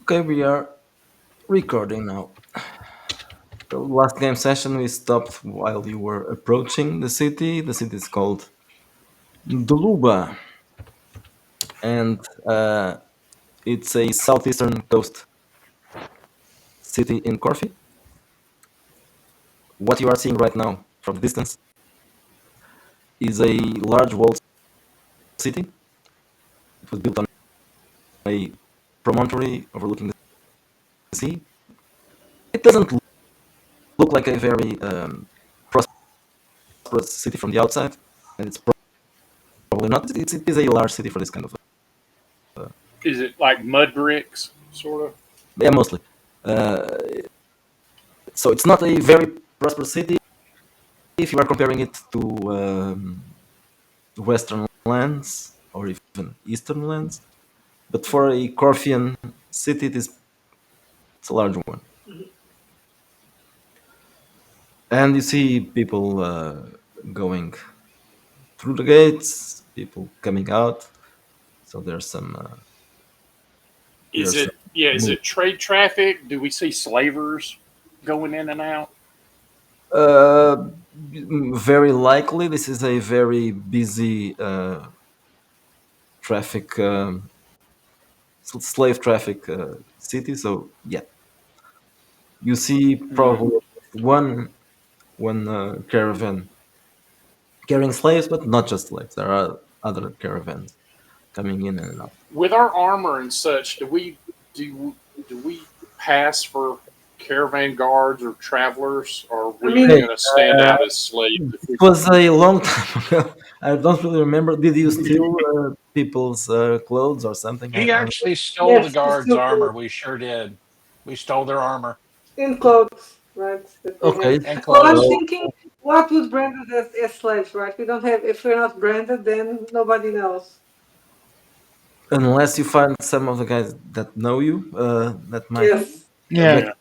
Okay, we are recording now. The last game session we stopped while you were approaching the city. The city is called Duluba, and it's a southeastern coast city in Corfu. What you are seeing right now from the distance is a large walled city. It was built on a promontory overlooking the sea. It doesn't look like a very prosperous city from the outside, and it's probably not. It is a large city for this kind of Is it like mud bricks, sort of? yeah, mostly. Uh, so it's not a very prosperous city if you are comparing it to Western lands or even Eastern lands. But for a Corfian city, it's a large one. And you see people going through the gates, people coming out. So Is there's some it yeah? Is move. it trade traffic? Do we see slavers going in and out? Uh, Very likely, this is a very busy traffic, slave traffic city. So yeah, you see Hmm. probably one caravan carrying slaves, but not just slaves. There are other caravans coming in and out. With our armor and such, do we pass for caravan guards or travelers? Or are I we Hey, mean, going to stand out as slaves if it we was a long time ago. I don't really remember. Did you steal people's clothes or something? We actually stole the yes, it's guard's still armor. clothes. We sure did. We stole their armor In clothes, right? That they have. Okay, and Well, I'm clothes. so thinking, what would brand us as slaves, right? We don't have. If we're not branded, then nobody knows. unless you find some of the guys that know you, that might. Yes. Yeah. Rec- Yeah.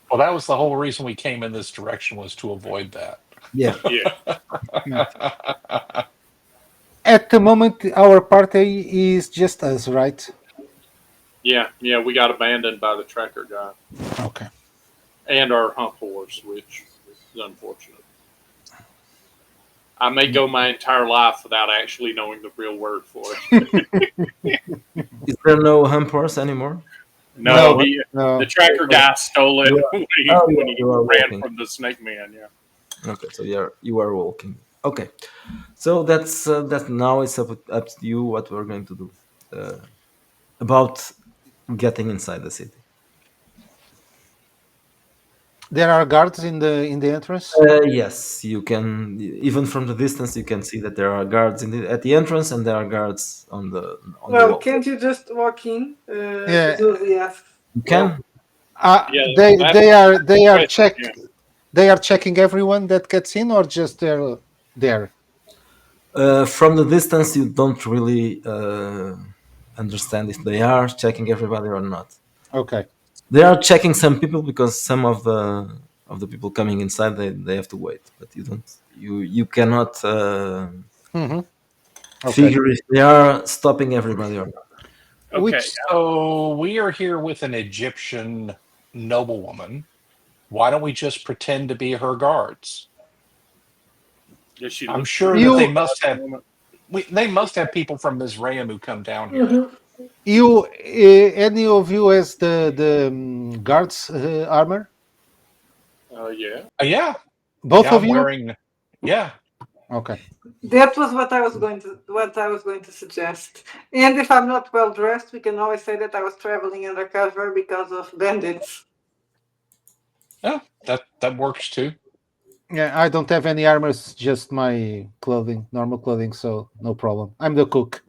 Well, that was the whole reason we came in this direction was to avoid that. yeah. Yeah. Yeah. At the moment, our party is just us, right? Yeah. Yeah. We got abandoned by the tracker guy Okay. and our hump horse, which is unfortunate. I may go my entire life without actually knowing the real word for it. Is there no hump horse anymore? No, No, No. the No. tracker guy stole it You are, when oh, he you are ran walking. from the snake man. Yeah. Okay, so you are walking. Okay, so that's now it's up to you what we're going to do about getting inside the city. There are guards in the entrance. Yes, you can even from the distance you can see that there are guards at the entrance and there are guards on the Well, wall. can't you just walk in? Yeah. Zuzi asks. You Well, can. yeah. They That's they are the they are question. check Yeah. they are checking everyone that gets in, or just they're there. From the distance, you don't really understand if they are checking everybody or not. Okay. They are checking some people because some of the people coming inside they have to wait, but you cannot Hmm. Okay. figure if they are stopping everybody or not. Okay. Which so we are here with an Egyptian noblewoman. Why don't we just pretend to be her guards? Yeah, she I'm looks sure pretty that good they you must at the have. moment. They must have people from Mizraim who come down here. Mm-hmm. any of you has the guards armor? Yeah. Yeah, Both yeah. of I'm you? wearing. Yeah, Okay. That was what I was going to suggest. And if I'm not well dressed, we can always say that I was traveling undercover because of bandits. yeah. That works too. Yeah, I don't have any armor. It's just my clothing, normal clothing, so no problem. I'm the cook.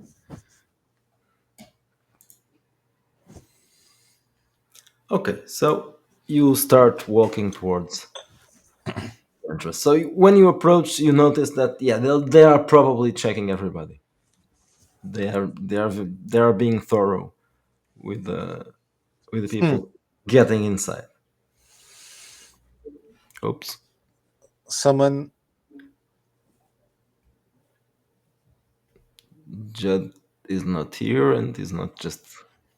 Okay, so you start walking towards the entrance. So when you approach, you notice that yeah, they are probably checking everybody. They are being thorough with the Hmm. people getting inside. Oops. Someone. Judd is not here and is not just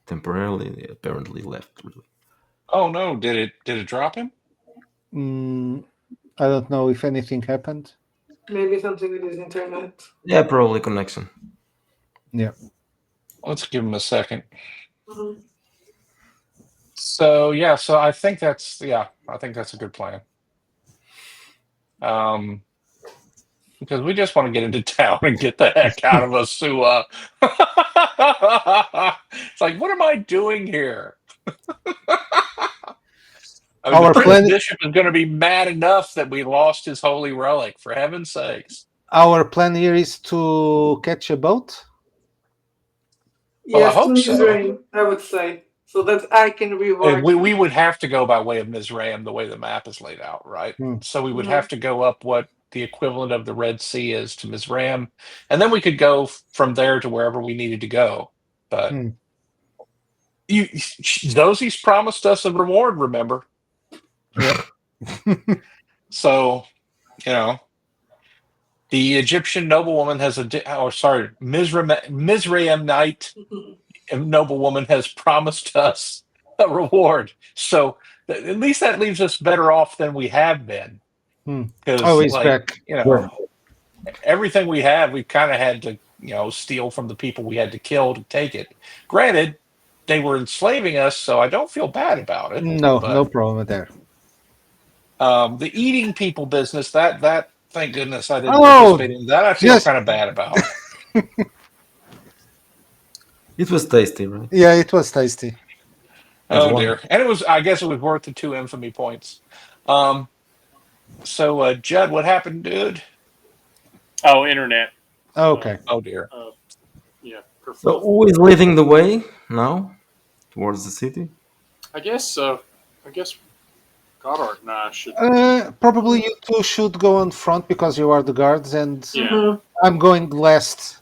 temporarily. They apparently left. Really. Oh no! Did it drop him? I don't know if anything happened. Maybe something with his internet. Yeah, probably connection. Yeah. Let's give him a second. Mhm. So yeah, so I think that's a good plan. Because we just want to get into town and get the heck out of Asua. It's like, what am I doing here? I mean, Our the plan- Bishop is going to be mad enough that we lost his holy relic, for heaven's sakes. Our plan here is to catch a boat. Well, I Yes, to hope so. Mizraim, I would say, so that I can reward. We would have to go by way of Mizraim, the way the map is laid out, right? So we would have to go up what the equivalent of the Red Sea is to Mizraim, and then we could go from there to wherever we needed to go. But Zosie's promised us a reward, remember? So, the Egyptian noblewoman has Mizraimite noblewoman has promised us a reward. So at least that leaves us better off than we have been. Oh, he's back. Everything we have, we've kind of had to, steal from the people we had to kill to take it. Granted, they were enslaving us, so I don't feel bad about it. No problem there. The eating people business, that thank goodness I didn't participate in that. I feel kind of bad about. It was tasty, right? Yeah, it was tasty. Oh dear, and I guess it was worth the 2 infamy points. So Judd, what happened, dude? Oh, internet. Okay. Oh dear. Yeah. So who is leading the way now towards the city? I guess Goddard and I should. Probably you two should go on front because you are the guards, and Yeah. I'm going last.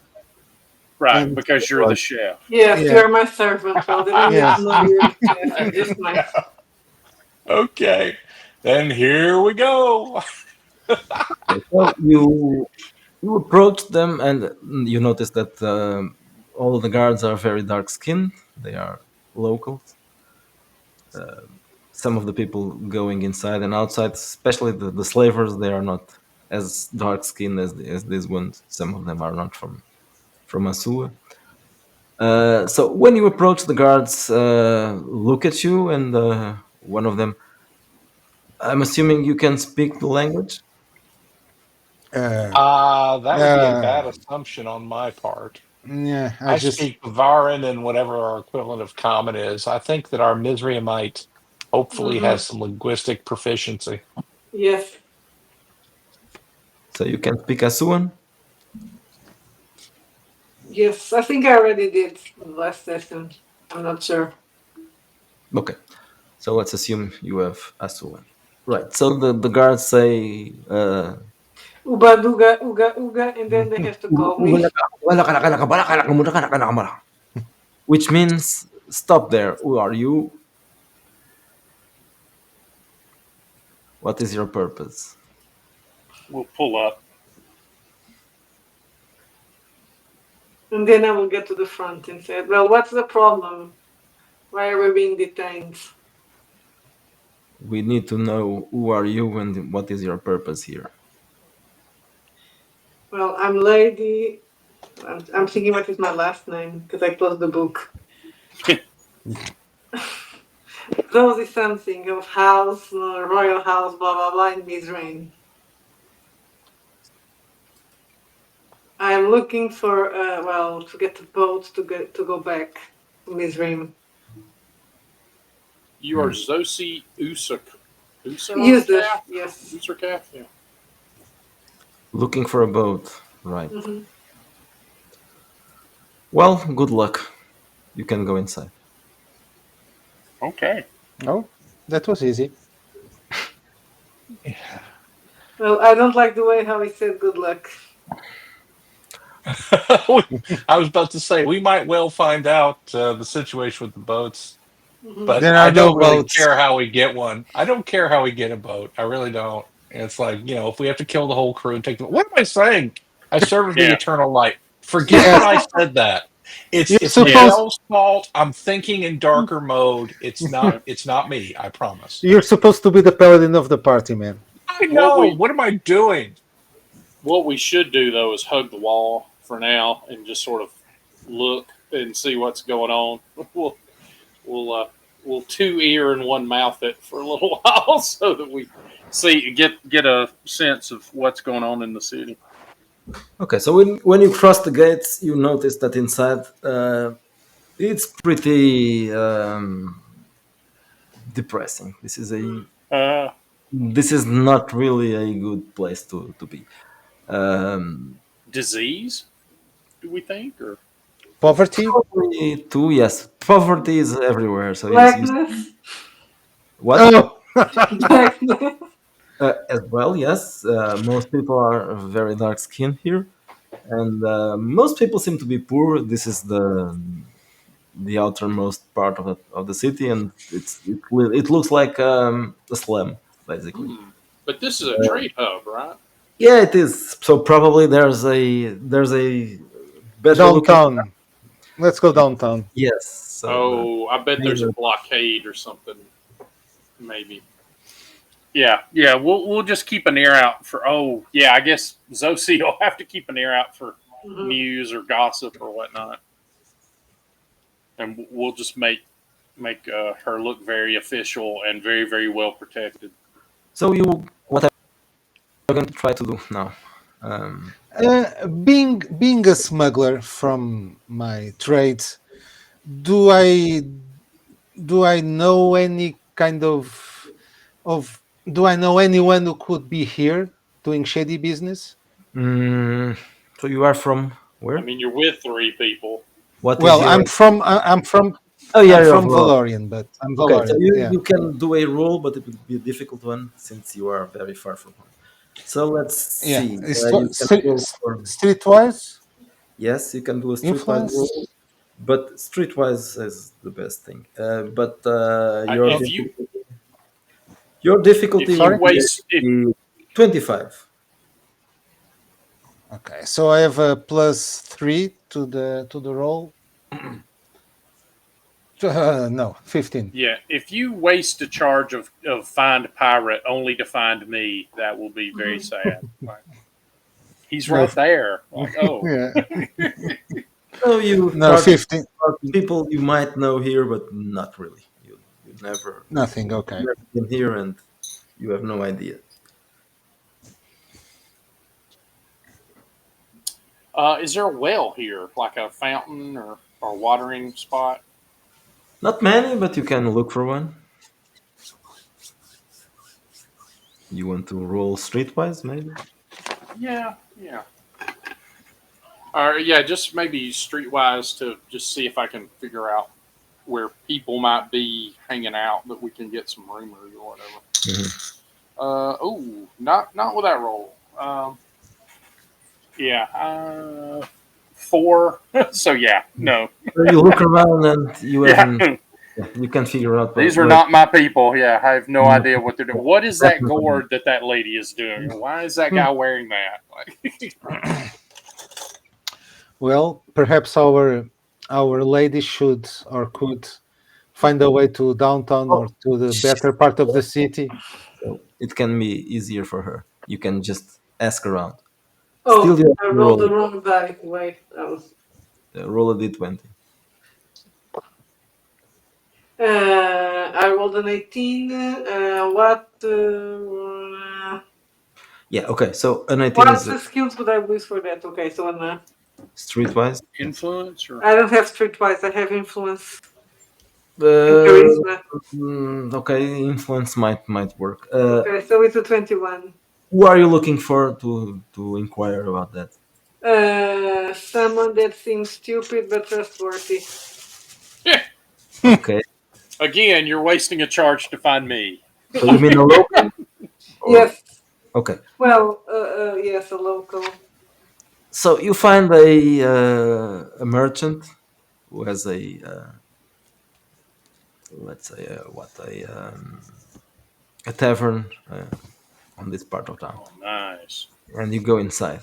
Right, because you're the chef. Yes, Yeah. you're my servant. Well, then I Yeah. need to know you're the chef. I'm just my. Okay, then here we go. Well, you approach them and you notice that all of the guards are very dark skinned. They are locals. Some of the people going inside and outside, especially the slavers, they are not as dark skinned as these ones. Some of them are not from Asua. So when you approach, the guards look at you, and one of them, I'm assuming you can speak the language. That would be a bad assumption on my part. Yeah, I speak Varan and whatever our equivalent of common is. I think that our Mizraimite hopefully has some linguistic proficiency. Yes. So you can speak Asuan? Yes, I think I already did last session. I'm not sure. Okay. So let's assume you have Asuan. Right. So the guards say Uba, duga, uga, uga, and then they have to call me. which means stop there. Who are you? What is your purpose? We'll pull up. And then I will get to the front and say, well, what's the problem? Why are we being detained? We need to know who are you and what is your purpose here. Well, I'm Lady. I'm thinking what is my last name because I closed the book. Those is something of house, royal house, blah blah blah in Mizraim. I am looking for to get the boat to go back to Mizraim. You are Zosi Usak. User, yes. Usercaf, yeah. Looking for a boat, right? Well, good luck. You can go inside. Okay. Oh, that was easy. Well, I don't like the way how he said good luck. I was about to say we might well find out the situation with the boats, but There I are don't no really boats. care how we get one. I don't care how we get a boat. I really don't. It's like, if we have to kill the whole crew and take them. What am I saying? I serve the eternal light. Forget that I said that. It's You're it's supposed Michelle's fault. I'm thinking in darker mode. It's Yeah. not me. I promise. you're supposed to be the paladin of the party, man. I What know. we What am I doing? what we should do though is hug the wall for now and just sort of look and see what's going on. We'll we'll uh, we'll two ear and one mouth it for a little while so that we get a sense of what's going on in the city. Okay, so when you cross the gates, you notice that inside it's pretty depressing. Uh, This is not really a good place to be. Disease? Do we think or Poverty? Probably too, yes. Poverty is everywhere. So you Blackness. what Oh, Blackness. as well? Yes, most people are very dark skinned here, and most people seem to be poor. This is the outermost part of the city, and it looks like a slum basically. hmm. But this is a trade hub, right? Yeah, it is. So probably there's a better looking. downtown. Let's go downtown. Yes. So Oh, I bet there's a maybe- blockade or something. Maybe. Yeah, yeah. We'll just keep an ear out for. Oh, yeah. I guess Zosie will have to keep an ear out for Mhm. news or gossip or whatnot, and we'll just make her look very official and very very well protected. so what are you going to try to do now? Being a smuggler from my trades, do I do I know any kind of do I know anyone who could be here doing shady business? Mm, so you are from I where? mean, you're with three people. What is Well, your? I'm Oh yeah, you're from from. Valorian, but I'm Okay, so Valorian. you, Yeah. you can do a roll, but it would be a difficult one since you are very far from home. So let's Yeah. see. You can roll Street, for. streetwise Yes, you can do a streetwise influence. roll, but streetwise is the best thing. But If you your difficulty if you would Sorry. waste if be 25. Okay, so I have a +3 to the roll. No, 15. yeah if you waste a charge of find pirate only to find me, that will be very sad. Like, he's No. right there. Like, oh, Yeah. So you No, start 15. about people you might know here, but not really. You Nothing. Okay. never been here, and you have no idea. is there a well here, like a fountain or watering spot? Not many, but you can look for one. You want to roll streetwise, maybe? Yeah, yeah. Or yeah, just maybe streetwise to just see if I can figure out where people might be hanging out that we can get some rumors or whatever. Mhm. Oh, not with that roll. Yeah, 4. So yeah, no. So you look around and you haven't. Yeah, You can figure out. these are where- not my people. Yeah, I have no idea what they're doing. What is that Definitely. gourd that lady is doing? Why is that guy wearing that? Like, Well, perhaps our lady should or could find a way to downtown or to the better part of the city. So it can be easier for her. You can just ask around. Oh, Still, you have I to rolled the roll, wrong die. Wait, that was. roll a d20. I rolled an 18. Yeah. Okay. So an 18 What's is the skills would I use for that? Okay, so streetwise. influence or I don't have streetwise. I have influence and Uh, charisma. okay, influence might work. Okay, so it's a 21. Who are you looking for to inquire about that? Someone that seems stupid but trustworthy. Okay. again, you're wasting a charge to find me. So you mean a local? Or- Yes. Okay. Well, yes, a local. So you find a merchant who has let's say a tavern on this part of town, Oh, nice. and you go inside.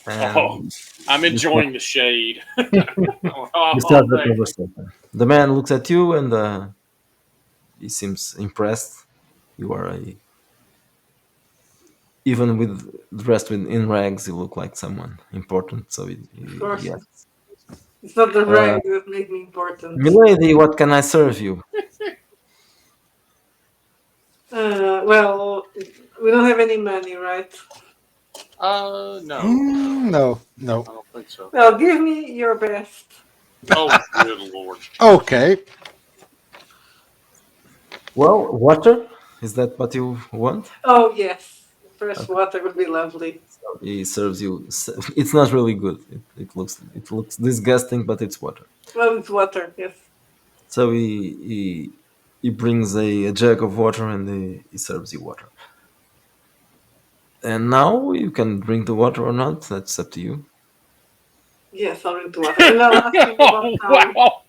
Oh, and I'm you start, enjoying the shade. you start All the day. conversation. The man looks at you and he seems impressed. You are even with dressed in rags, you look like someone important. So Of he course, asks, it's not the uh, rank that make me important. "Milady, what can I serve you?" Well, we don't have any money, right? No, No, no. I don't think so. Well, give me your best. Oh, good lord. Okay. Well, water. Is that what you want? Oh yes, fresh Okay. water would be lovely. He serves you. It's not really good. It looks disgusting, but it's water. Well, it's water. Yes. So he brings a jug of water and he serves you water. And now you can drink the water or not. That's up to you. Yes, I'll drink the water. And I'll ask him about how. Wow.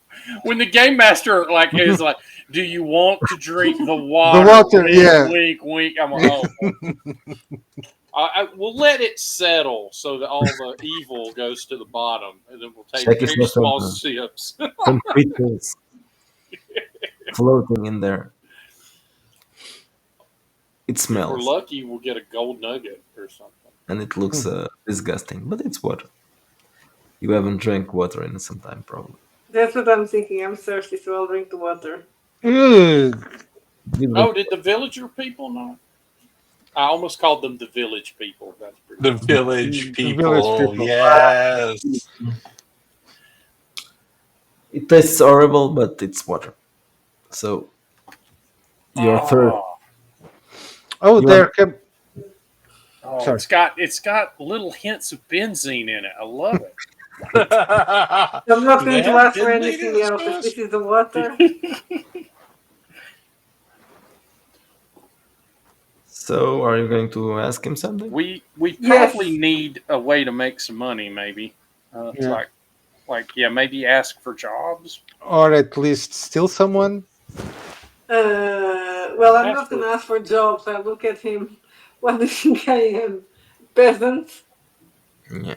When the game master is like, "Do you want to drink the The water?" water, Wink, yeah. wink, wink. I'm like, oh. We'll let it settle so that all the evil goes to the bottom, and then we'll take Check if very there's small sips. some creatures floating in there. It If we're smells lucky, we'll get a gold nugget or something. and it looks disgusting, but it's water. You haven't drank water in some time, probably. That's what I'm thinking. I'm thirsty, so I'll drink the water. Ugh. You Oh, drink- did the villager people know? I almost called them the village people. That's pretty. The village The people. village people. Yes. It tastes horrible, but it's water. So your third. Oh, Oh, You there want, can. oh, Sorry. it's got little hints of benzene in it. I love it. I'm not Do going they to have ask for benzene in anything this else. If mess? this is the water, so are you going to ask him something? We Yes. probably need a way to make some money. Maybe it's Yeah. like maybe ask for jobs. Or at least steal someone. well, I'm not After- going to ask for jobs. I look at him. What do you think I am? Peasant? Yeah.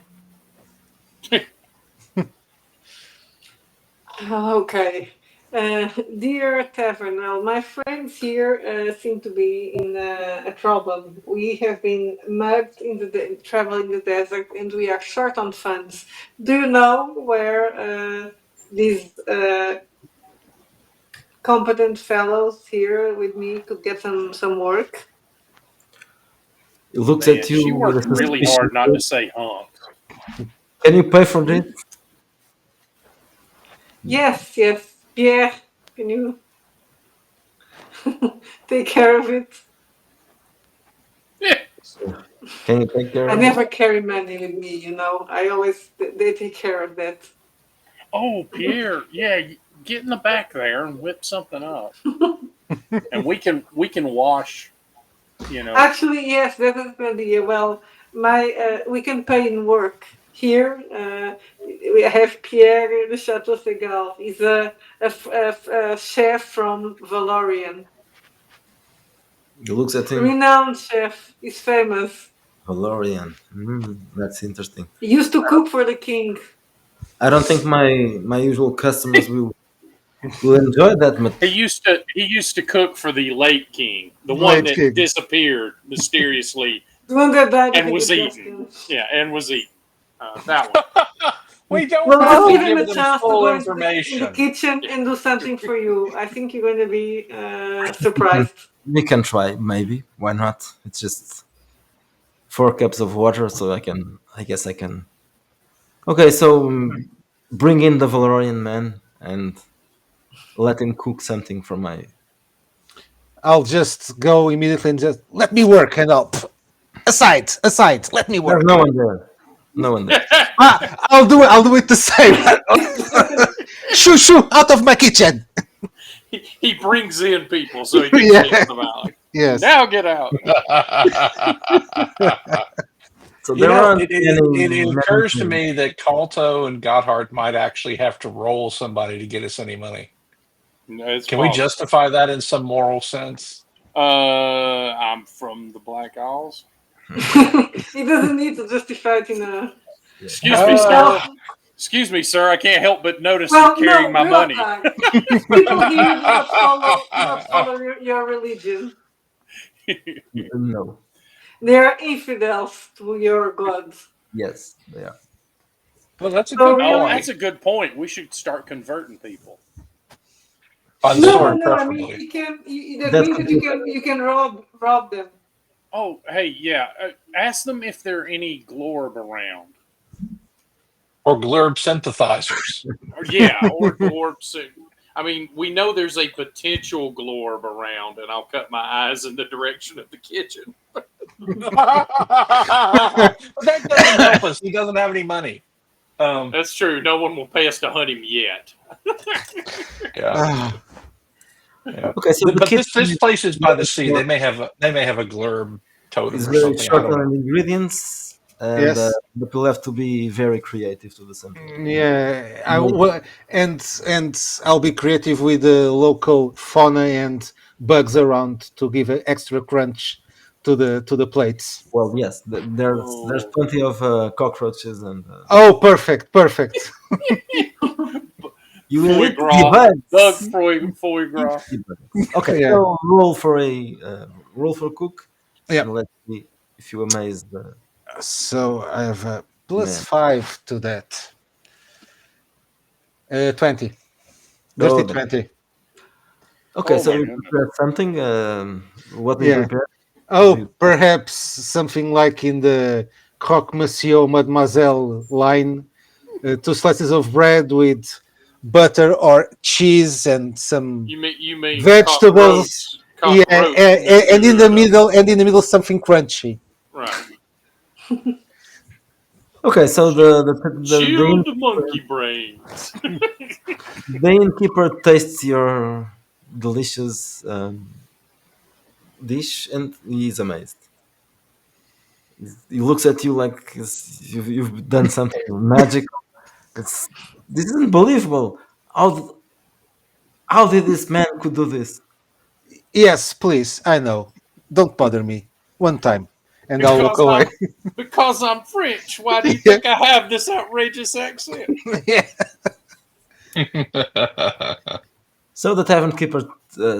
Okay. Dear Tavern, well, my friends here seem to be in a problem. We have been mugged in traveling the desert, and we are short on funds. Do you know where these competent fellows here with me could get some work? He looks Man, at she you with a worked really suspicious hard not to look. say hunk. Can you pay for this? Yes, yes. Pierre, can you take care of it? Can you take care I of never it? carry money with me, you know. I always they take care of that. Oh, Pierre, yeah, get in the back there and whip something up, and we can wash. Actually, yes, that is an idea. Well, my we can pay in work here. We have Pierre de Chateau Segal. He's a chef from Valorian, He looks at him. renowned chef. He's famous. Valorian. That's interesting. He used to cook for the king. I don't think my usual customers will enjoy that much. He used to cook for the late king, the one Late that king. disappeared mysteriously The one that died and of was indigestion. eaten. Yeah, and was eaten. That one. We don't Well, have I'll to give him give a them chance to full go into in the information. kitchen and do something for you. I think you're going to be surprised. We can try, maybe. Why not? It's just 4 cups of water, so I guess I can. Okay, so bring in the Valorian man and let him cook something for my. I'll just go immediately and just let me work and I'll aside. Let me There's work. no one there. No one there. I'll do it. I'll do it the same. Shoo! Out of my kitchen. He brings in people so he can Yeah. kick them out. Like, Yes. now get out. So You there know, aren't it occurs to many- me that Kalto and Gotthard might actually have to roll somebody to get us any money. No, it's Can we possible. justify that in some moral sense? I'm from the Black Isles. He doesn't need to justify it in a Excuse me, Well, sir. Excuse me, sir. I can't help but notice well, you're carrying no, my money. People here do not follow your religion. No. They are infidels to your gods. Yes, they are. Well, that's a So good Oh, really, that's point. a good point. We should start converting people. By the no, sword, no. I mean, preferably. that That means could that be. you can rob them. Oh, hey, yeah. Ask them if there are any glorb around. Or glurb synthesizers. Or yeah, or glorbs. I mean, we know there's a potential glorb around, and I'll cut my eyes in the direction of the kitchen. That doesn't help us. He doesn't have any money. That's true. No one will pay us to hunt him yet. Yeah. Ah, Yeah. Okay, so the But kitchen this place is by the sea. short, They may have a glurb totem is or very something. I short don't know. on ingredients, and yes. but you'll have to be very creative to do something. Yeah, I Maybe. will, and I'll be creative with the local fauna and bugs around to give an extra crunch to the plates. Well, yes, there's Oh, plenty of cockroaches, and Oh, perfect, perfect. you will foie eat the gras. Doug bugs. foie Eat gras. the bugs. Okay, Yeah, so roll for cook, yeah. and let's see if you amaze the So I have a plus man. 5 to that. 20. Dirty Oh, 20. okay, Oh so my you goodness. prepared something. What do you Yeah. prepare? Do Oh, you, perhaps something like in the Croque Monsieur Mademoiselle line. 2 slices of bread with butter or cheese and some You mean vegetables. Yeah, cockroach, and in Monsieur? the middle, something crunchy. Right. okay, so Chilled monkey brains. the innkeeper tastes your delicious dish, and he's amazed. He looks at you like you've done something magic. It's this is unbelievable. How how did this man could do this? Yes, please. I know. Don't bother me. One time, and I'll walk because away. I'm because I'm French. Why do you Yeah. think I have this outrageous accent? Yeah. So the tavern keeper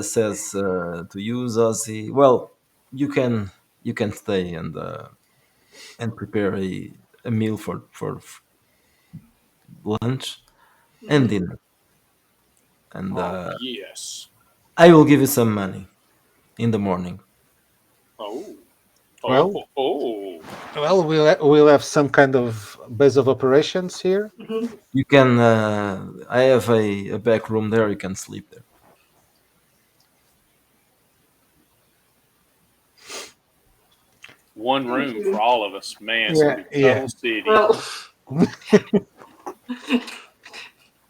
says to you, Zossi, well, you can stay and prepare a meal for lunch and dinner, and Oh yes. I will give you some money in the morning. Oh. Oh. Well, Oh. we'll have some kind of base of operations here. Mhm. You can. I have a back room there. You can sleep there. One Thank room for you. all of us. Man, it's gonna Yeah, be yeah. Tunnel City. Well,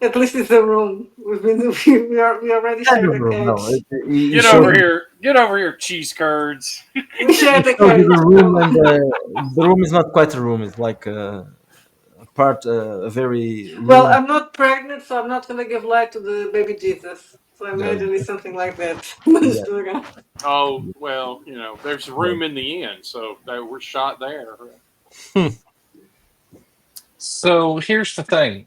at least it's a room. We already Kind shared of the room. No, couch. he Get shows over here. Get over here, cheese curds. We he share the shows you the couch. room, and So. the room is not quite a room. It's like a part, a very Well, room. I'm not pregnant, so I'm not gonna give life to the baby Jesus. So imagine it's something like that. Yeah, Mistura. Oh well, there's yeah. room in the end, so they were shot there. So here's the thing.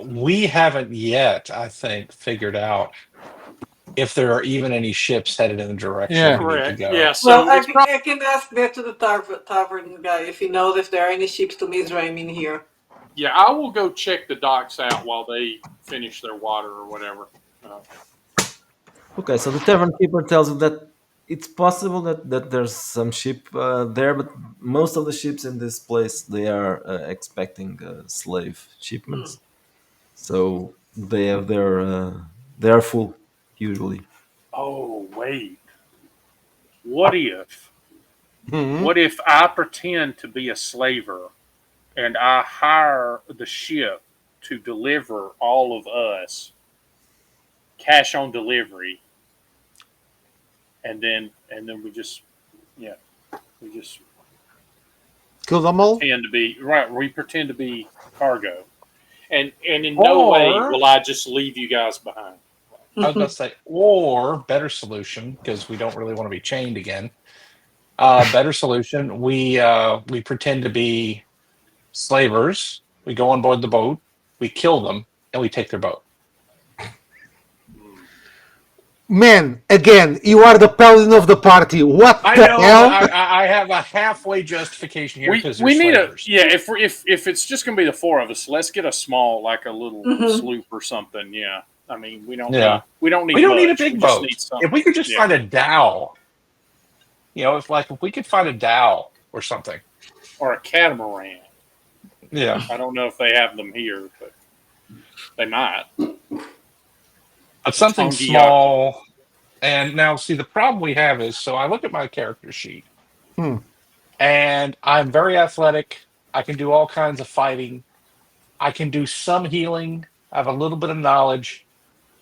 We haven't yet, I think, figured out if there are even any ships headed in the direction Yeah. we need to Correct. go. Yeah. Well, So it's probably I can ask that to the tavern guy if he knows if there are any ships to Mizraim in here. yeah. I will go check the docks out while they finish their water or whatever. Okay, so the tavern keeper tells you that it's possible that there's some ship there, but most of the ships in this place they are expecting slave shipments, so they are full usually. Oh wait. What if? Mhm. What if I pretend to be a slaver and I hire the ship to deliver all of us, cash on delivery, and then we just Kill them all? pretend to be right. We pretend to be cargo, and in no way Or will I just leave you guys behind. I was about to say, or better solution, because we don't really want to be chained again. Better solution, we pretend to be slavers. We go on board the boat, we kill them, and we take their boat. Man, again, you are the paladin of the party. What I the know, hell? but I have a halfway justification here because We need slavers. if it's just gonna be the four of us, let's get a small, like a little Mhm. sloop or something. Yeah, I mean we don't Yeah. need we don't need We don't need a much. big We just boat. need something. If we could just Yeah. find a dhow, if we could find a dhow or something. Or a catamaran. Yeah. I don't know if they have them here, but they might. But something Tongi small. And now, see, the problem we have is, so I look at my character sheet, Hmm. and I'm very athletic. I can do all kinds of fighting. I can do some healing. I have a little bit of knowledge.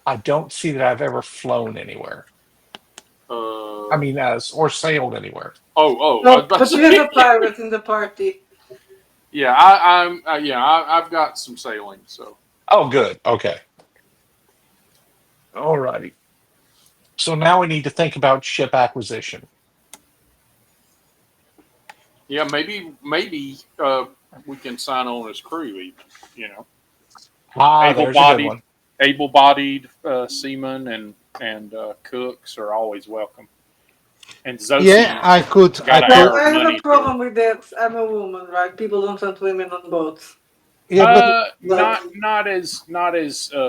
I don't see that I've ever flown anywhere. I mean, or sailed anywhere. I No, was about but to you say- have a pirate in the party. Yeah, I've got some sailing. So Oh, good. Okay. All righty. So now we need to think about ship acquisition. yeah, maybe we can sign on as crew. Even, There's a good able-bodied one. able-bodied seamen and cooks are always welcome. And Zosi, Yeah, I could. Gotta I have could. Well, I have money a problem with that. I'm a woman, right? People don't want women on boats. Yeah, but not as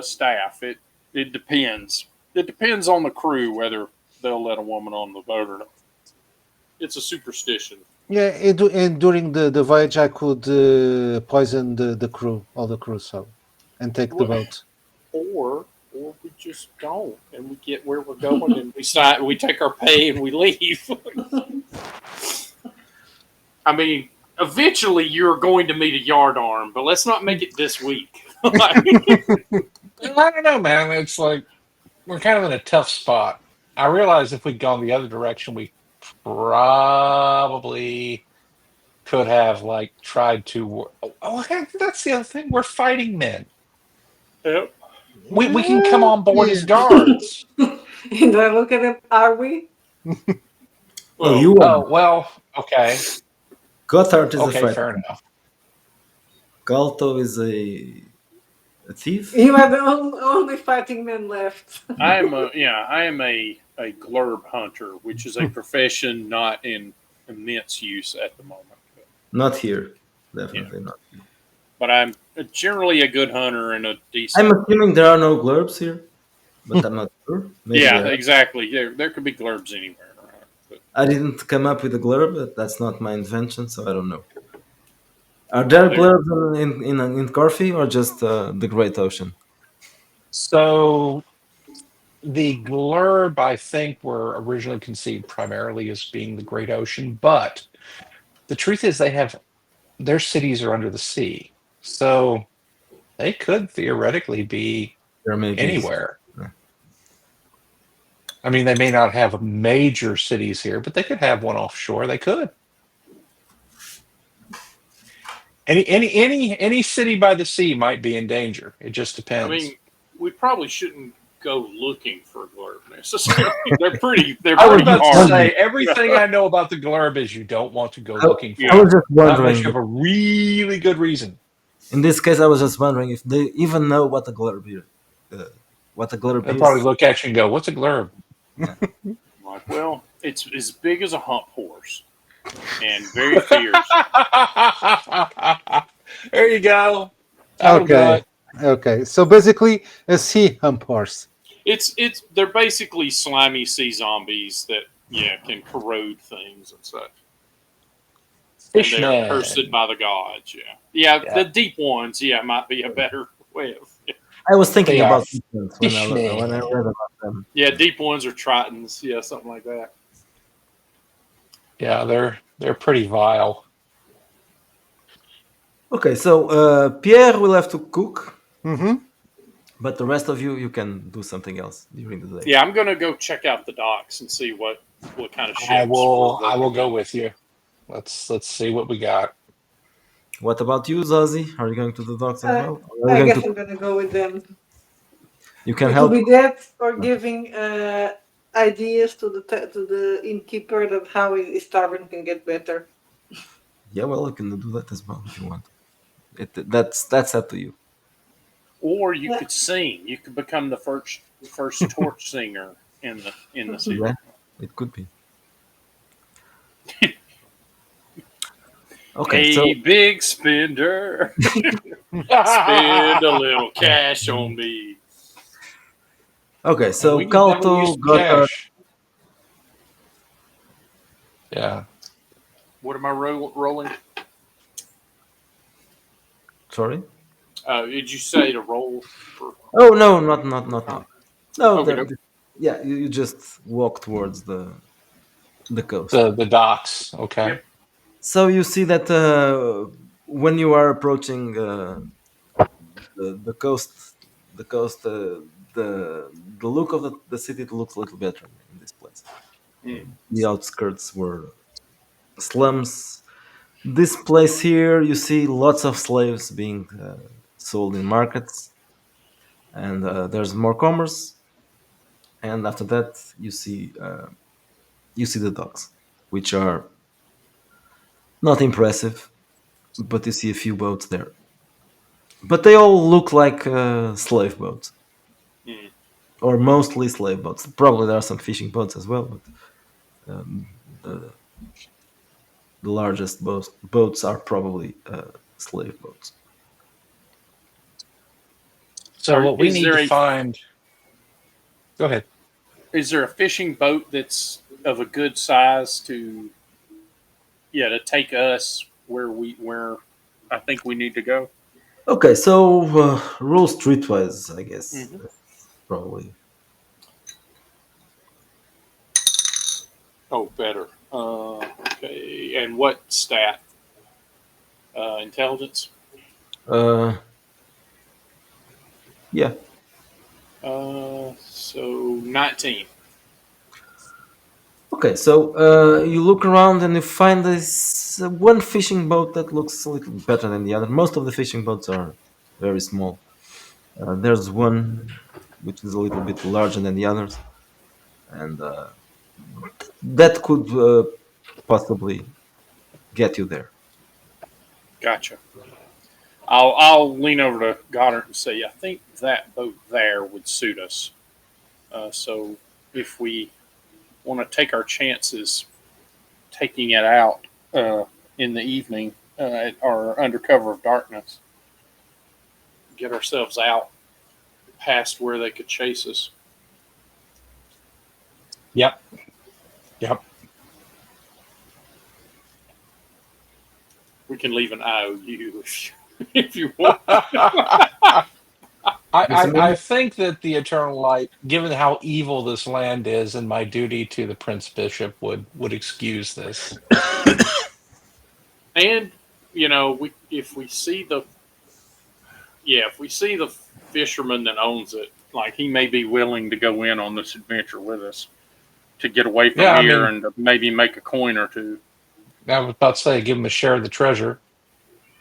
staff. It depends. It depends on the crew whether they'll let a woman on the boat or not. It's a superstition. yeah, and during the voyage, I could poison the crew, all the crew, and take the Well- boat. Or we just don't, and we get where we're going, and we take our pay and we leave. I mean, eventually you're going to meet a yardarm, but let's not make it this week. I don't know, man. It's like we're kind of in a tough spot. I realize if we'd gone the other direction, we probably could have tried to. Oh, heck, that's the other thing. We're fighting men. Yep. We can come on board as guards. And I look at them, are we? Well, you Oh are. well, okay, Gothard is a okay, fighter. fair enough. Galto is a thief. You are the only fighting men left. I am a glurb hunter, which is a profession not in immense use at the moment. Not here. Definitely not. But I'm generally a good hunter and a decent. I'm assuming there are no glurbs here, but I'm not sure. Maybe Yeah, there are. exactly. There could be glurbs anywhere. Right? But I didn't come up with a glurb. That's not my invention, so I don't know. Are there There- glurbs in Corfu or just the Great Ocean? So the glurb, I think, were originally conceived primarily as being the Great Ocean, but the truth is their cities are under the sea, so they could theoretically be There may be anywhere. Yeah. I mean, they may not have major cities here, but they could have one offshore. They could. Any city by the sea might be in danger. It just I depends. mean, we probably shouldn't go looking for a glurb necessarily. They're pretty I was pretty about to hard. say everything I know about the glurb is you don't want to go looking for I was it. just Unless wondering. you have a really good reason. In this case, I was just wondering if they even know what a glurb is. What a glurb They'll is. probably look at you and go, "What's a glurb?" Like, well, it's as big as a hump horse and very fierce. There you go. That'll do Okay. it. Okay. So basically, a sea hump horse. They're basically slimy sea zombies that can corrode things and such. And they're Fishman. cursed by the gods. Yeah. Yeah. The deep ones. might be a better way of. I was thinking They are about difference when I read about them. Yeah, deep ones are tritons. Yeah, something like that. Yeah, they're pretty vile. Okay, so Pierre will have to cook, Mm-hmm. but the rest of you can do something else during the day. Yeah, I'm gonna go check out the docks and see what kind of ships. I will we're working go with. with you. Let's see what we got. What about you, Zazie? Are you going to the docks as well? Or are I you, guess going I'm gonna go with them. you can It help. will be that or giving ideas to the innkeeper that how his tavern can get better. Yeah, well, you can do that as well if you want. That's up to you. Or you could sing. You could become the first torch singer in the city. Yeah, it could be. Okay, so Hey, big spender, spend a little cash on me. okay, And we so could never use Kalto got a cash. Yeah. What am I rolling? sorry. Did you say to roll for? Oh no, not now. No, Okay, nope. yeah, you just walk towards the coast. The docks. Okay. Yep. So you see that when you are approaching the coast, the coast, the look of the city looks a little better in this place. Mm. The outskirts were slums. This place here, you see lots of slaves being sold in markets, and there's more commerce. And after that, you see the docks, which are not impressive, but you see a few boats there. But they all look like slave boats, Mm. or mostly slave boats. Probably there are some fishing boats as well, but the, the largest boats are probably slave boats. So what we Is need there to a find. Go ahead. fishing boat that's of a good size to take us where I think we need to go? Okay, so roll streetwise, I guess. Hmm. Probably. Oh, better. Okay, and what stat? Intelligence. Uh, yeah. So 19. Okay, so you look around and you find this one fishing boat that looks a little better than the other. Most of the fishing boats are very small. There's one which is a little bit larger than the others, and that could possibly get you there. Gotcha. I'll lean over to Goddard and say I think that boat there would suit us. So if we want to take our chances taking it out in the evening or under cover of darkness, get ourselves out past where they could chase us. Yep. Yep. We can leave an IOU if you want. I think that the Eternal Light, given how evil this land is, and my duty to the Prince Bishop would excuse this. And we if we see the if we see the fisherman that owns it, like he may be willing to go in on this adventure with us to get away from Yeah, I here mean, and to maybe make a coin or two. I was about to say give him a share of the treasure.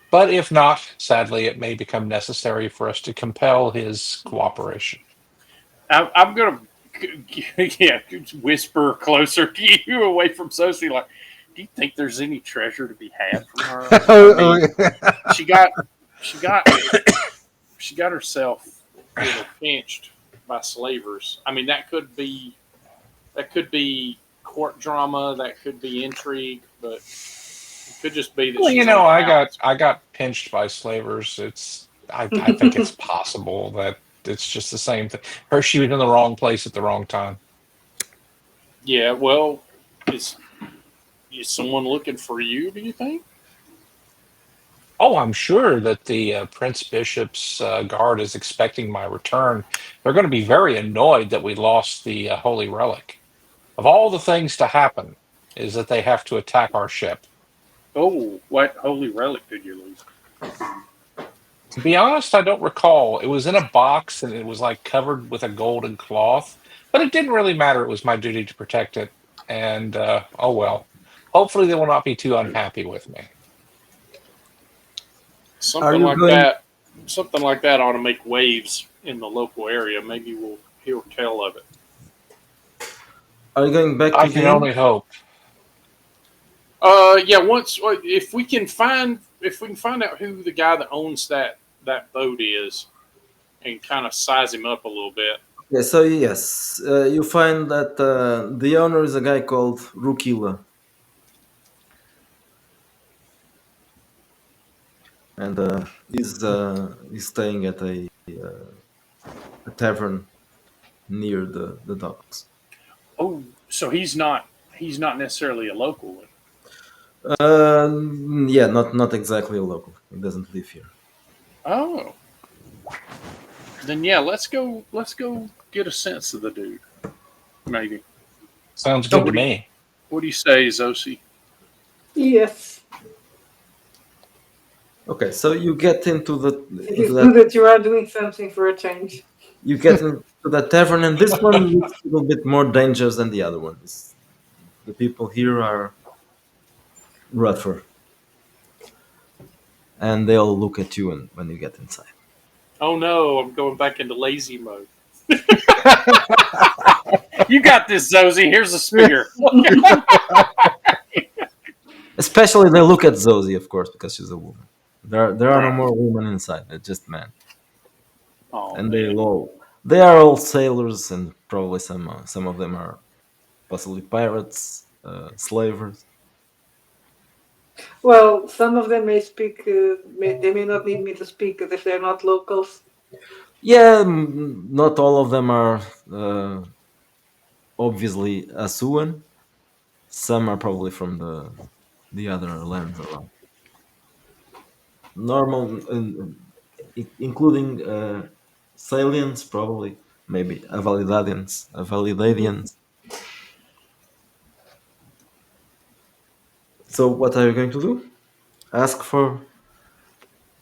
But if not, sadly, it may become necessary for us to compel his cooperation. I'm gonna whisper closer to you away from Sophie. Like, do you think there's any treasure to be had from her? I mean, she got she got she got herself pinched by slavers. I mean, that could be court drama, that could be intrigue, but it could just be that Well, she's on the outs. I got pinched by slavers. I think it's possible that it's just the same thing. She was in the wrong place at the wrong time. Yeah, well, is is someone looking for you? Do you think? Oh, I'm sure that the Prince Bishop's guard is expecting my return. They're going to be very annoyed that we lost the holy relic. Of all the things to happen, is that they have to attack our ship. Oh, what holy relic did you lose? To be honest, I don't recall. It was in a box and it was like covered with a golden cloth, but it didn't really matter. It was my duty to protect it. And oh well. Hopefully, they will not be too unhappy with me. Are Something you like going? that. Something like that ought to make waves in the local area. Maybe we'll hear tell of it. Are you going back I to can the inn? only hope. Yeah. Once if we can find if we can find out who the guy that owns that boat is, and kind of size him up a little bit. Yeah, so yes, you find that the owner is a guy called Rukila, and he's staying at a tavern near the docks. Oh, so he's not necessarily a local. Yeah, not exactly a local. He doesn't live here. Oh, then yeah, let's go get a sense of the dude. Maybe. Sounds So good to me. what do you say, Zosi? Yes. Okay, so you get into It into is that good that you are doing something for a change. you get into that tavern, and this one looks a little bit more dangerous than the other ones. The people here are rougher, and they'll look at you when you get inside. Oh no, I'm going back into lazy mode. You got this, Zosie. Here's a spear. Especially they look at Zoe, of course, because she's a woman. There are no Right. more women inside. They're just men, Oh and man. they are all sailors, and probably some of them are possibly pirates, slavers. Well, some of them may speak, they may not need me to speak if they're not locals. Yeah, not all of them are obviously Asuan. Some are probably from the other lands around. Normal, including Salians, probably maybe Avalidadians. So, what are you going to do? Ask for?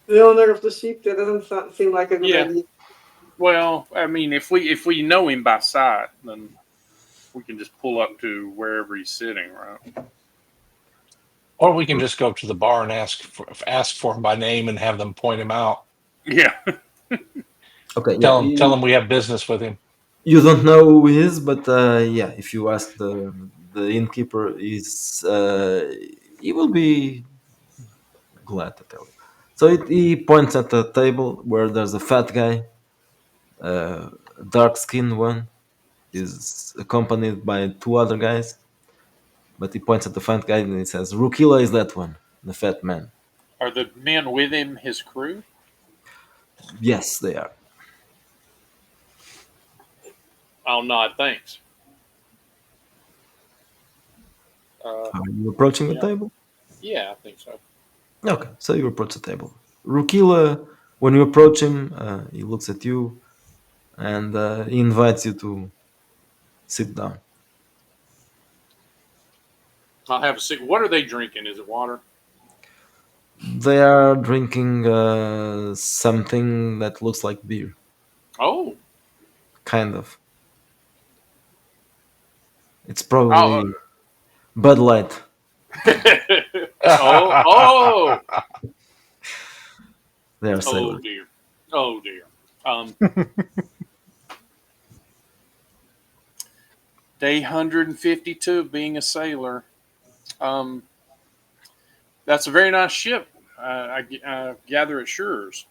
The owner of the ship, that doesn't seem like a good Yeah. idea. Well, I mean, if we know him by sight, then we can just pull up to wherever he's sitting, right? Or we can just go to the bar and ask for him by name and have them point him out. Yeah. Okay, yeah. Tell him we have business with him. You don't know who he is, but yeah, if you ask the innkeeper, he will be glad to tell you. So he points at the table where there's a fat guy, a dark-skinned one, is accompanied by two other guys. But he points at the fat guy and he says, "Rukila is that one, the fat man." Are the men with him his crew? Yes, they are. I'll nod thanks. Are you approaching the Yeah. table? Yeah, I think so. Okay, so you approach the table. Rukila, when you approach him, he looks at you and he invites you to sit down. I'll have a sip. What are they drinking? Is it water? They are drinking something that looks like beer, Oh, kind of. It's oh, probably Bud Light. oh, They are oh sailors. dear, oh dear. Day 152 of being a sailor. Um, that's a very nice ship. I gather it's yours.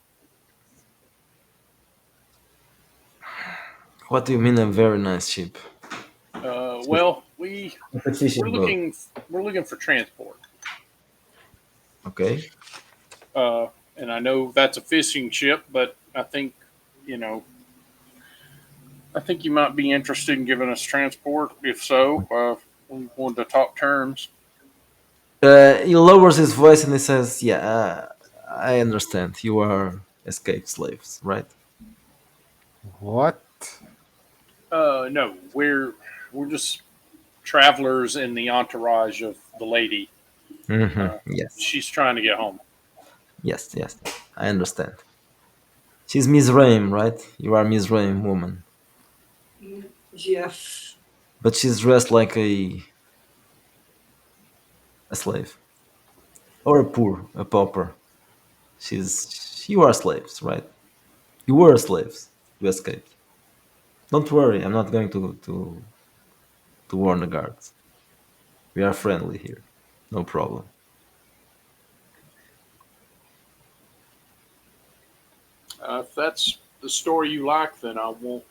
What do you mean a very nice ship? Well, we're A fishing boat. looking for transport. Okay. And I know that's a fishing ship, but I think you know I think you might be interested in giving us transport. If so, we wanted to talk terms. He lowers his voice and he says, "Yeah, I understand. You are escaped slaves, right?" What? No, we're just travelers in the entourage of the lady. Yes, She's trying to get home. yes. I understand. She's Miss Raim, right? You are Miss Raim, woman, Yes. but she's dressed like a slave or a pauper. You are slaves, right? You were slaves. You escaped. Don't worry. I'm not going to warn the guards. We are friendly here. No problem. If that's the story you like, then I won't.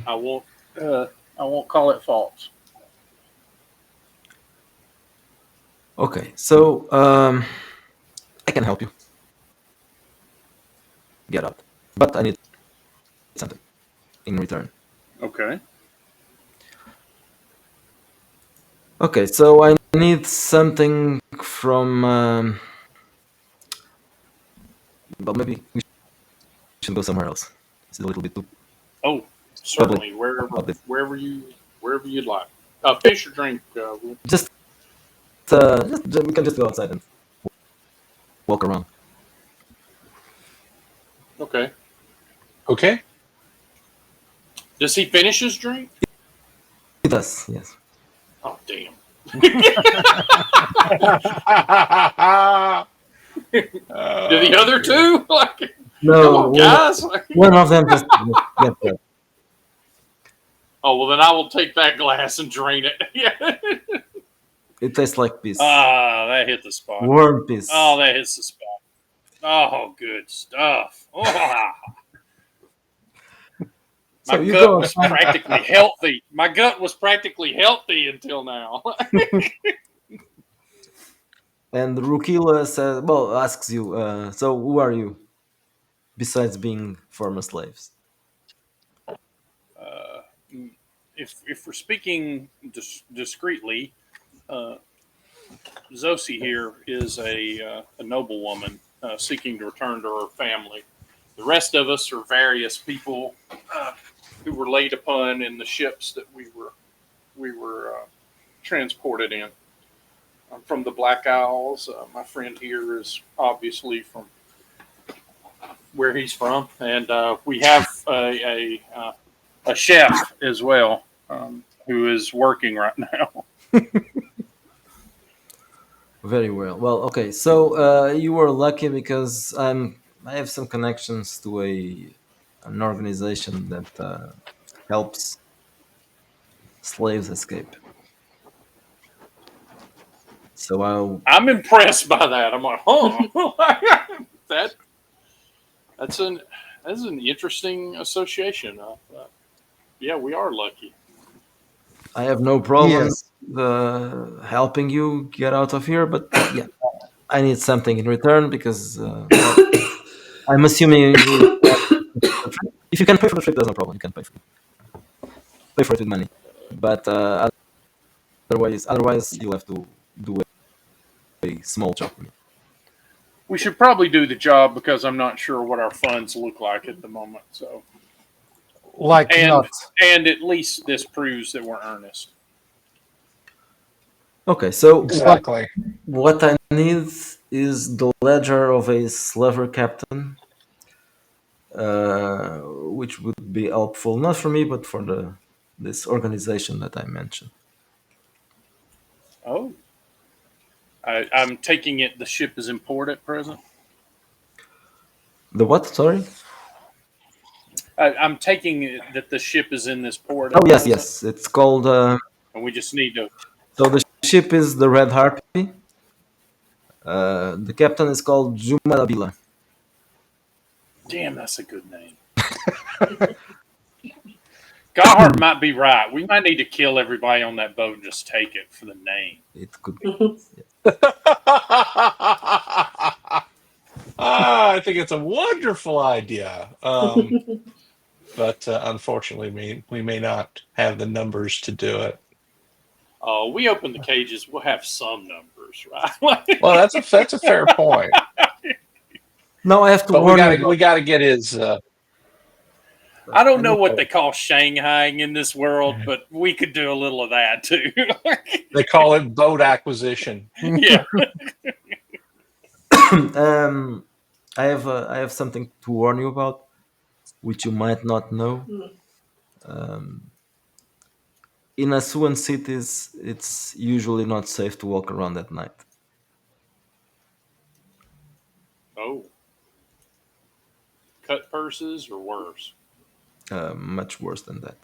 I won't. I won't call it false. Okay, so I can help you get out, but I need something in return. Okay. Okay, so I need something from. Well, maybe we should go somewhere else. It's a little bit too Oh, public certainly. Wherever, about this. wherever you'd like. Fish or drink. We can just go outside and walk around. Okay. Okay. Does he finish his drink? It does, yes. Oh, damn. Do the other two? Like, come No, on, guys. one of them just get there. Oh, well, then I will take that glass and drain it. Yeah. It tastes like piss. Ah, that hit the spot. Warm piss. Oh, that hits the spot. Oh, good stuff. Oh. So My you gut go was outside. practically healthy. My gut was practically healthy until now. And Rukila says, well, asks you, so who are you? Besides being former slaves. Uh, if we're speaking discreetly, uh, Zosi here is a noblewoman seeking to return to her family. The rest of us are various people who were laid upon in the ships that we were transported in. I'm from the Black Isles. My friend here is obviously from where he's from, and we have a chef as well who is working right now. Very well. Well, okay. So you were lucky because I have some connections to an organization that helps slaves escape. So I'm impressed by that. I'm like, that that's an interesting association. Yeah, we are lucky. I have no problem Yes. helping you get out of here, but yeah, I need something in return because I'm assuming if you can pay for the trip, there's no problem. You can pay for it with money, but otherwise you'll have to do a small job. We should probably do the job because I'm not sure what our funds look like at the moment. So, Like not. and at least this proves that we're earnest. Okay, so Exactly. what I need is the ledger of a slaver captain, which would be helpful not for me but for this organization that I mentioned. Oh, I'm taking it the ship is in port at present. The what? Sorry. I'm taking it that the ship is in this port. Oh yes, yes. It's called. And we just need to. So the ship is the Red Harpy. The captain is called Juma Nabila. Damn, that's a good name. Gothard might be right. We might need to kill everybody on that boat and just take it for the name. It could. I think it's a wonderful idea. But unfortunately, we may not have the numbers to do it. We open the cages. We'll have some numbers, right? Well, that's a fair point. No, I have to But warn you. we got to get his. I don't know what they call Shanghaiing in this world, but we could do a little of that too. They call it boat acquisition. Yeah. I have something to warn you about, which you might not know. In Asuan cities, it's usually not safe to walk around at night. Oh. Cut purses or worse? Much worse than that.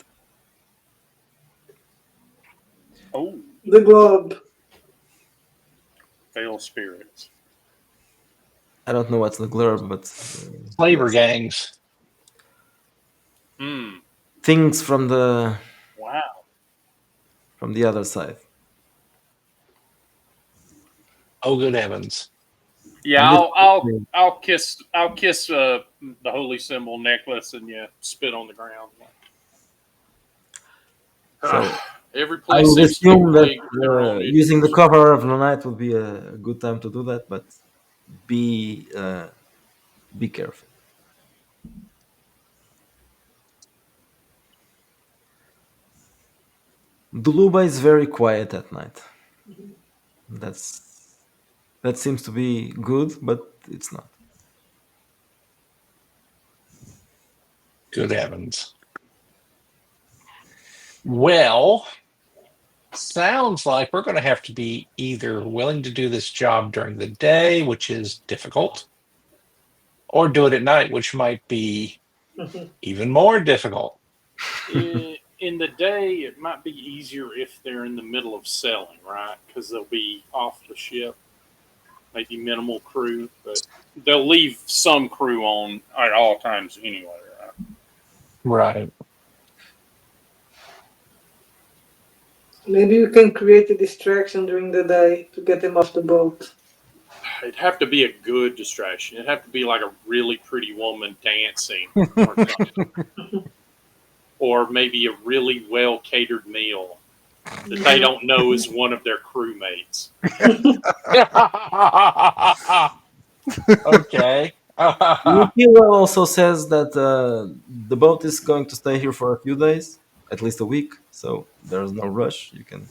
Oh. The globe. Fail spirits. I don't know what's the blurb, but Flavor yes. gangs. Things from the Wow. other side. Oh, good heavens. Yeah, And I'll kiss the holy symbol necklace and spit on the ground. so Every I place would seems to be assume that plagued with their own using the issues. cover of the night would be a good time to do that, but be be careful. Duluba is very quiet at night. That's that seems to be good, but it's not. Good heavens. Well, sounds like we're going to have to be either willing to do this job during the day, which is difficult, or do it at night, which might be even more difficult. In the day, it might be easier if they're in the middle of selling, right? Because they'll be off the ship, maybe minimal crew, but they'll leave some crew on at all times anyway, right? Right. Maybe we can create a distraction during the day to get them off the boat. It'd have to be a good distraction. It'd have to be like a really pretty woman dancing or something. Or maybe a really well catered meal that they don't know is one of their crewmates. Okay. Yukio also says that the boat is going to stay here for a few days, at least a week. So there's no rush. You can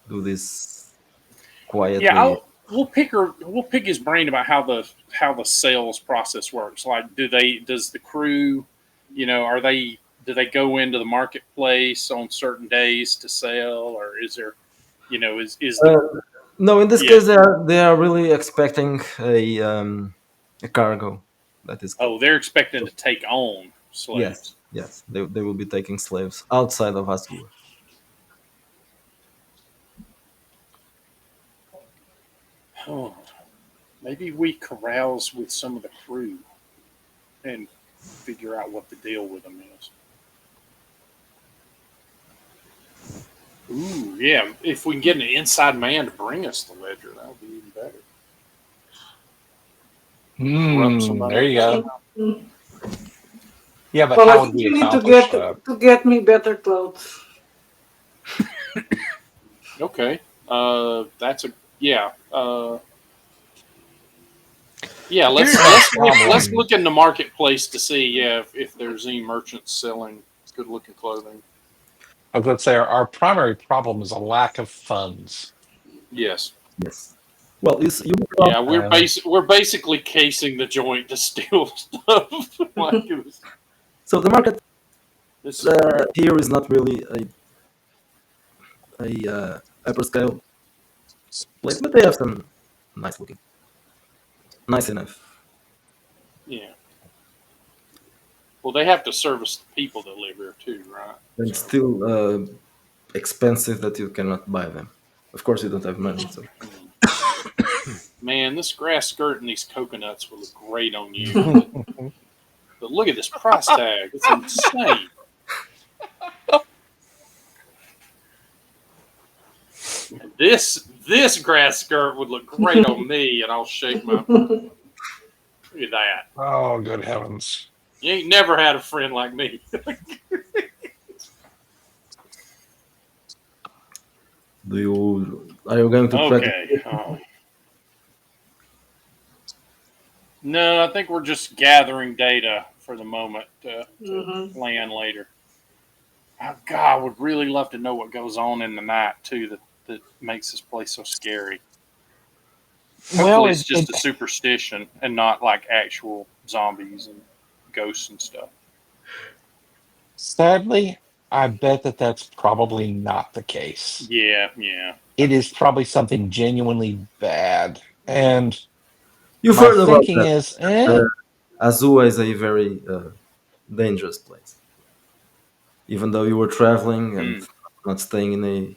do this Yeah, quietly. we'll pick his brain about how the sales process works. Like, does the crew, are they do they go into the marketplace on certain days to sell, or is there, is the No, in this yeah. case, they are really expecting a cargo. That is Oh, correct. they're expecting to take on Yes, slaves. yes, they will be taking slaves outside of Asgore. Oh, maybe we carouse with some of the crew and figure out what the deal with them is. Ooh, yeah. If we can get an inside man to bring us the ledger, that would be even better. Corrupt somebody. There you go. Mm. Yeah, but Well, I how would think we you need accomplish that? to get me better clothes. Okay. That's a yeah. Yeah. Here's Let's problem. look in the marketplace to see if there's any merchants selling good looking clothing. Let's say our primary problem is a lack of funds. Yes. Yes. Well, you Yeah, we're basically casing the joint to steal stuff. Like it was, so the market this, here is not really a upper scale place, but they have some nice looking, nice enough. yeah. Well, they have to service the people that live here too, right? And still expensive that you cannot buy them. Of course, you don't have money, so Man, this grass skirt and these coconuts will look great on you. But look at this price tag; it's insane. And this grass skirt would look great on me, and I'll shake my. Look at that! Oh, good heavens. You ain't never had a friend like me. are you going to practice? Okay. No, I think we're just gathering data for the moment to plan later. Oh, God, I would really love to know what goes on in the night too that makes this place so scary. Hopefully, it's just a superstition and not like actual zombies and ghosts and stuff. Sadly, I bet that that's probably not the case. Yeah. It is probably something genuinely bad. And You've my heard about thinking that. is, Azua is a very dangerous place. Even though you were traveling and not staying in a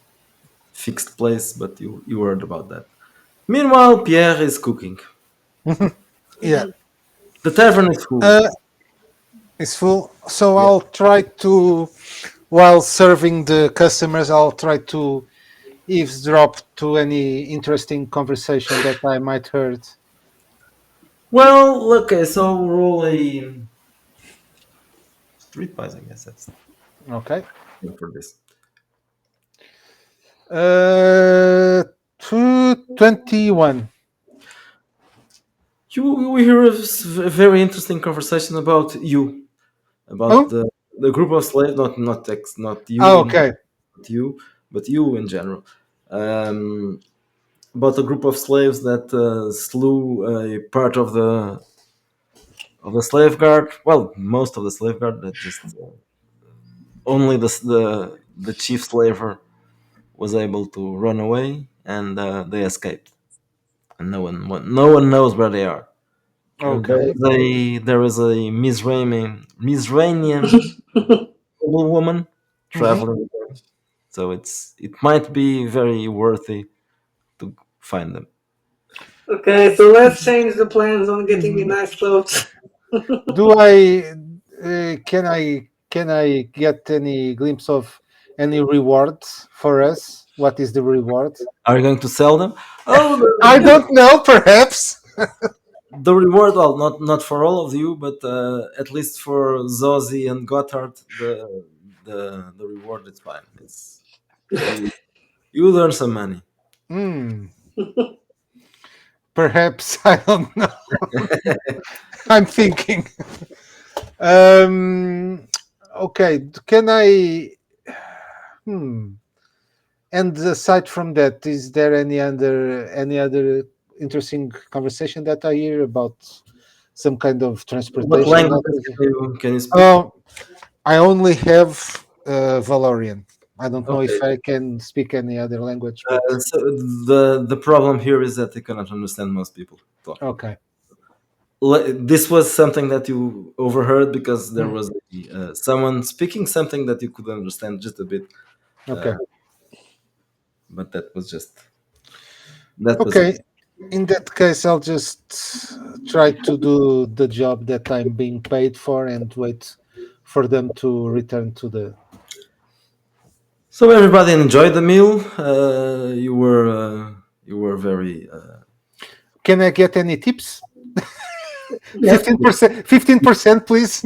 fixed place, but you heard about that. Meanwhile, Pierre is cooking. Yeah. The tavern is full. Uh, it's full. So I'll try to, while serving the customers, I'll try to eavesdrop to any interesting conversation that I might heard. Well, okay, so roll a street pies, I guess that's Okay. for this. 221. We hear a very interesting conversation about you, about Oh, the group of slaves, not oh, you, okay. not you, but you in general. Um, about a group of slaves that slew a part of the slave guard. Well, most of the slave guard. That just only the chief slaver was able to run away, and they escaped, and no one knows where they are. Okay. There is a Mizrainian woman Hmm. traveling with them, so it might be very worthy to find them. Okay, so let's change the plans on getting me nice clothes. Do I can I get any glimpse of any rewards for us? What is the reward? Are you going to sell them? Oh, I don't know. Perhaps. the reward, well, not for all of you, but at least for Zozi and Gotthard, the reward is fine. It's you you earn some money. Hmm. Perhaps I don't know. I'm thinking. Um. Okay. Can I? Hmm. And aside from that, is there any other interesting conversation that I hear about some kind of What transportation? languages can you speak? Oh, I only have Valorian. I don't know if Okay. I can speak any other language, but So the problem here is that they cannot understand most people talking. okay. This was something that you overheard because there Hmm. was someone speaking something that you could understand just a bit, Okay. but that was it. Okay. In that case, I'll just try to do the job that I'm being paid for and wait for them to return to the. So everybody enjoyed the meal. You were very Can I get any tips? Yes. 15%, 15%, please.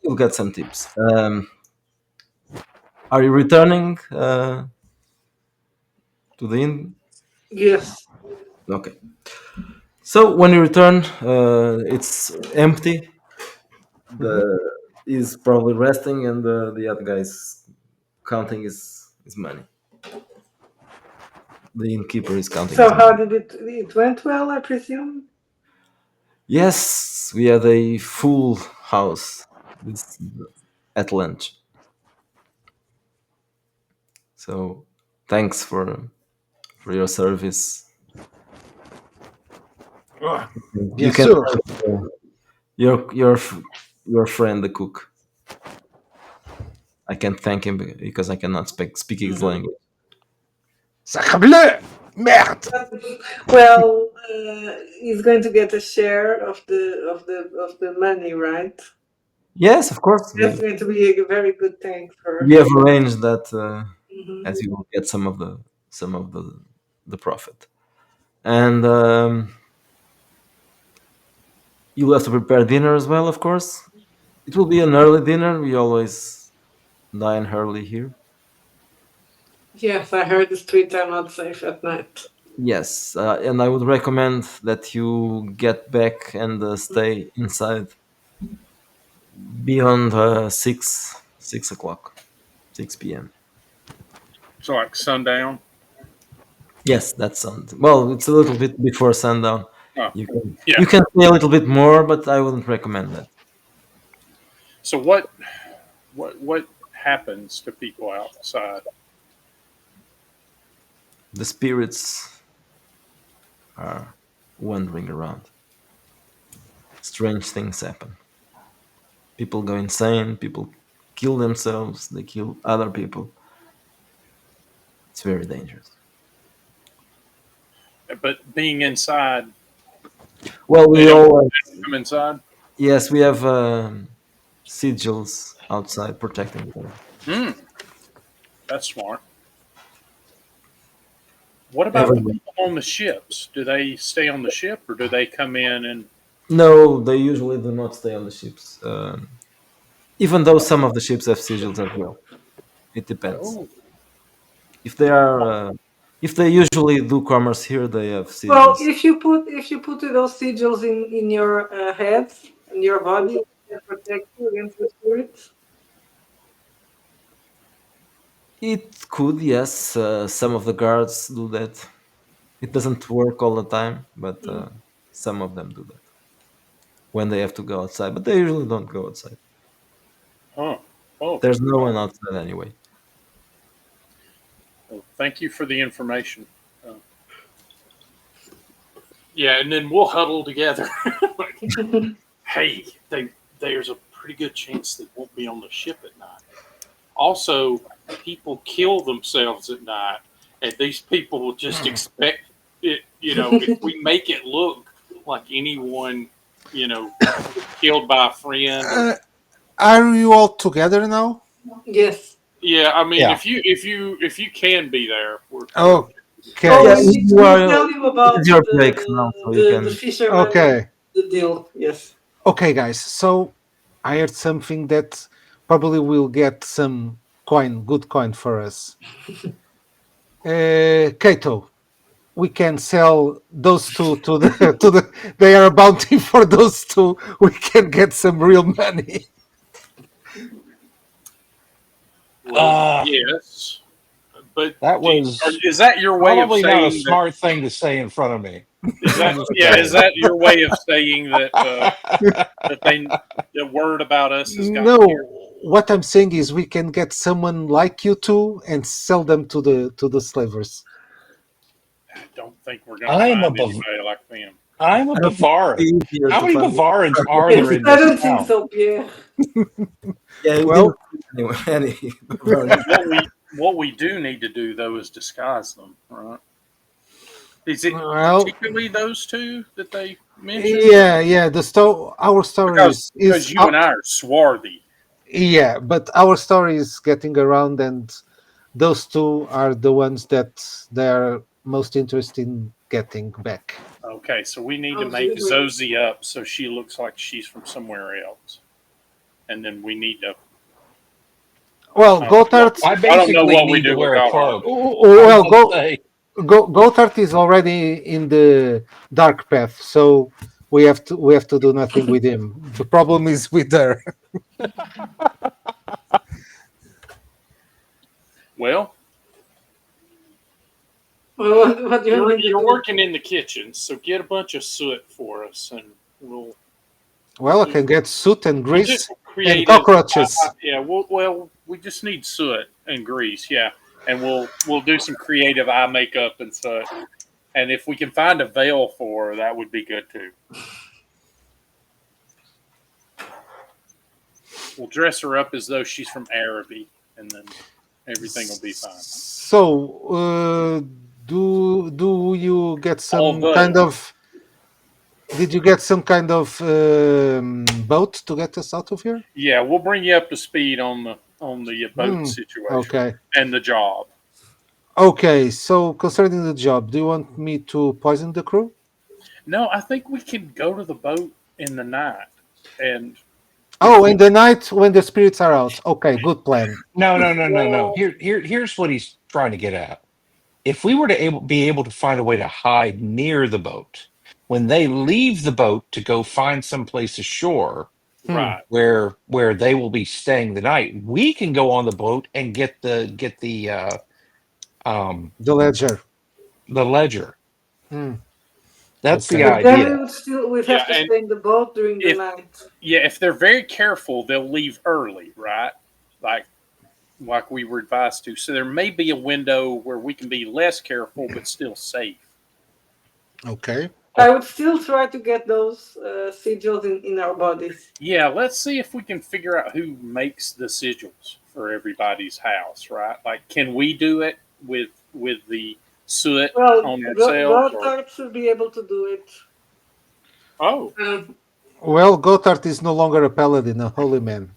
you'll get some tips. Are you returning to the inn? Yes. Okay. So when you return, it's empty. Mhm. The He's probably resting, and the other guy's counting his money. The innkeeper is counting his So money. how did it went well, I presume? Yes, we had a full house this, at lunch. So thanks for your service. You Yes, can sir. thank your friend the cook. I can't thank him because I cannot speak his Mhm. language. Sacrebleu! Merde! Well, he's going to get a share of the money, right? Yes, of course. That's going to be a very good thing We for. have arranged that Mhm. as you will get some of the profit, and you'll have to prepare dinner as well. Of course, it will be an early dinner. We always dine early here. Yes, I heard the streets are not safe at night. Yes, and I would recommend that you get back and stay inside beyond 6 o'clock, 6 p.m. So like sundown. Yes, that sounds well. It's a little bit before sundown. Oh, You yeah. can stay a little bit more, but I wouldn't recommend that. So what happens to people outside? The spirits are wandering around. Strange things happen. People go insane. People kill themselves. They kill other people. It's very dangerous. But being inside, Well, They we don't always come inside. yes, we have sigils outside protecting them. Hmm, that's smart. What about the Everyone. people on the ships? Do they stay on the ship or do they come in and? No, they usually do not stay on the ships. Even though some of the ships have sigils as well. It depends. Oh, If they are, if they usually do commerce here, they have Well, sigils. if you put those sigils in your head and your body, it can protect you against the spirits. It could, yes. Some of the guards do that. It doesn't work all the time, but some of them do that when they have to go outside. But they usually don't go outside. huh. Oh, There's no one outside anyway. well, thank you for the information. Uh, yeah, and then we'll huddle together. Like, hey, there's a pretty good chance they won't be on the ship at night. Also, people kill themselves at night, and these people will just expect it. If we make it look like anyone, killed by a friend. Are you all together now? Yes. Yeah, I mean, Yeah. if you can be there, we're Okay. Oh, Yeah, we you will are. tell you It about is your break now, so you the can. fisherman, Okay. the deal. Yes. Okay, guys. So I heard something that probably will get some coin, good coin for us. Kato, we can sell those two to the to the. They are a bounty for those two. We can get some real money. well, yes, but That was is that your way of probably not a saying that? smart thing to say in front of me. Is I'm that just yeah? Is saying. that your way of saying that that the word about us has No, gotten here? what I'm saying is we can get someone like you two and sell them to the slavers. I don't think we're gonna I'm a find Bav- anybody like them. I'm a I don't think Bavaran. it's easier How to many find. Bavarans are there Yes, in I this don't think town? so, Pierre. Yeah, we Well, didn't anyway. Any Bavarian. What we do need to do though is disguise them, right? Is it well, particularly those two that they mentioned? yeah. Our story Because you and I are swarthy. yeah, but our story is getting around, and those two are the ones that they are most interested in getting back. Okay, so we need to make Absolutely. Zosie up so she looks like she's from somewhere else, and then we need to. Well, I don't know what, Gotthard, I I don't know basically what we need to do with wear a Gothard. cloak. I well, must say. Gotthard is already in the dark path, so we have to do nothing with him. The problem is with her. Well, Well, what do you you're, want me to you're do? working in the kitchen, so get a bunch of soot for us, and we'll Well, I do can get soot and we'll do grease some and creative. cockroaches. Yeah, we just need soot and grease. Yeah, and we'll do some creative eye makeup and such. And if we can find a veil for her, that would be good too. We'll dress her up as though she's from Araby, and then everything will be fine. So, do you get some Although, kind of? Did you get some kind of boat to get us out of here? yeah, we'll bring you up to speed on the boat situation Okay. and the job. Okay. So, concerning the job, do you want me to poison the crew? No, I think we can go to the boat in the night, and Oh, in the night when the spirits are out. Okay, good plan. No. well, Here's what he's trying to get at. If we were to be able to find a way to hide near the boat, when they leave the boat to go find someplace ashore Hmm. right. where they will be staying the night, we can go on the boat and um The ledger. the ledger. Hmm. That's the Okay. But then idea. we'd Yeah, have to and stay in the boat during the if night. if they're very careful, they'll leave early, right? Like we were advised to. So there may be a window where we can be less careful but still safe. Okay. I would still try to get those sigils in our bodies. Yeah, let's see if we can figure out who makes the sigils for everybody's house, right? Like, can we do it with the soot Well, on ourselves? Or Gotthard should be able to do it. Oh, Well, Gotthard is no longer a paladin, a holy man.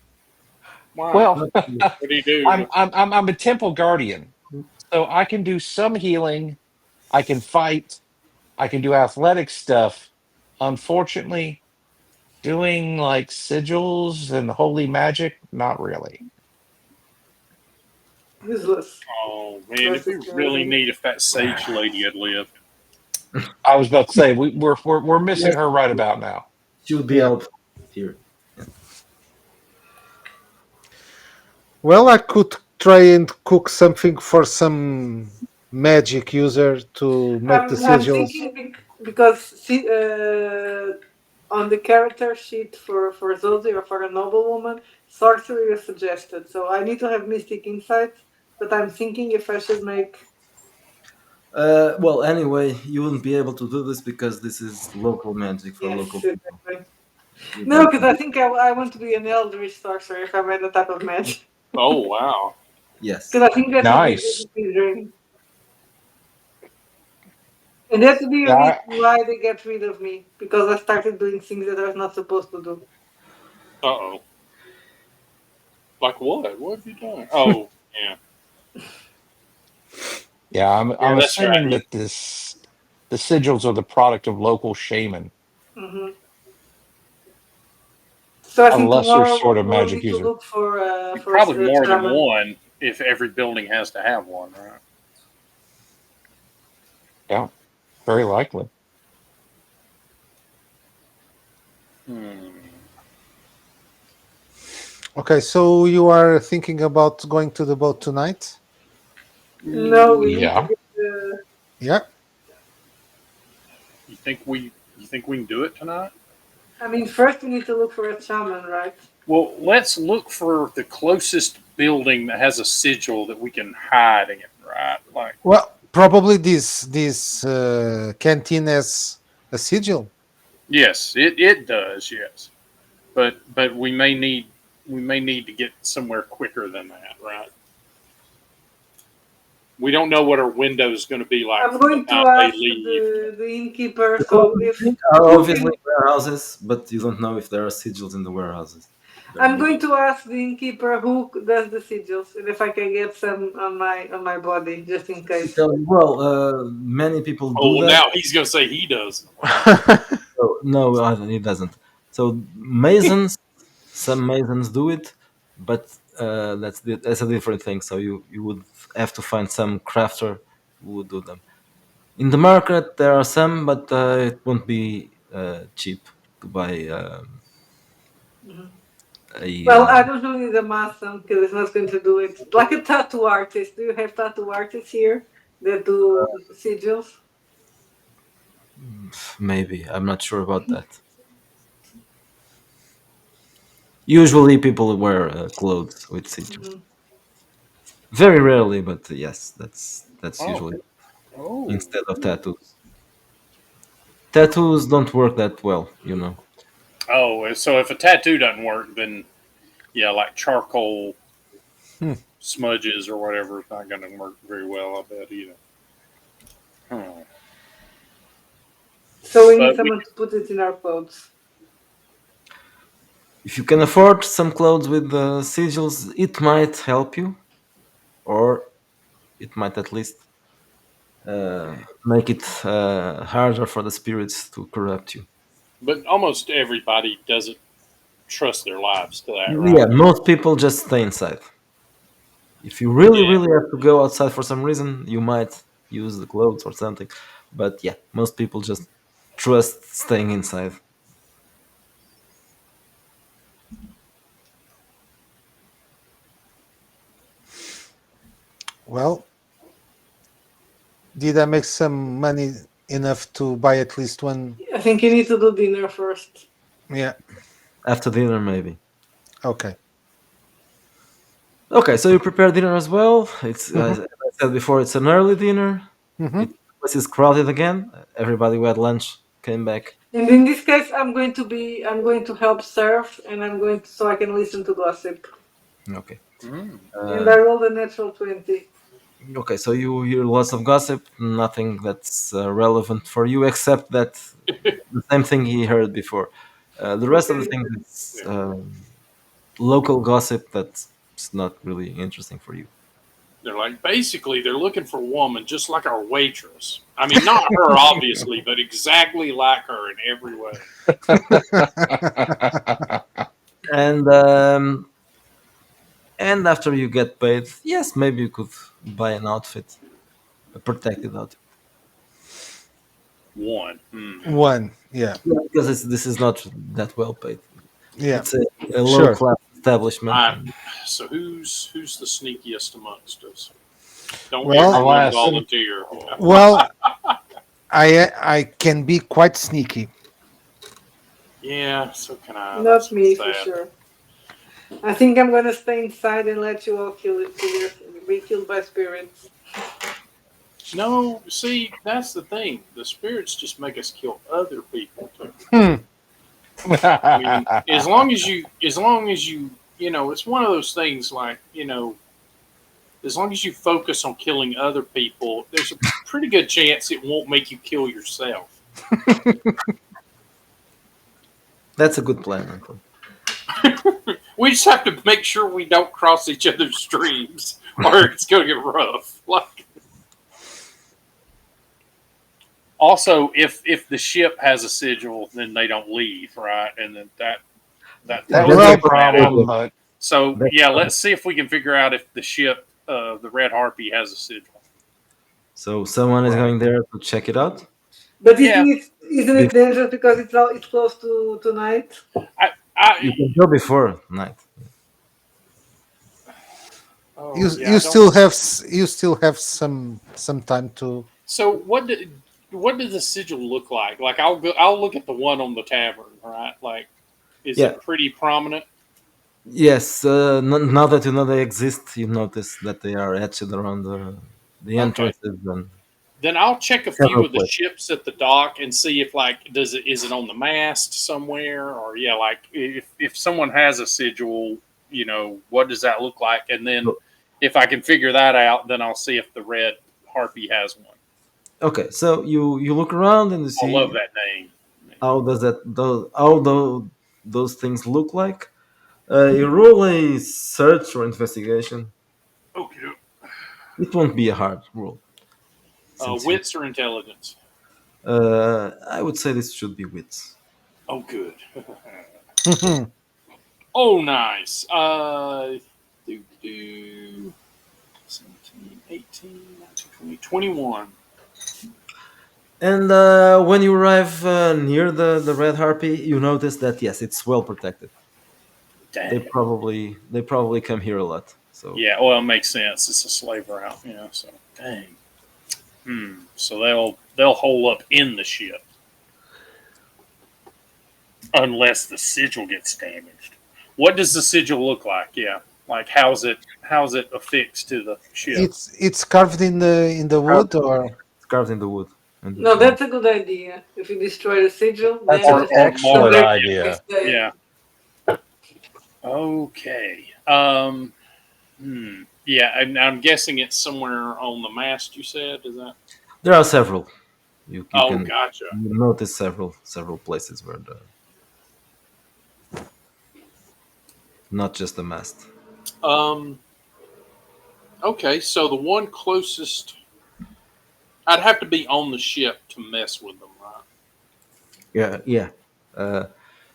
wow. Well, What do you do? I'm a temple guardian, so I can do some healing. I can fight. I can do athletic stuff. Unfortunately, doing like sigils and holy magic, not really. Useless. Oh man, it'd be really neat if that sage lady had lived. I was about to say we're missing Yes, her right about now. she would be Yeah. helpful here. Well, I could try and cook something for some magic user to make the I'm sigils. thinking because on the character sheet for Zoe or for a noblewoman, sorcery is suggested. So I need to have mystic insight, but I'm thinking if I should make. Well, anyway, you wouldn't be able to do this because this is local magic for local Yes, people. exactly. You No, don't because I think I want to be an eldritch sorcerer if I made that type of magic. Oh wow. Yes. Because I think that would be Nice. easy. And that would be a Yeah, reason why they get rid of me, because I started doing things that I was not supposed to do. Uh oh. Like what? What have you done? Oh yeah. yeah. I'm Yeah, that's assuming right. that the sigils are the product of local shaman, Hmm. So I a think lesser tomorrow sort of we'll magic need to user. look for Probably a more than shaman. one if every building has to have one, right? Yeah, very likely. Hmm. Okay, so you are thinking about going to the boat tonight? No, we need to Yeah. get. Yeah. You think we can do it tonight? I mean, first we need to look for a shaman, right? Well, let's look for the closest building that has a sigil that we can hide in, right? Like, Well, probably this canteen has a sigil. yes, it does, yes. But we may need to get somewhere quicker than that, right? We don't know what our window is going to be like I'm from the going to time they ask leave. the innkeeper. The So if closest are who obviously can, warehouses, but you don't know if there are sigils in the warehouses. I'm going to ask the innkeeper who does the sigils, and if I can get some on my body, just in case. Well, many people Oh, do well, that. now he's going to say he does. So, no, it doesn't. So masons, some masons do it, but that's a different thing. So you would have to find some crafter who would do them. In the market, there are some, but it won't be cheap to buy a. Well, I don't really need a mason because it's not going to do it. Like a tattoo artist. Do you have tattoo artists here that do sigils? Maybe I'm not sure about that. Usually, people wear clothes with sigils. Mhm. Very rarely, but yes, that's Oh, usually oh, instead of tattoos. Tattoos don't work that well, you know. oh. So if a tattoo doesn't work, then yeah, like charcoal Hmm. smudges or whatever is not going to work very well. I bet either. Hmm. So we need But we someone to put it in our clothes. If you can afford some clothes with the sigils, it might help you, or it might at least make it harder for the spirits to corrupt you. but almost everybody doesn't trust their lives to that, Yeah, right? most people just stay inside. If you really, Yeah. really have to go outside for some reason, you might use the clothes or something. But yeah, most people just trust staying inside. Well, did I make some money enough to buy at least one? I think you need to do dinner first. Yeah. After dinner, maybe. Okay. Okay, so you prepare dinner as well. It's as I said before, it's an early dinner. Mm-hmm. It the place is crowded again. Everybody who had lunch came back. And in this case, I'm going to help serve, and so I can listen to gossip. Okay. Mm. And Uh, I rolled a natural 20. Okay, so you hear lots of gossip, nothing that's relevant for you except that the same thing he heard before. The rest of the Okay. things is Yeah. local gossip that's not really interesting for you. They're like, basically, they're looking for a woman just like our waitress. I mean, not her, obviously, but exactly like her in every way. And after you get paid, yes, maybe you could buy an outfit, a protected outfit. One. Hmm. One, yeah, Yeah, because this is not that well paid. yeah, It's a low sure. class establishment, All right. and So who's the sneakiest amongst us? Don't Well, everyone Alas. volunteer. Yeah. well, I can be quite sneaky. Yeah, so can I. Not That's me for sad. sure. I think I'm gonna stay inside and let you all be killed by spirits. No, see, that's the thing. The spirits just make us kill other people too. Hmm. I mean, as long as you, it's one of those things like, as long as you focus on killing other people, there's a pretty good chance it won't make you kill yourself. that's a good plan, Uncle. We just have to make sure we don't cross each other's streams, or it's going to get rough. Like, also, if the ship has a sigil, then they don't leave, right? And then that That throws would be a Well, that out. problem, but So That's yeah, let's see if we can figure out if the ship, the Red Harpy, has a sigil. so someone is right. going there to check it out. But Yeah, isn't it dangerous because it's close to night? You I can go before night. you oh yeah, you I don't. still have you still have some time to. So what does the sigil look like? Like I'll look at the one on the tavern, right? Like, is Yeah. it pretty prominent? Yes. Now that you know they exist, you notice that they are etched around the Okay. entrances and Then I'll check a few several of the places. ships at the dock and see if like is it on the mast somewhere, or yeah, like if someone has a sigil, what does that look like? And then So, if I can figure that out, then I'll see if the Red Harpy has one. okay, so you look around and you I love see that name. how does that those things look like. You roll a search or investigation. Okay. It won't be a hard roll since you. Wits or intelligence? I would say this should be wits. Oh, good. Oh, nice. Do 17, 18, 19, 20, 21. And when you arrive near the red harpy, you notice that yes, it's well protected. They Dang. probably come here a lot. So Yeah, well, it makes sense. It's a slave route, so dang. So they'll hole up in the ship unless the sigil gets damaged. What does the sigil look like? Yeah, like how's it affixed to the ship? It's carved in the wood, or it's carved in the wood. And No, that's a good idea. If you destroy the sigil, That's then an Or the, the excellent mark? red idea. is dead. Yeah. Okay. Yeah, I'm guessing it's somewhere on the mast. You said, is that? there are several. You Oh, can gotcha. notice several places where the not just the mast. Um. Okay, so the one closest, I'd have to be on the ship to mess with them, right? Yeah, yeah. Uh,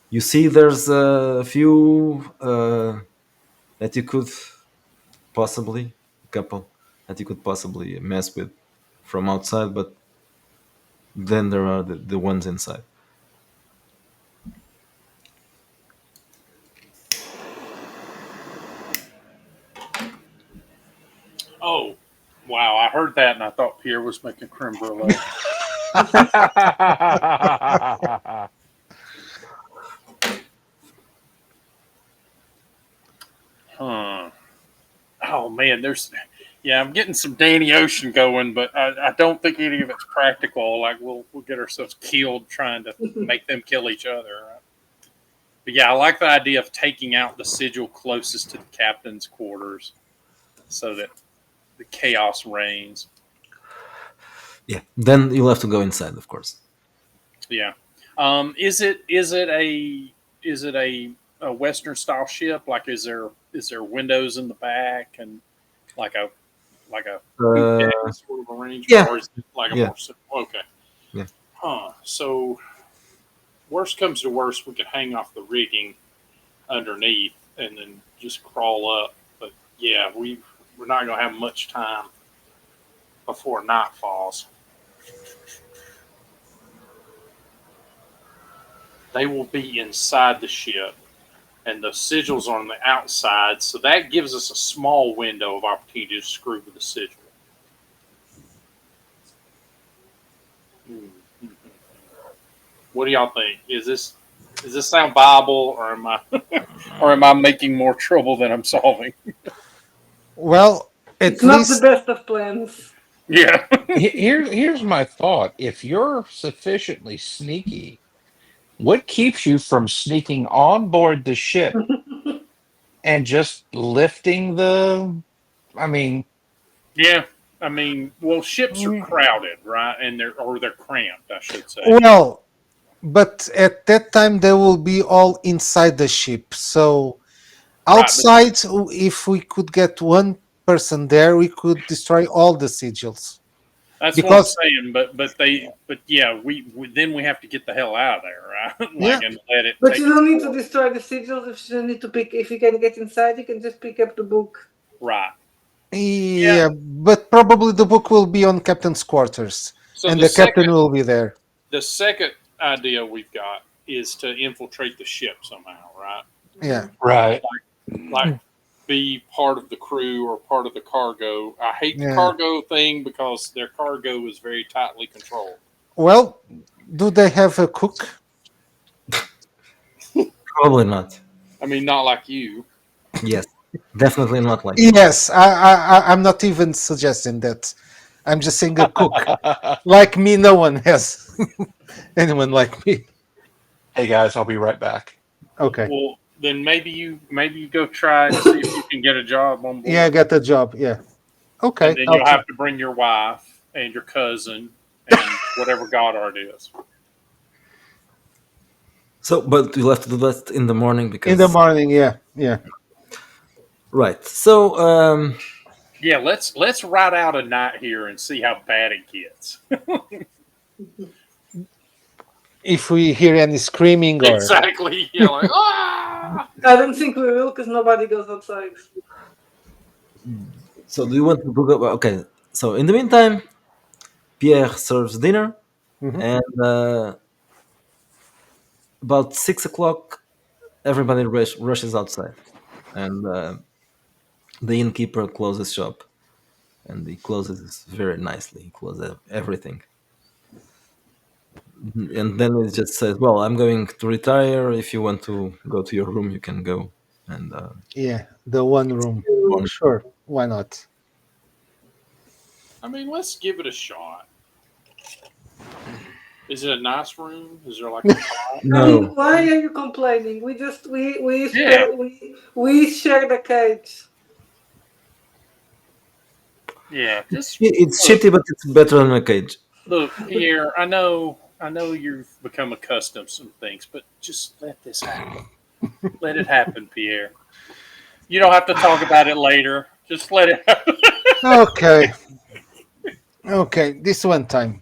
you see, there's a few that you could possibly a couple that you could possibly mess with from outside, but then there are the ones inside. Oh, wow! I heard that and I thought Pierre was making creme brulee. Huh. Oh man, yeah, I'm getting some Danny Ocean going, but I don't think any of it's practical. Like we'll get ourselves killed trying to make them kill each other. Right? But yeah, I like the idea of taking out the sigil closest to the captain's quarters, so that the chaos reigns. Yeah. Then you'll have to go inside, of course. Yeah. Is it a Western style ship? Like, is there windows in the back and like a poop Uh, deck sort of arrangement, yeah. or is it like a Yeah. more okay? Yeah. Huh. So worst comes to worst, we could hang off the rigging underneath and then just crawl up. But yeah, we're not gonna have much time before night falls. They will be inside the ship, and the sigils are on the outside, so that gives us a small window of opportunity to screw with the sigil. Mm-hmm. What do y'all think? Does this sound viable, or am I or am I making more trouble than I'm solving? Well, at It's not the least best of plans. Yeah. Here's my thought. If you're sufficiently sneaky, what keeps you from sneaking on board the ship and just lifting the? I mean, Yeah. I mean, well, ships are crowded, right? And they're cramped, I should say. well, but at that time they will be all inside the ship. So Right, outside, if we could get one person there, we could destroy all the sigils. that's what I'm Because saying. But yeah, we then we have to get the hell out of there, right? yeah, And let it But take you its don't need to course. destroy the sigils if you need to pick. If you can get inside, you can just pick up the book. Right. Yeah. yeah, but probably the book will be on captain's quarters, So and the the captain second will be there. the second idea we've got is to infiltrate the ship somehow, right? Yeah, right. Like be part of the crew or part of the cargo. I hate the yeah. cargo thing because their cargo is very tightly controlled. Well, do they have a cook? Probably not. I mean, not like you. Yes. Definitely not like. Yes, I'm not even suggesting that. I'm just saying a cook. Like me, no one has anyone like me. Hey guys, I'll be right back. Okay. Well, then maybe you go try and see if you can get a job on board. Yeah, I got a job. Yeah. Okay. And then I'll you'll have to bring your wife and your cousin and whatever Goddard is. So, but you'll have to do that in the morning because. in the morning. Yeah. Yeah. Right. So, Yeah, let's ride out a night here and see how bad it gets. If we hear any screaming or Exactly. Yeah, like ah. I don't think we will, because nobody goes outside. so do you want to go? Okay. So, in the meantime, Pierre serves dinner, Mhm. and about 6 o'clock, everybody rushes outside, and the innkeeper closes shop, and he closes very nicely. He closes everything, and then it just says, "Well, I'm going to retire. If you want to go to your room, you can go." And yeah, the one room. Sure. Why not? I mean, let's give it a shot. Is it a nice room? Is there like a I no, mean, why are you complaining? We just we Yeah. we share the cage. Yeah, just it's look, shitty, but it's better than a cage. look, Pierre. I know you've become accustomed to some things, but just let this happen. Let it happen, Pierre. You don't have to talk about it later. Just let it happen. Okay. Okay. This one time.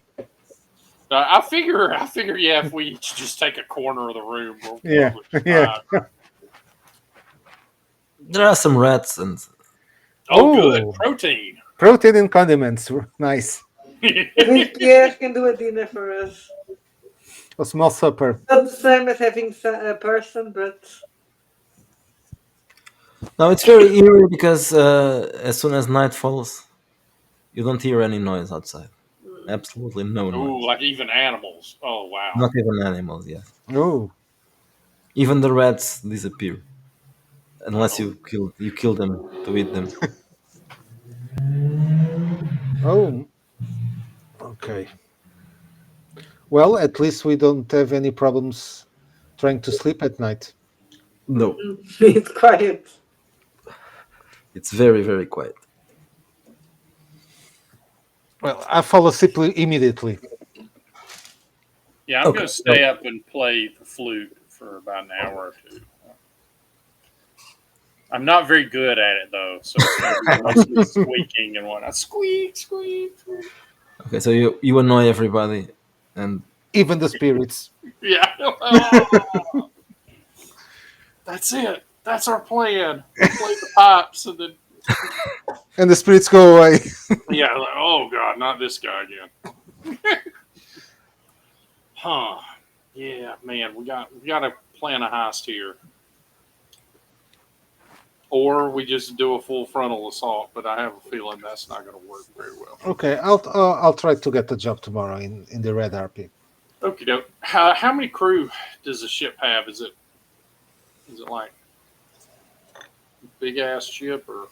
I figure, yeah, if we each just take a corner of the room, we'll Yeah. be Yeah. fine. There are some rats, and Oh, good. Oh. Protein. Protein and condiments. Nice. I think Pierre can do a dinner for us. A small supper. Not the same as having a person, but now it's very eerie because as soon as night falls, you don't hear any noise outside. Absolutely no Ooh, noise. like even animals. Oh, wow. Not even animals. Yeah, Oh. even the rats disappear unless you kill them to eat them. Oh. Okay. Well, at least we don't have any problems trying to sleep at night. No, it's quiet. it's very very quiet. Well, I fall asleep immediately. Yeah, I'm Okay, going to stay up and play the flute for about an hour or two. I'm not very good at it though, so it's going to be mostly squeaking and whatnot. Squeak, squeak, squeak. Okay, so you annoy everybody, and Even the spirits. Yeah. Oh, that's it. That's our plan. We'll play the pipes and then And the spirits go away. yeah, like, oh god, not this guy again. Huh. Yeah, man, we got to plan a heist here. Or we just do a full frontal assault, but I have a feeling that's not going to work very well. Okay, I'll try to get the job tomorrow in the Red Harpy. Okie doke. How many crew does the ship have? Is it like a big ass ship or?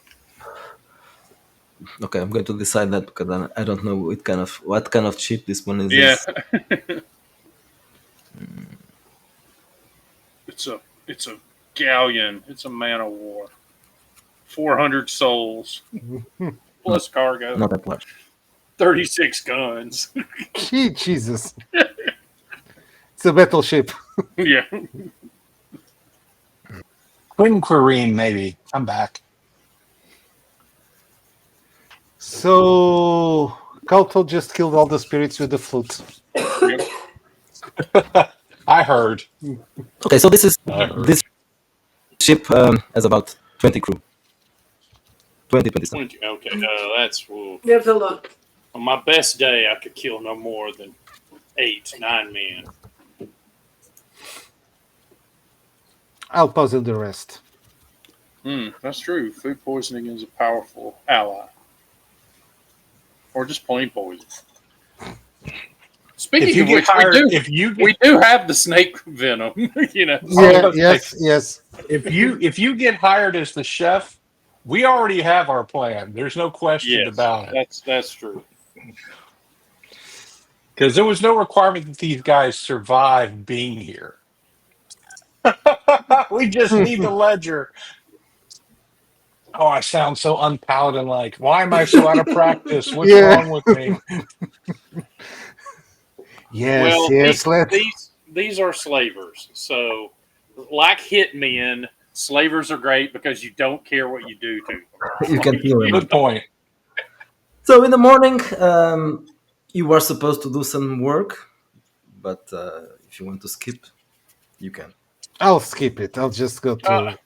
okay, I'm going to decide that because I don't know what kind of ship this one is. Yeah. It's a galleon. It's a man of war. 400 souls plus cargo. Not that large. 36 guns. Jesus. It's a battleship. Yeah. Queen Quirine, maybe. I'm back. So Kalto just killed all the spirits with the flute. I heard. Okay, so this ship has about 20 crew. 20, 27. Okay. That's There's a lot. on my best day. I could kill no more than 8, 9 men. I'll puzzle the rest. That's true. Food poisoning is a powerful ally, or just plain poison. Speaking If you of get which, hired, we do have the snake venom. You know. Yeah, yes. if you get hired as the chef, we already have our plan. There's no question Yes, about it. that's true. Because there was no requirement that these guys survive being here. We just need the ledger. Oh, I sound so unpaladin like. Why am I so out of practice? What's Yeah. wrong with me? Yes, Well, yes. Let's. these are slavers. So, like hitmen, slavers are great because you don't care what you do to them. You can kill them. Good point. So in the morning, you are supposed to do some work, but if you want to skip, you can. I'll skip it. I'll just go to.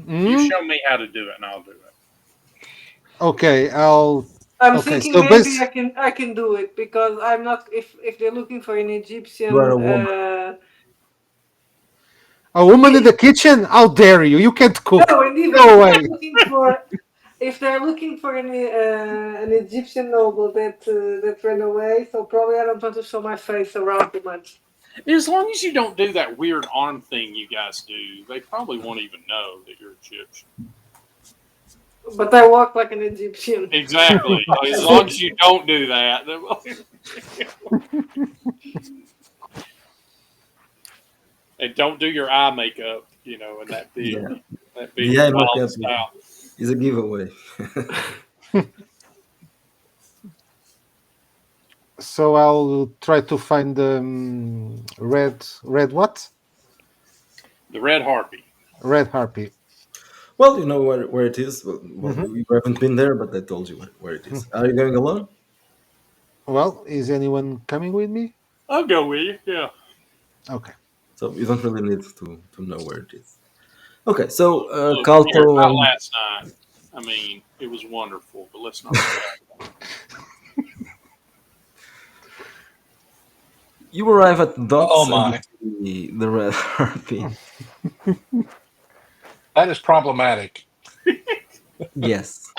You show me how to do it, and I'll do it. Okay, I'm Okay, thinking so maybe I can do it because I'm not if they're looking for an Egyptian. You are a woman. a woman in the kitchen. How dare you? You can't cook. No, and even No if way. they're looking for if they're looking for an Egyptian noble that ran away, so probably I don't want to show my face around too much. As long as you don't do that weird arm thing you guys do, they probably won't even know that you're Egyptian. But I walk like an Egyptian. Exactly. As long as you don't do that. And don't do your eye makeup, you know, and that big, The eye wild makeup style. is a giveaway. So I'll try to find the red what? The red harpy. Red harpy. Well, you know where it is. Well, you haven't been there, but I told you where it is. Are you going alone? Well, is anyone coming with me? I'll go with you. Yeah. Okay. So you don't really need to know where it is. Okay, so Look, Kalto here, not and last night. I mean, it was wonderful, but let's not. do that. you arrive at the docks. Oh, my. And you see the red harpy. That is problematic. Yes.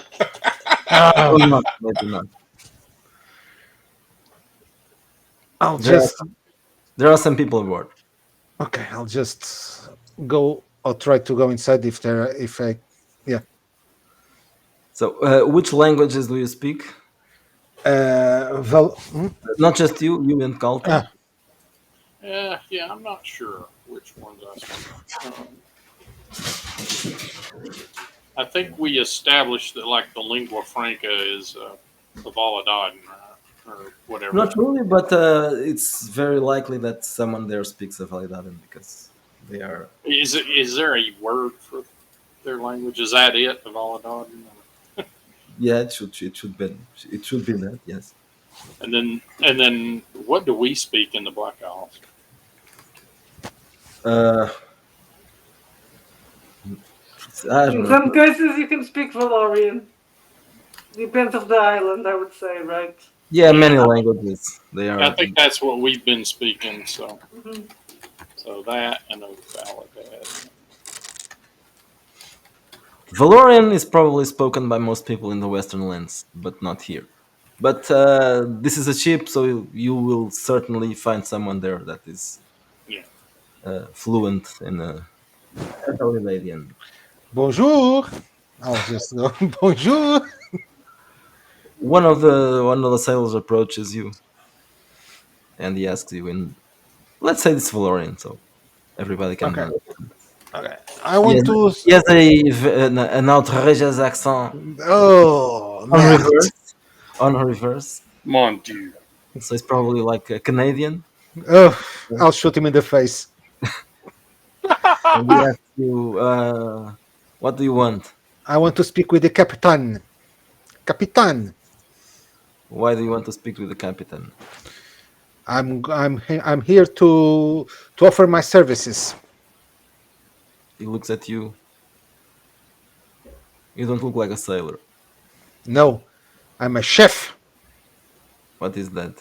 Oh, not, maybe not. I'll There just There are some people aboard. okay. I'll just go. I'll try to go inside if I. So, which languages do you speak? Not just you and Kalto. Ah. Yeah, I'm not sure which ones I speak. I think we established that like the lingua franca is the Valadan, or whatever. Not really, but it's very likely that someone there speaks a Validadan because they are. Is there a word for their language? Is that it, the Valadan? Yeah, it should be that. Yes. And then what do we speak in the Black Isles? Uh, I don't In know. some cases, you can speak Valorian. Depends of the island, I would say, right? Yeah, Yeah, many languages. They I are. think that's what we've been speaking. So Hmm. so that and a Valadad. Valorian is probably spoken by most people in the Western lands, but not here. But this is a ship, so you will certainly find someone there that is Yeah. fluent in Valadian. Bonjour. I'll just go. Bonjour. One of the sailors approaches you and he asks you in, let's say it's Valorian, so everybody can Okay. understand. Okay. I want to. He has an outrageous accent Oh, on merde. reverse. On reverse. Mon Dieu. So it's probably like a Canadian. Oh, I'll shoot him in the face. And he asks you, what do you want? I want to speak with the Capitan. Capitan. Why do you want to speak with the captain? I'm here to offer my services. He looks at you. You don't look like a sailor. No, I'm a chef. What is that?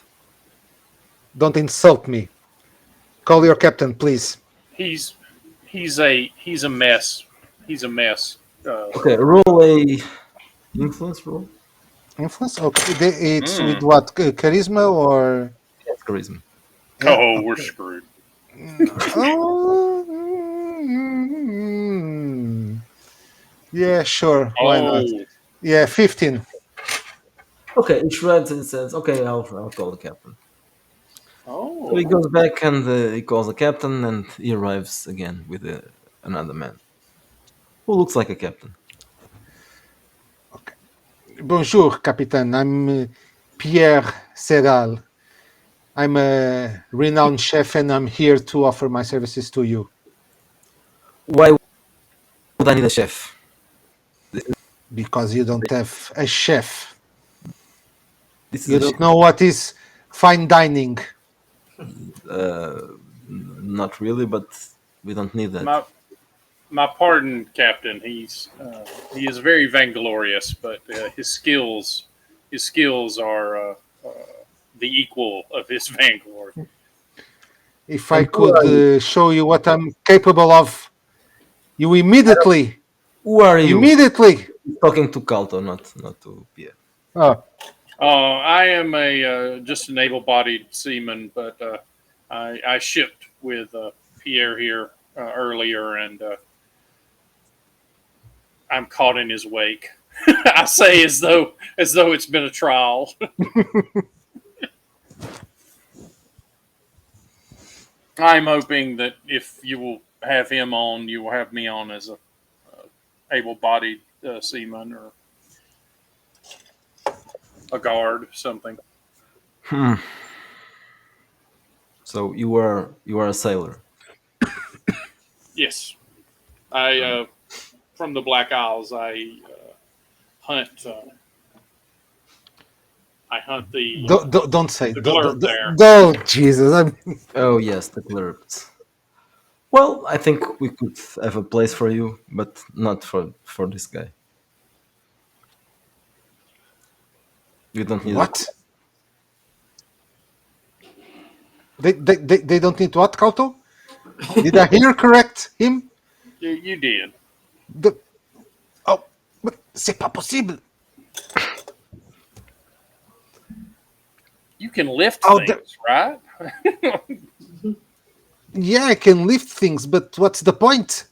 Don't insult me. Call your captain, please. He's a mess. He's a mess. Okay, roll a influence roll. Influence? Okay, it's with Mm. what? Charisma or? Yes, charisma. Yeah. Oh, we're screwed. Oh, mm, yeah, sure. Why not? Oh, Yeah, 15. Okay, he shrugs and says, "Okay, I'll call the captain." So oh. he goes back and he calls the captain, and he arrives again with another man who looks like a captain. Bonjour, Captain. I'm Pierre Serral. I'm a renowned chef and I'm here to offer my services to you. Why would I need a chef? Because you don't have a chef. This You is a don't know what is fine dining. not really, but we don't need that. My pardon, Captain. He is very vainglorious, but his skills are the equal of his vainglory. If I could show you what I'm capable of, you immediately, Who are you? immediately. Talking to Calto, not to Pierre. Oh, I am just an able-bodied seaman, but I shipped with Pierre here earlier, and I'm caught in his wake. I say as though it's been a trial. I'm hoping that if you will have him on, you will have me on as a able-bodied seaman or a guard, something. So you are a sailor. Yes, I from the Black Isles. I hunt. I hunt the don't say. the blurb there. Don't, Jesus. Oh yes, the clerks. Well, I think we could have a place for you, but not for this guy. You don't need What? They don't need what, Kauto? Did I hear correct him? You did. Oh, but c'est pas possible. You can lift Oh, things, right? Yeah, I can lift things, but what's the point?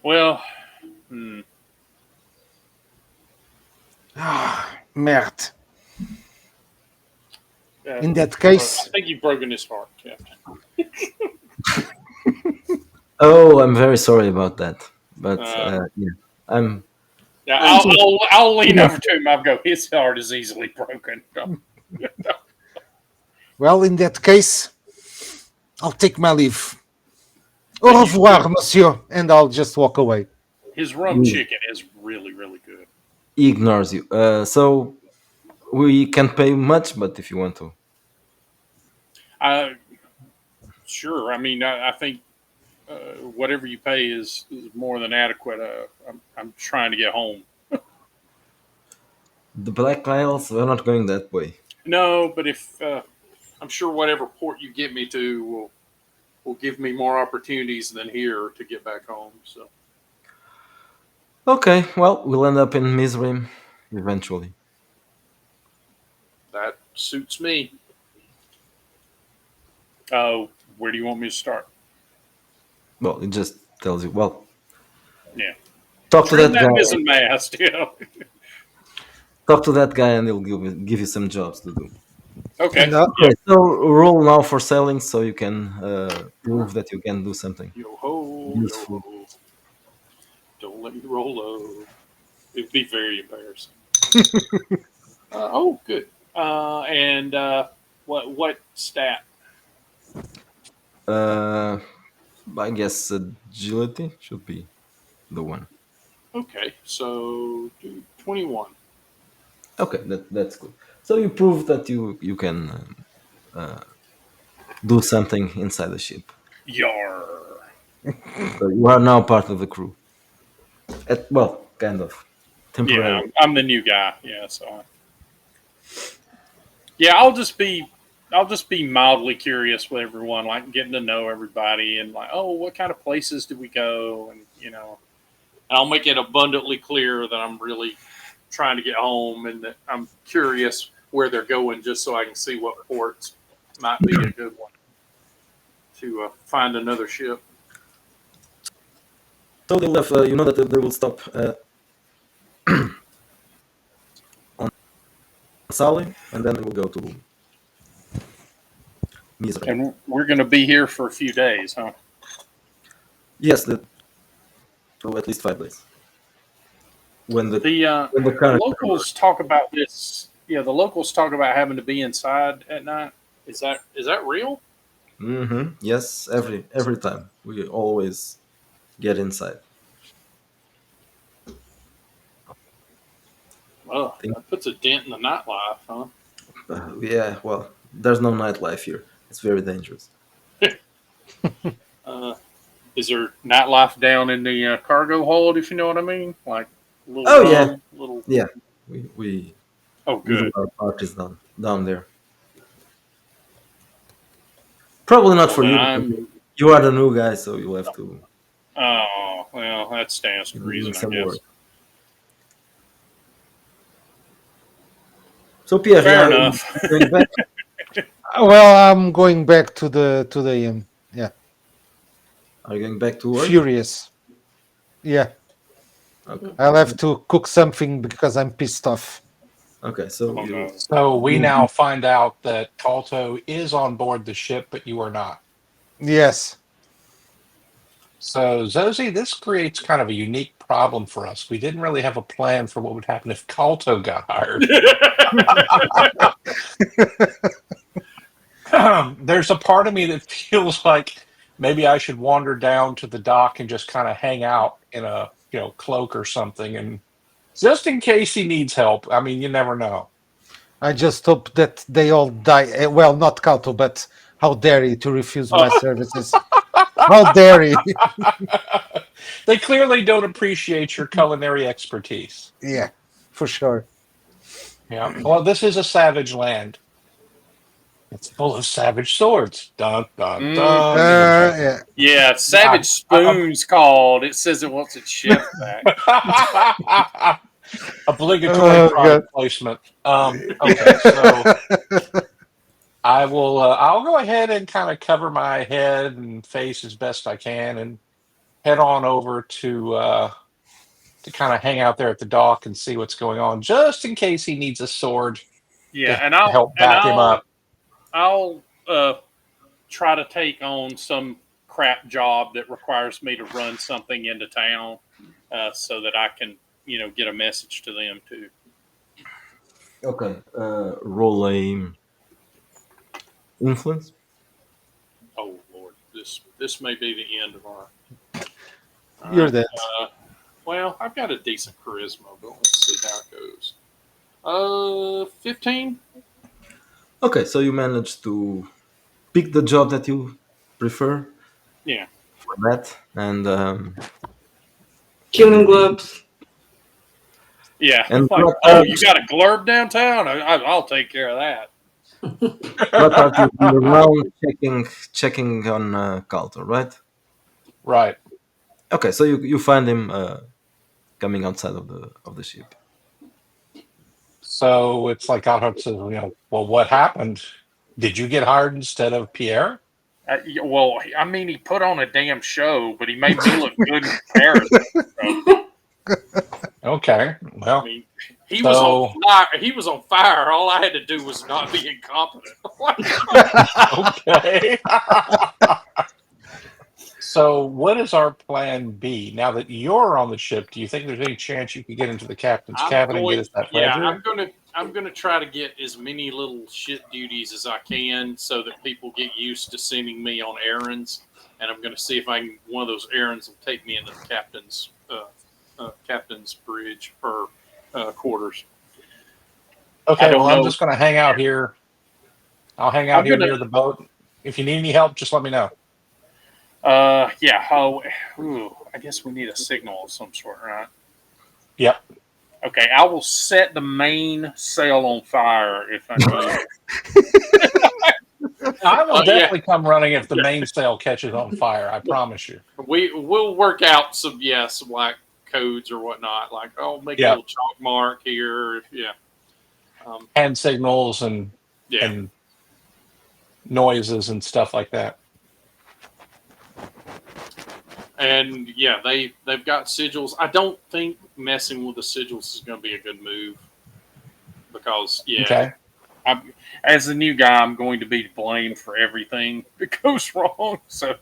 Well, Merde. In that I case, think you've broken his heart, Captain. Oh, I'm very sorry about that. But Uh, yeah, I'm. yeah, I'm just, I'll lean over to him. I'll go. His heart is easily broken. Well, in that case, I'll take my leave. Au But you revoir, should. monsieur, and I'll just walk away. His rum he chicken is really, really good. ignores you. So we can pay much, but if you want to, I sure. I mean, I think whatever you pay is more than adequate. I'm trying to get home. the Black Isles, we're not going that way. No, but if I'm sure whatever port you get me to will give me more opportunities than here to get back home. So Okay, well, we'll end up in Mizrim eventually. that suits me. Oh, where do you want me to start? Well, it just tells you. Well, Yeah, talk to trim that that guy. mizzen mast. Yeah. Talk to that guy, and he'll give you some jobs to do. Okay. And Yeah. Okay, so roll now for selling, so you can prove that you can do something Yo ho, yo useful. ho. Don't let me roll low. It'd be very embarrassing. Oh, good. And what stat? Uh, I guess agility should be the one. Okay, so do 21. Okay, that's good. So you prove that you can do something inside the ship. Yar. So you are now part of the crew. Well, kind of Yeah, temporarily. I'm the new guy. Yeah, so yeah, I'll just be mildly curious with everyone, like getting to know everybody and like, oh, what kind of places do we go? And I'll make it abundantly clear that I'm really trying to get home and that I'm curious where they're going, just so I can see what ports might be a good one to find another ship. So they left. You know that they will stop on Sally, and then they will go to Mizra. And we're going to be here for a few days, huh? Yes, so at least 5 days. When the The current locals talk about this. Yeah, the locals talk about having to be inside at night. Is that real? Yes, every time we always get inside. Well, Think, that puts a dent in the nightlife, huh? yeah, well, there's no nightlife here. It's very dangerous. Uh, is there nightlife down in the cargo hold, if you know what I mean? Like little Oh yeah, rum, little. yeah. Oh, We do good. our parties down there. Probably not Well, for then you because you are the new guy, so you'll have to Oh, well, that stands to be doing reason, I some work. guess. So Pierre, Fair are you enough. going back? well, I'm going back to the yeah, Are you going back to work? furious. Yeah, Okay. I'll have to cook something because I'm pissed off. Okay. So Oh no. So we you now find out that Kalto is on board the ship, but you are not. Yes, So Zosie, this creates kind of a unique problem for us. We didn't really have a plan for what would happen if Kalto got hired. There's a part of me that feels like maybe I should wander down to the dock and just kind of hang out in a cloak or something, and just in case he needs help. I mean, you never know. I just hope that they all die. Well, not Kauto, but how dare he to refuse my Oh, services? How dare he? They clearly don't appreciate your culinary expertise. Yeah, for sure. Yeah. Well, this is a savage land. It's full of savage swords. Dun dun dun. mhm. Yeah. Yeah, God, Savage Spoon's called. It says it wants its chef back. obligatory Oh god. product placement. Okay, so I will. I'll go ahead and kind of cover my head and face as best I can, and head on over to kind of hang out there at the dock and see what's going on, just in case he needs a sword Yeah, to and I'll help and back him up. I'll try to take on some crap job that requires me to run something into town, so that I can, get a message to them too. Okay. Roll a influence. Oh Lord, this may be the end of our. All You're right. dead. Well, I've got a decent charisma, but let's see how it goes. 15. Okay, so you managed to pick the job that you prefer Yeah. for that, and Killing globes. Yeah. and Like, oh, you got a glurb downtown? I'll take care of that. what are you around checking on Caltor, right? Right. Okay, so you find him coming outside of the ship. So it's like Gotthard says, well, what happened? Did you get hired instead of Pierre? Well, I mean, he put on a damn show, but he made me look good in comparison. So, Okay. I Well, mean, he was on so fire. He was on fire. All I had to do was not be incompetent. okay. So what is our plan B? Now that you're on the ship, do you think there's any chance you could get into the captain's cabin and get us that ledger? I'm gonna try to get as many little shit duties as I can so that people get used to sending me on errands, and I'm gonna see if I can one of those errands will take me into the captain's bridge or quarters. Okay, don't well, I'm know. just going to hang out here. I'll hang out I'm here gonna. near the boat. If you need any help, just let me know. Yeah. Oh, I guess we need a signal of some sort, right? Yep. Okay, I will set the main sail on fire if I need. I will Yeah. definitely come running if the mainsail catches on fire. I promise you. We'll work out some like codes or whatnot. Like, make a Yeah. little chalk mark here. Yeah. Hand signals Yeah. and noises and stuff like that. And yeah, they've got sigils. I don't think messing with the sigils is going to be a good move because Okay. as a new guy, I'm going to be blamed for everything that goes wrong. So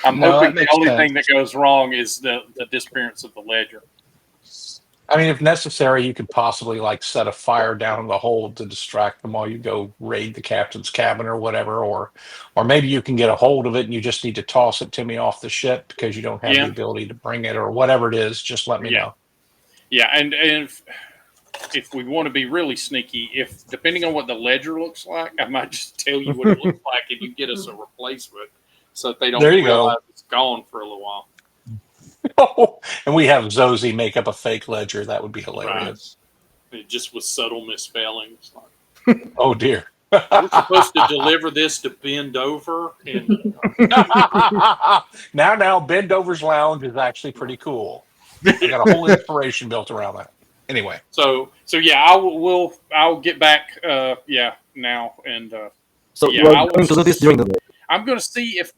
I'm No, hoping that the makes only sense. thing that goes wrong is the disappearance of the ledger. I mean, if necessary, you could possibly like set a fire down in the hold to distract them while you go raid the captain's cabin or whatever, or maybe you can get a hold of it and you just need to toss it to me off the ship because you don't have the Yeah. ability to bring it or whatever it is. Just let me know. Yeah, and if we want to be really sneaky, if depending on what the ledger looks like, I might just tell you what it looks like and you get us a replacement so that they don't There you go. realize it's gone for a little while. And we have Zozie make up a fake ledger. That would be hilarious. It just with subtle misspellings. Oh dear. We're supposed to deliver this to Bend Over, and now Bendover's Lounge is actually pretty cool. I got a whole inspiration built around that. Anyway. So yeah, I'll get back. Now and So yeah, you are going to do this during the day. I'm going to see if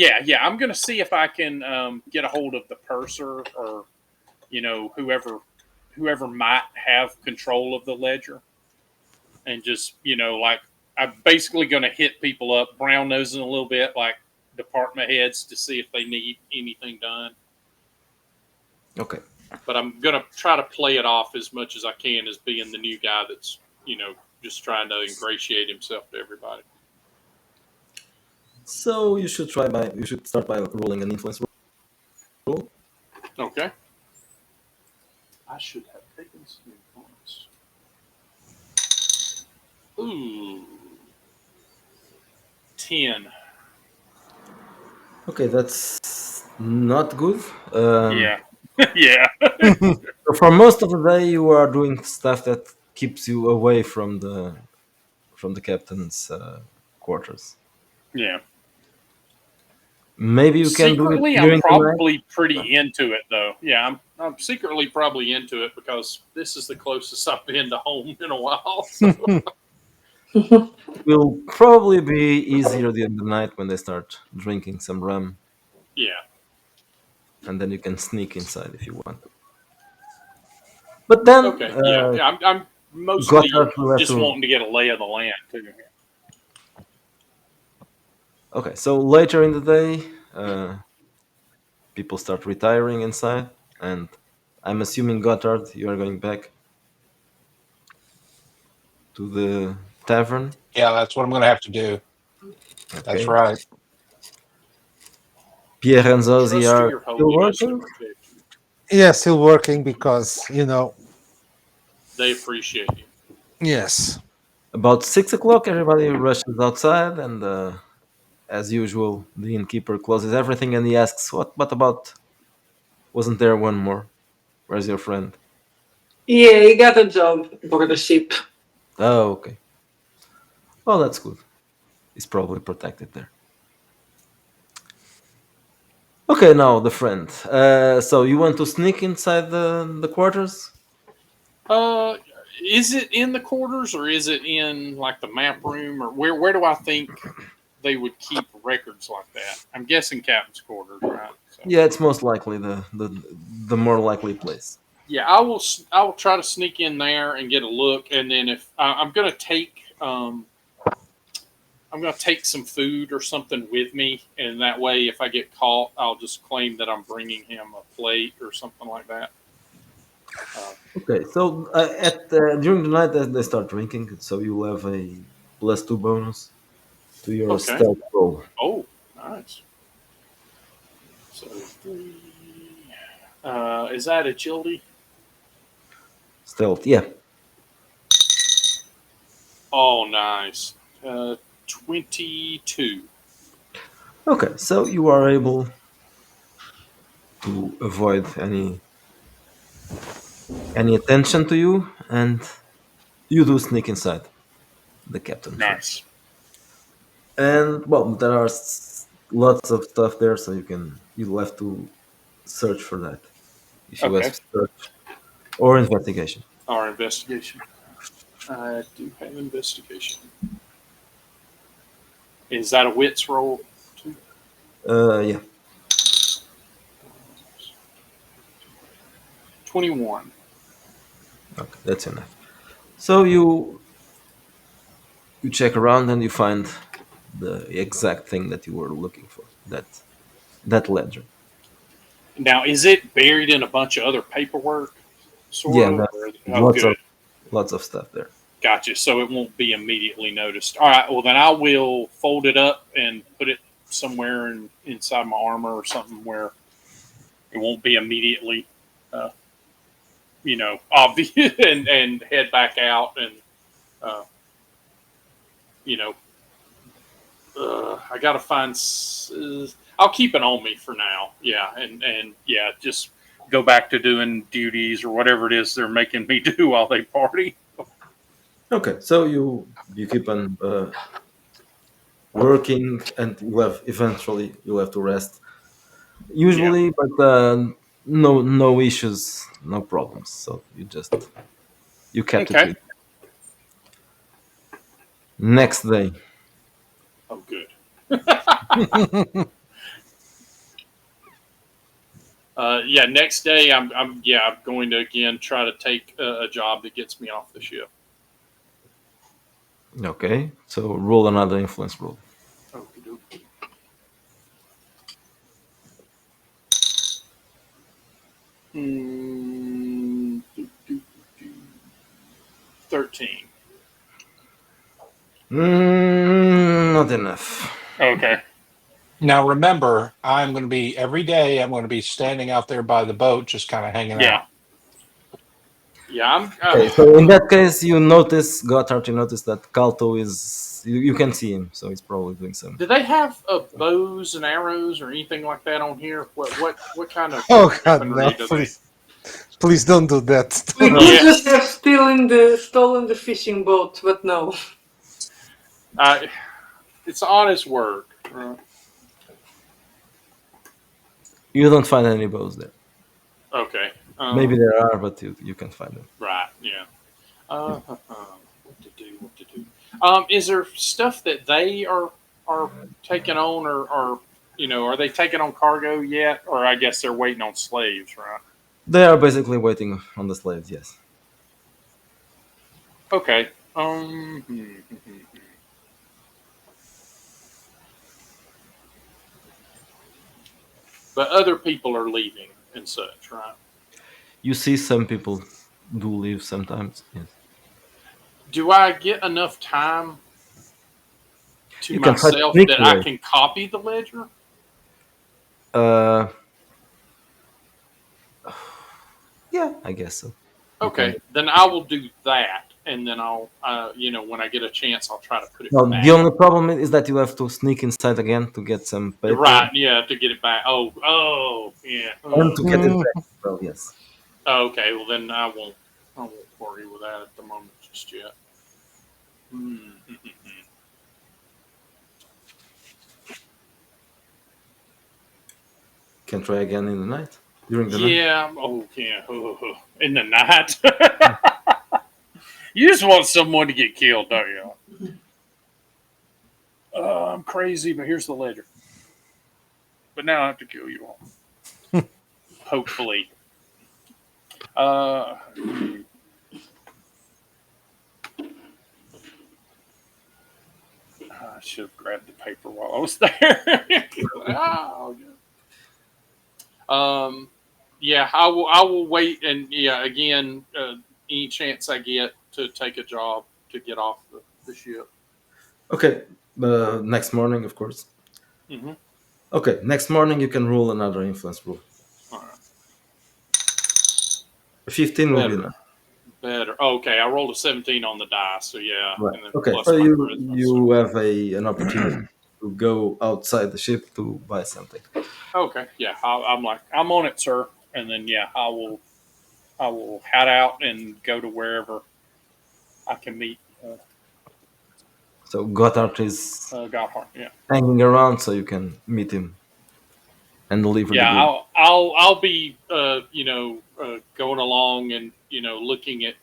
I'm going to see if I can get a hold of the purser or whoever might have control of the ledger, and just like I'm basically going to hit people up, brown nosing a little bit, like department heads, to see if they need anything done. Okay. But I'm going to try to play it off as much as I can as being the new guy that's just trying to ingratiate himself to everybody. So you should start by rolling an influence roll. Okay. I should have taken some influence. Ooh. 10. Okay, that's not good. Yeah. Yeah. For most of the day, you are doing stuff that keeps you away from the captain's quarters. Yeah. Maybe you can do it Secretly, during I'm the night. probably pretty into it, though. Yeah, I'm secretly probably into it because this is the closest I've been to home in a while. So. It will probably be easier during the night when they start drinking some rum, Yeah. and then you can sneak inside if you want. But then, Okay. Yeah. I'm mostly Gotthard will have just to. wanting to get a lay of the land, too. Okay, so later in the day, people start retiring inside, and I'm assuming Gotthard, you are going back to the tavern. Yeah, that's what I'm going to have to do. That's Okay. right. Pierre and Zosie Trust to are your still holiness to working. protect you. Yeah, still working because They appreciate you. Yes. About 6 o'clock, everybody rushes outside, and as usual, the innkeeper closes everything and he asks, What about? Wasn't there one more? Where's your friend?" Yeah, he got a job aboard the ship. Oh, okay. Oh, that's good. He's probably protected there. Okay, now the friend. So you want to sneak inside the quarters? Uh, is it in the quarters or is it in like the map room or where do I think they would keep records like that? I'm guessing captain's quarters, right? So Yeah, it's most likely the more likely place. yeah, I will try to sneak in there and get a look, and then if I'm gonna take I'm gonna take some food or something with me, and that way if I get caught, I'll just claim that I'm bringing him a plate or something like that. Uh, Okay, so at during the night as they start drinking, so you'll have a +2 bonus to your okay. stealth roll. Oh, nice. So three. Is that agility? Stealth, yeah. Oh, nice. 22. Okay, so you are able to avoid any attention to you, and you do sneak inside the captain's room. Nice. And well, there are lots of stuff there, so you'll have to search for that if you have Okay. search or investigation. Our investigation. I do have investigation. Is that a wits roll too? Yeah. 21. Okay, that's enough. So you check around and you find the exact thing that you were looking for. That ledger. Now, is it buried in a bunch of other paperwork, sort Yeah, of? that's Oh, good. lots of stuff there. Gotcha. So it won't be immediately noticed. All right. Well, then I will fold it up and put it somewhere inside my armor or something where it won't be immediately, uh, obvious, and head back out and, uh, you know, I got to find. I'll keep it on me for now. Yeah, and yeah, just go back to doing duties or whatever it is they're making me do while they party. Okay, so you keep on working, and you'll have to rest. Yeah. Usually, but no issues, no problems. So you kept it Okay. with. Next day. Oh, good. Yeah. Next day, I'm going to again try to take a job that gets me off the ship. Okay, so roll another influence roll. Okey-dokey. Mm, 13. Not enough. Okay. Now remember, every day I'm going to be standing out there by the boat, just kind of hanging Yeah. out. Yeah. I'm. Okay, so in that case, you notice Gotthard. You notice that Kalto is. You can see him, so he's probably doing some. Do they have bows and arrows or anything like that on here? What kind of Oh God, weaponry no! do they? Please don't do that. We could Yeah. just have stolen the fishing boat, but no. It's honest work. You don't find any bows there. Okay. Maybe there are, but you can't find them. Right. Yeah. What to do? What to do? Is there stuff that they are taking on, or are they taking on cargo yet? Or I guess they're waiting on slaves, right? They are basically waiting on the slaves. Yes. Okay. but other people are leaving and such, right? You see some people do leave sometimes. Yes. Do I get enough time to You can try to myself sneak that I away. can copy the ledger? Uh, yeah, I guess so. You can. Okay, then I will do that, and then I'll, when I get a chance, I'll try to put it No, the back. only problem is that you have to sneak inside again to get some paper Right? Yeah, to get it back. Oh, yeah. and to get it Mm, back. Well, yes. Okay, well then I won't. I won't worry with that at the moment just yet. Hmm. Can try again in the night during the night. Yeah. Oh, yeah. In the night. You just want someone to get killed, don't you? I'm crazy, but here's the ledger. But now I have to kill you all. Hopefully. I should have grabbed the paper while I was there. Oh, yeah, I will wait, and yeah, again, any chance I get to take a job to get off the ship. Okay. Next morning, of course. Mm-hmm. Okay. Next morning, you can rule another influence rule. All right. 15 will be Better. enough. Better. Oh, okay, I rolled a 17 on the die, so yeah, Right. and then Okay. plus So my you charisma. you have an opportunity to go outside the ship to buy something. Okay, yeah, I'm like, I'm on it, sir, and then yeah, I will head out and go to wherever I can meet So Gotthard is Gotthard. Yeah. hanging around, so you can meet him and deliver the Yeah, goods. I'll be going along and looking at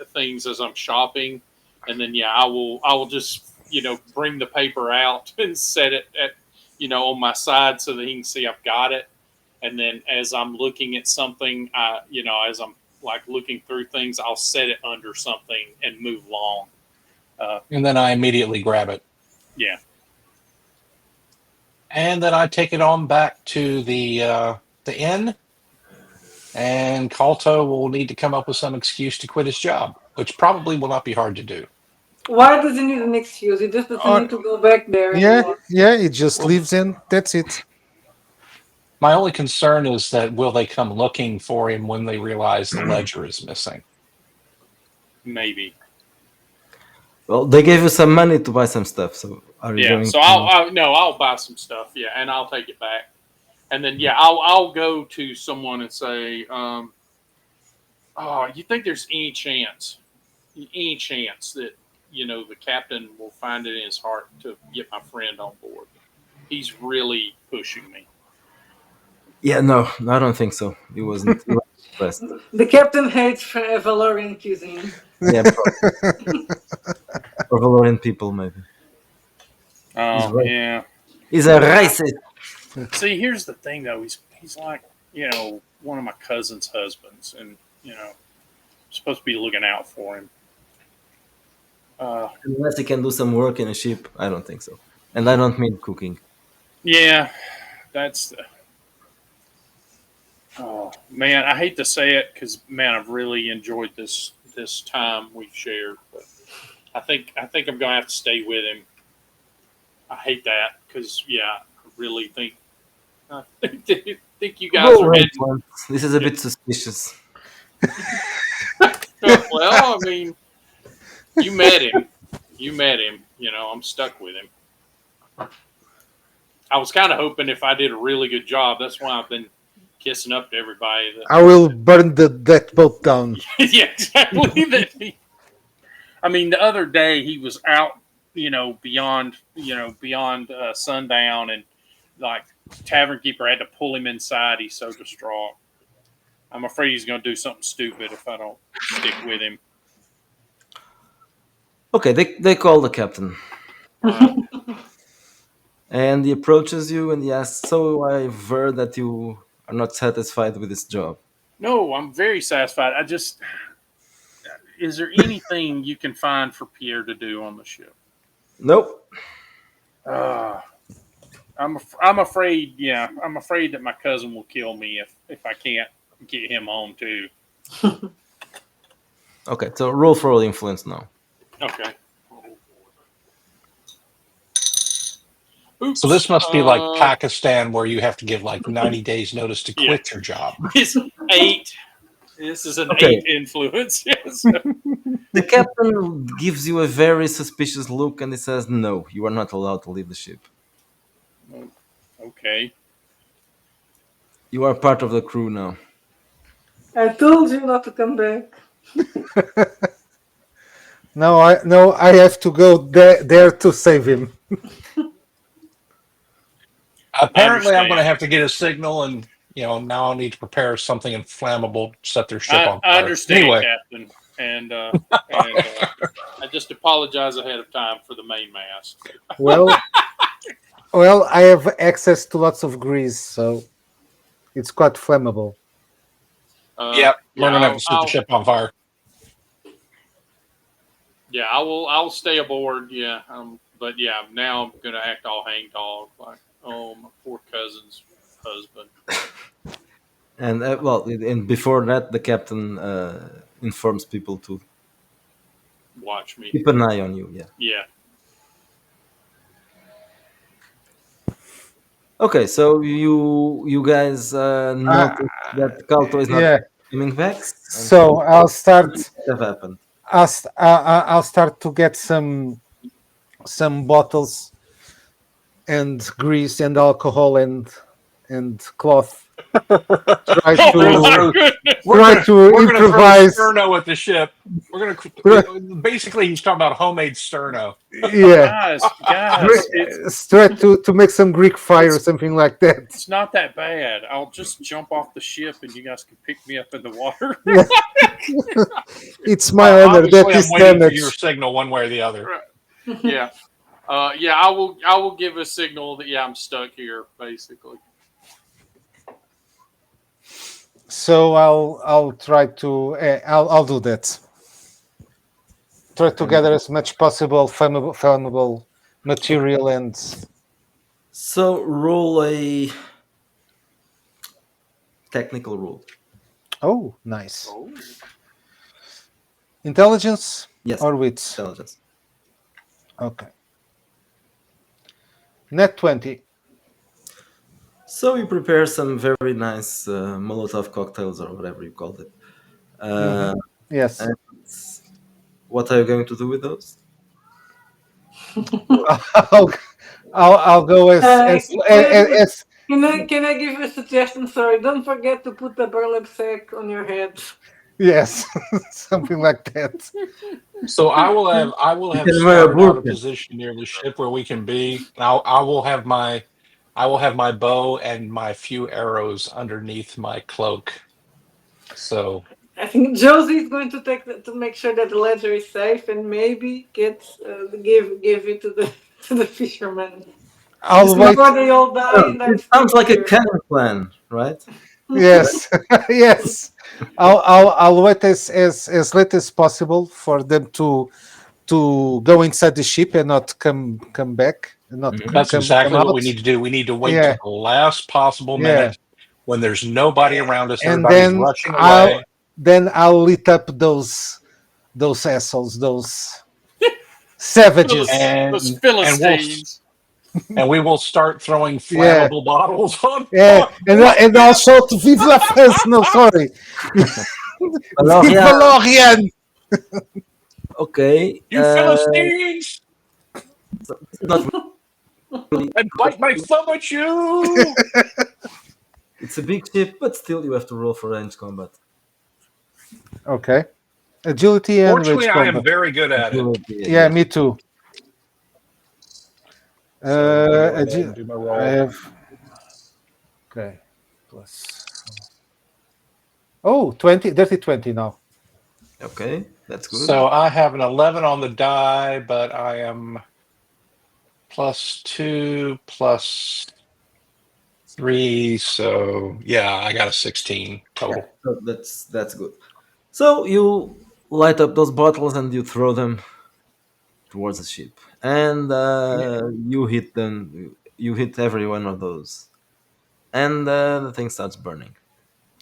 things as I'm shopping, and then yeah, I will just bring the paper out and set it at on my side so that he can see I've got it, and then as I'm looking at something, as I'm like looking through things, I'll set it under something and move along. And then I immediately grab it. Yeah. And then I take it on back to the inn, and Kalto will need to come up with some excuse to quit his job, which probably will not be hard to do. Why does he need an excuse? He just doesn't or, need to go back there yeah, anymore. yeah, it just Well, leaves and that's it. my only concern is that will they come looking for him when they realize the ledger is missing? Maybe. Well, they gave you some money to buy some stuff, so are you Yeah. going So to? I'll buy some stuff. Yeah, and I'll take it back. And then yeah, I'll go to someone and say, "Oh, you think there's any chance that the captain will find it in his heart to get my friend on board? He's really pushing me." Yeah, no, I don't think so. He wasn't impressed. The captain hates Valorian cuisine. Yeah, probably. Or Valorian people, maybe. He's Oh right. yeah. He's a racist. See, here's the thing though. He's like one of my cousin's husbands, and I'm supposed to be looking out for him. Unless he can do some work in a ship, I don't think so. And I don't mean cooking. Yeah, that's the. Oh man, I hate to say it because man, I've really enjoyed this time we've shared, but I think I'm gonna have to stay with him. I hate that because yeah, I really think I think you guys are heading. This is a bit suspicious. Well, I mean, you met him. I'm stuck with him. I was kind of hoping if I did a really good job, that's why I've been kissing up to everybody. I will burn that boat down. Yeah, exactly. I mean, the other day he was out, beyond sundown, and like tavern keeper had to pull him inside. He's so distraught. I'm afraid he's going to do something stupid if I don't stick with him. Okay, they call the captain. And he approaches you and he asks, "So I've heard that you are not satisfied with this job." No, I'm very satisfied. Is there anything you can find for Pierre to do on the ship? Nope. I'm afraid. Yeah, I'm afraid that my cousin will kill me if I can't get him home too. Okay, so roll for influence now. Okay. So Oops. this must be like Pakistan, where you have to give like 90 days notice to Yeah. quit your job. It's 8. This is an Okay. 8 influence. Yes. The captain gives you a very suspicious look and he says, "No, you are not allowed to leave the ship. Okay. You are part of the crew now." I told you not to come back. No, I have to go there to save him. Apparently, I'm going to understand. have to get a signal, and now I'll need to prepare something inflammable to set their ship on I fire. understand, Anyway, Captain, and I just apologize ahead of time for the mainmast. Well, I have access to lots of grease, so it's quite flammable. we're going to have to set the I'll, ship on fire. yeah, I'll stay aboard. Yeah, but yeah, now I'm gonna act all hang dog, like, oh, my poor cousin's husband. And and before that, the captain informs people to Watch me. keep an eye on you. Yeah. Yeah. Okay, so you guys notice that Kalto is not Yeah. coming back. So I'll start. What have happened? I'll start to get some bottles and grease and alcohol and cloth. Try Oh to my goodness! try to We're going to throw improvise. sterno at the ship. We're going to basically he's talking about homemade sterno. Yeah, Guys, try to make some Greek fire or something like that. it's not that bad. I'll just jump off the ship and you guys can pick me up in the water. It's my honor Obviously, that I'm is waiting for damaged. your signal one way or the other. Yeah. Yeah, I will give a signal that I'm stuck here, basically. So I'll try to I'll do that. Try to gather as much possible flammable material and So roll a technical roll. oh, nice. Oh. Intelligence Yes, or wit? intelligence. Okay. Net 20. So you prepare some very nice Molotov cocktails or whatever you called it. Yes. And what are you going to do with those? I'll go as Can I give you a suggestion? Sorry, don't forget to put the burlap sack on your head. yes, something like that. So I will have can wear a scouted out a burqa. position near the ship where we can be. I will have my bow and my few arrows underneath my cloak. So I think Josie is going to to make sure that the ledger is safe and maybe give it to the fisherman. I'll wait. Before they all die, and It sounds like a cunning plan, right? Yes, yes. I'll wait as late as possible for them to go inside the ship and not come back. Not that's come, exactly come what we out. need to do. We need to wait Yeah. to the last possible Yeah. minute when there's nobody around us. And Everybody's then rushing away. I'll lit up those assholes, those savages. Those Philistines. And we will start throwing flammable bottles on. Yeah, and I'll shout "Vive la France!" No, sorry, "Vive Valorian!" Okay. You Philistines! Not really, And bite my thumb at you! it's a big ship, but still you have to roll for range combat. Okay, agility and Fortunately, range I am combat. very good at it. Yeah, me too. So go ahead and do my roll. I have okay plus. Oh, 20, dirty 20 now. Okay, that's good. So I have an 11 on the die, but I am +2 +3. So yeah, I got a 16 total. So that's good. So you light up those bottles and you throw them towards the ship, and you hit them. you hit every one of those, and the thing starts burning,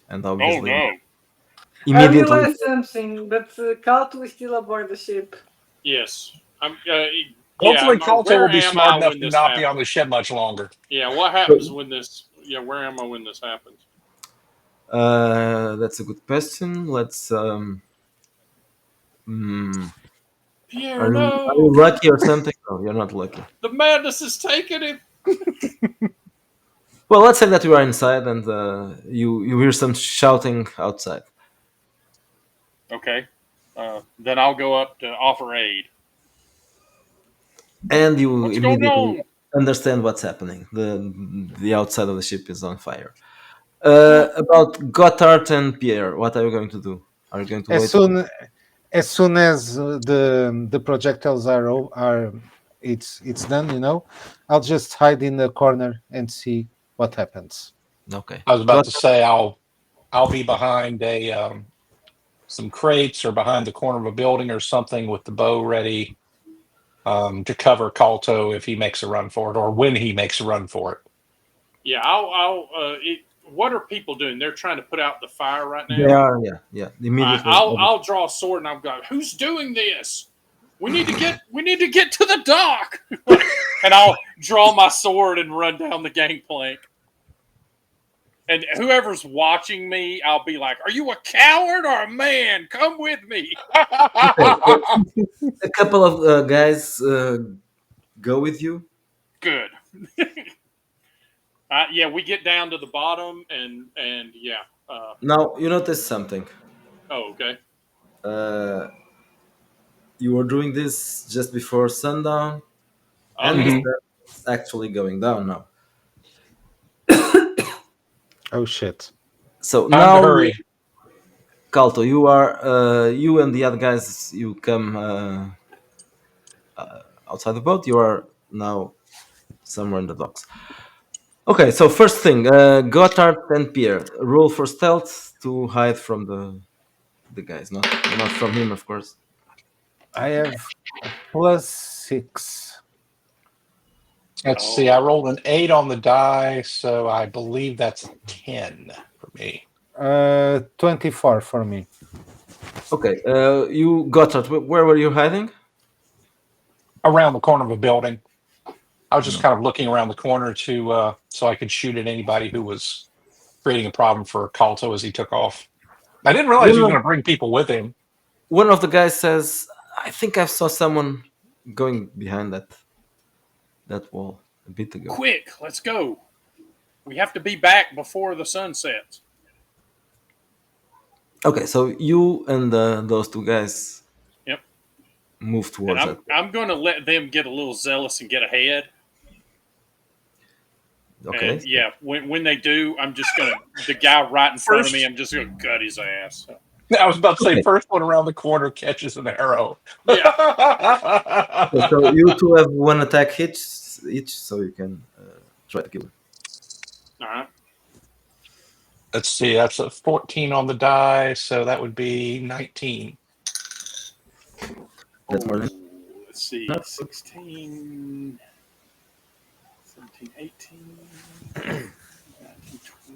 and Oh obviously no! I immediately. realized something, but Kato is still aboard the ship. Yes, I'm. Hopefully, Calto will Where be am smart I enough when to this not be on happens? the ship much longer. Yeah, what happens when this? Yeah, where am I when this happens? That's a good question. Let's. Hmm, Pierre, are you no! lucky or something? No, you're not lucky. The madness is taking him. Well, let's say that you are inside and you hear some shouting outside, Okay, then I'll go up to offer aid. and you What's going immediately on? understand what's happening. The outside of the ship is on fire. What? About Gotthard and Pierre, what are you going to do? Are you going to As wait? soon as soon as the projectiles are it's done, I'll just hide in the corner and see what happens. Okay, I was about to Gotthard. say I'll be behind a some crates or behind the corner of a building or something with the bow ready to cover Calto if he makes a run for it or when he makes a run for it. Yeah, I'll. What are people doing? They're trying to put out the fire right They now. are, yeah, immediately. I'll draw a sword and I'll go. Who's doing this? We need to get to the dock. And I'll draw my sword and run down the gangplank. And whoever's watching me, I'll be like, "Are you a coward or a man? Come with me." A couple of guys go with you. Good. Yeah, we get down to the bottom, and yeah. Now you notice something. Oh, okay. Uh, you were doing this just before sundown, and the Uh-oh. sun's actually going down now. Oh shit! So Time to now, hurry. Calto, you and the other guys, you come outside the boat. You are now somewhere in the docks. Okay, so first thing, Gotthard and Pierre, roll for stealth to hide from the guys, not from him, of course. I have a +6. Let's see. I rolled an 8 on the die, so I believe that's a 10 for me. 24 for me. Okay, you Gotthard, where were you hiding? Around the corner of a building. I was just kind of looking around the corner to so I could shoot at anybody who was creating a problem for Calto as he took off. I didn't realize he was going to bring people with him. One of the guys says, "I think I saw someone going behind that wall a bit ago." Quick, let's go. We have to be back before the sun sets. Okay, so you and those two guys Yep. move And towards that. I'm going to let them get a little zealous and get ahead. Okay. And yeah, when they do, I'm just going to, the guy right in front of me, I'm just going to cut his ass. So, I was about to say, Okay. first one around the corner catches an arrow. yeah. Okay, so you two have one attack each, so you can try to kill him. All right. Let's see, that's a 14 on the die, so that would be 19. That's more than Let's see. 16, 17, 18, 19,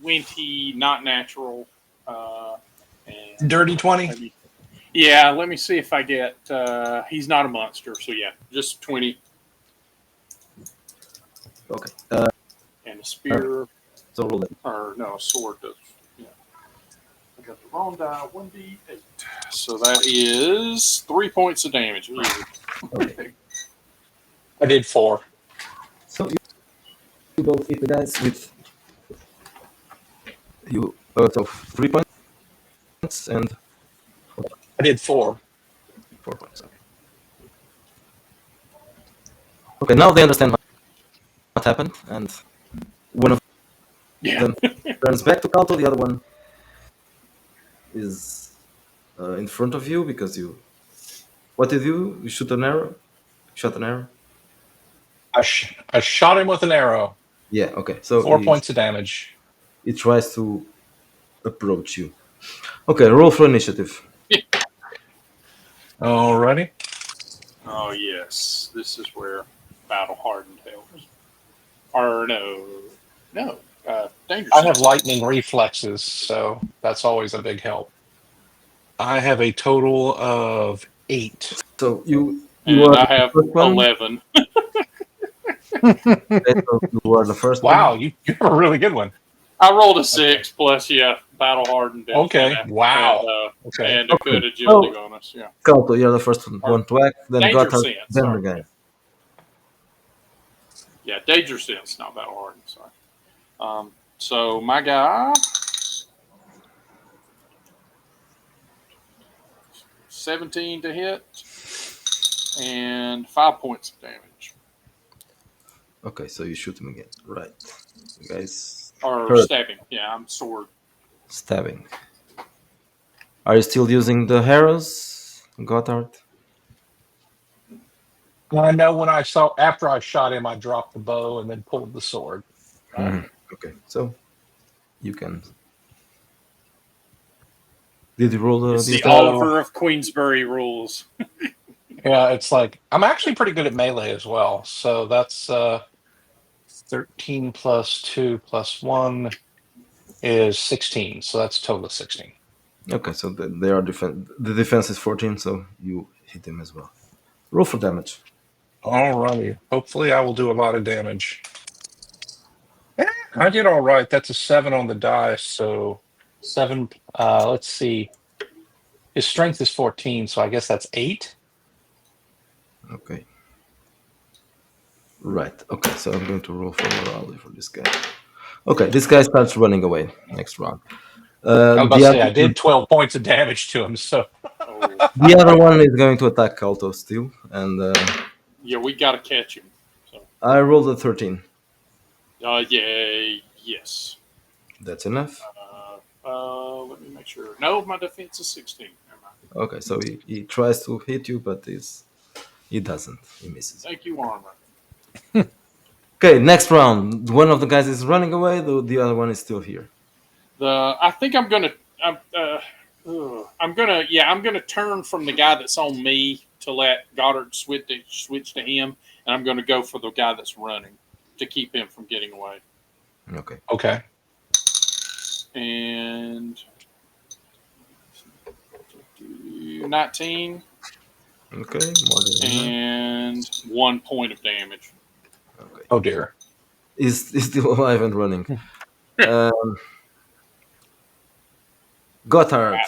20, not natural. And Dirty 20? maybe, yeah, let me see if I get. He's not a monster, so yeah, just 20. okay. And a spear, So roll that. or no, a sword does. Yeah. I got the wrong die, 1d8. So that is 3 points of damage. Easy. Okay. I did 4. So you both hit the guys with you. So 3 points and I did 4. 4 points. Okay. Okay. Now they understand what happened, and one of Yeah. them turns back to Calto. The other one is in front of you because you. What did you? You shoot an arrow. Shot an arrow. I shot him with an arrow. Yeah. Okay. So 4 points of damage. he tries to approach you. Okay. Roll for initiative. Alrighty. Oh yes, this is where battle hardened helps. Or no, danger I have sense. lightning reflexes, so that's always a big help. I have a total of 8. So you And are I the have first one. 11. Okay, so you are the first Wow, one. you have a really good one. I rolled a 6 plus, battle hardened Okay, wow. Okay. and a Okay, good agility so bonus. Yeah, Kato, you're the first or one to act. Then danger Gotthard, sense. then the Sorry, guy. danger sense, not battle hardened. Sorry. So my guy, 17 to hit, and 5 points of damage. Okay, so you shoot him again. Right. The guy's Or hurt, stabbing. Yeah, I'm sword. stabbing. Are you still using the arrows, Gotthard? I know when after I shot him, I dropped the bow and then pulled the sword. Okay, so you can. Did you roll It's the the attack? Oliver of Queensbury rules. Yeah, it's like I'm actually pretty good at melee as well. So that's 13 plus 2 plus 1 is 16. So that's total of 16. Okay, so they are the defense is 14, so you hit him as well. Roll for damage. All righty. Hopefully, I will do a lot of damage. I did all right. That's a 7 on the dice. So 7. Let's see. His strength is 14, so I guess that's 8. Okay. Right. Okay, so I'm going to roll for morale for this guy. Okay, this guy starts running away next round. I was about to say I The did 12 points of damage to him. So other one is going to attack Kalto still, and We got to catch him. So, I rolled a 13. yes. That's enough. Let me make sure. No, my defense is 16. Never mind. Okay, so he tries to hit you, but he doesn't. He misses. Thank you, armor. Okay, next round. One of the guys is running away. The other one is still here. I think I'm gonna. I'm gonna turn from the guy that's on me to let Goddard switch to him, and I'm gonna go for the guy that's running to keep him from getting away. Okay. okay. And 19 Okay. More than enough. and 1 point of damage. Okay. Oh dear. He's still alive and running. Gotthard.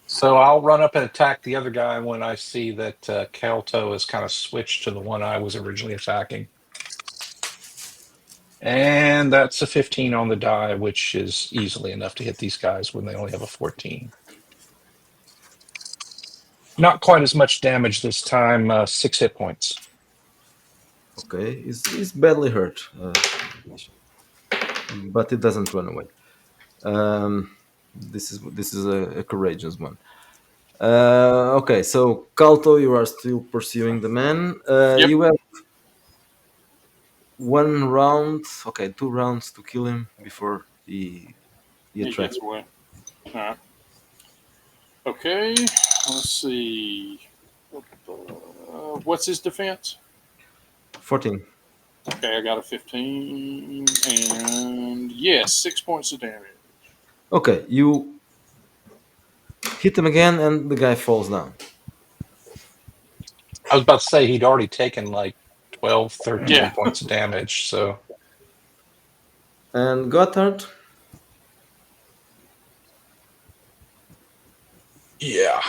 So I'll run up and attack the other guy when I see that Kalto is kind of switched to the one I was originally attacking. And that's a 15 on the die, which is easily enough to hit these guys when they only have a 14. Not quite as much damage this time, 6 hit points. Okay, he's badly hurt, but it doesn't run away. This is a courageous one. Okay, so Kalto, you are still pursuing the man. Yep. You have 1 round. Okay, 2 rounds to kill him before he attracts. Gets away. All right. Okay. Let's see. What's his defense? 14. Okay, I got a 15, and yes, 6 points of damage. Okay, you hit him again, and the guy falls down. I was about to say he'd already taken like 12, 13 Yeah. points of damage. So And Gotthard. yeah.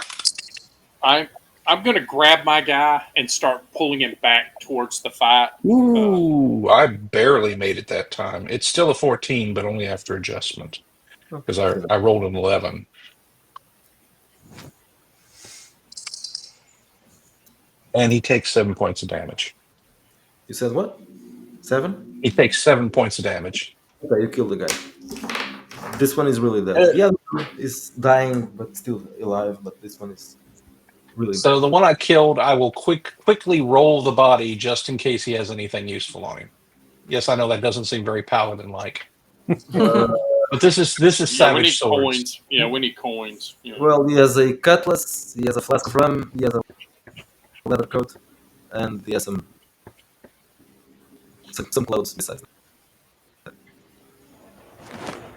I'm gonna grab my guy and start pulling him back towards the fight. Ooh, I barely made it that time. It's still a 14, but only after adjustment because I rolled an 11. And he takes 7 points of damage. You said what? 7? He takes 7 points of damage. Okay, you killed the guy. This one is really dead. The other one is dying, but still alive. But this one is really So bad. the one I killed, I will quickly roll the body just in case he has anything useful on him. Yes, I know that doesn't seem very paladin-like, but this is we need savage swords. coins. Yeah, we need coins. Well, he has a cutlass. He has a flask of rum. He has a leather coat, and he has some some clothes besides.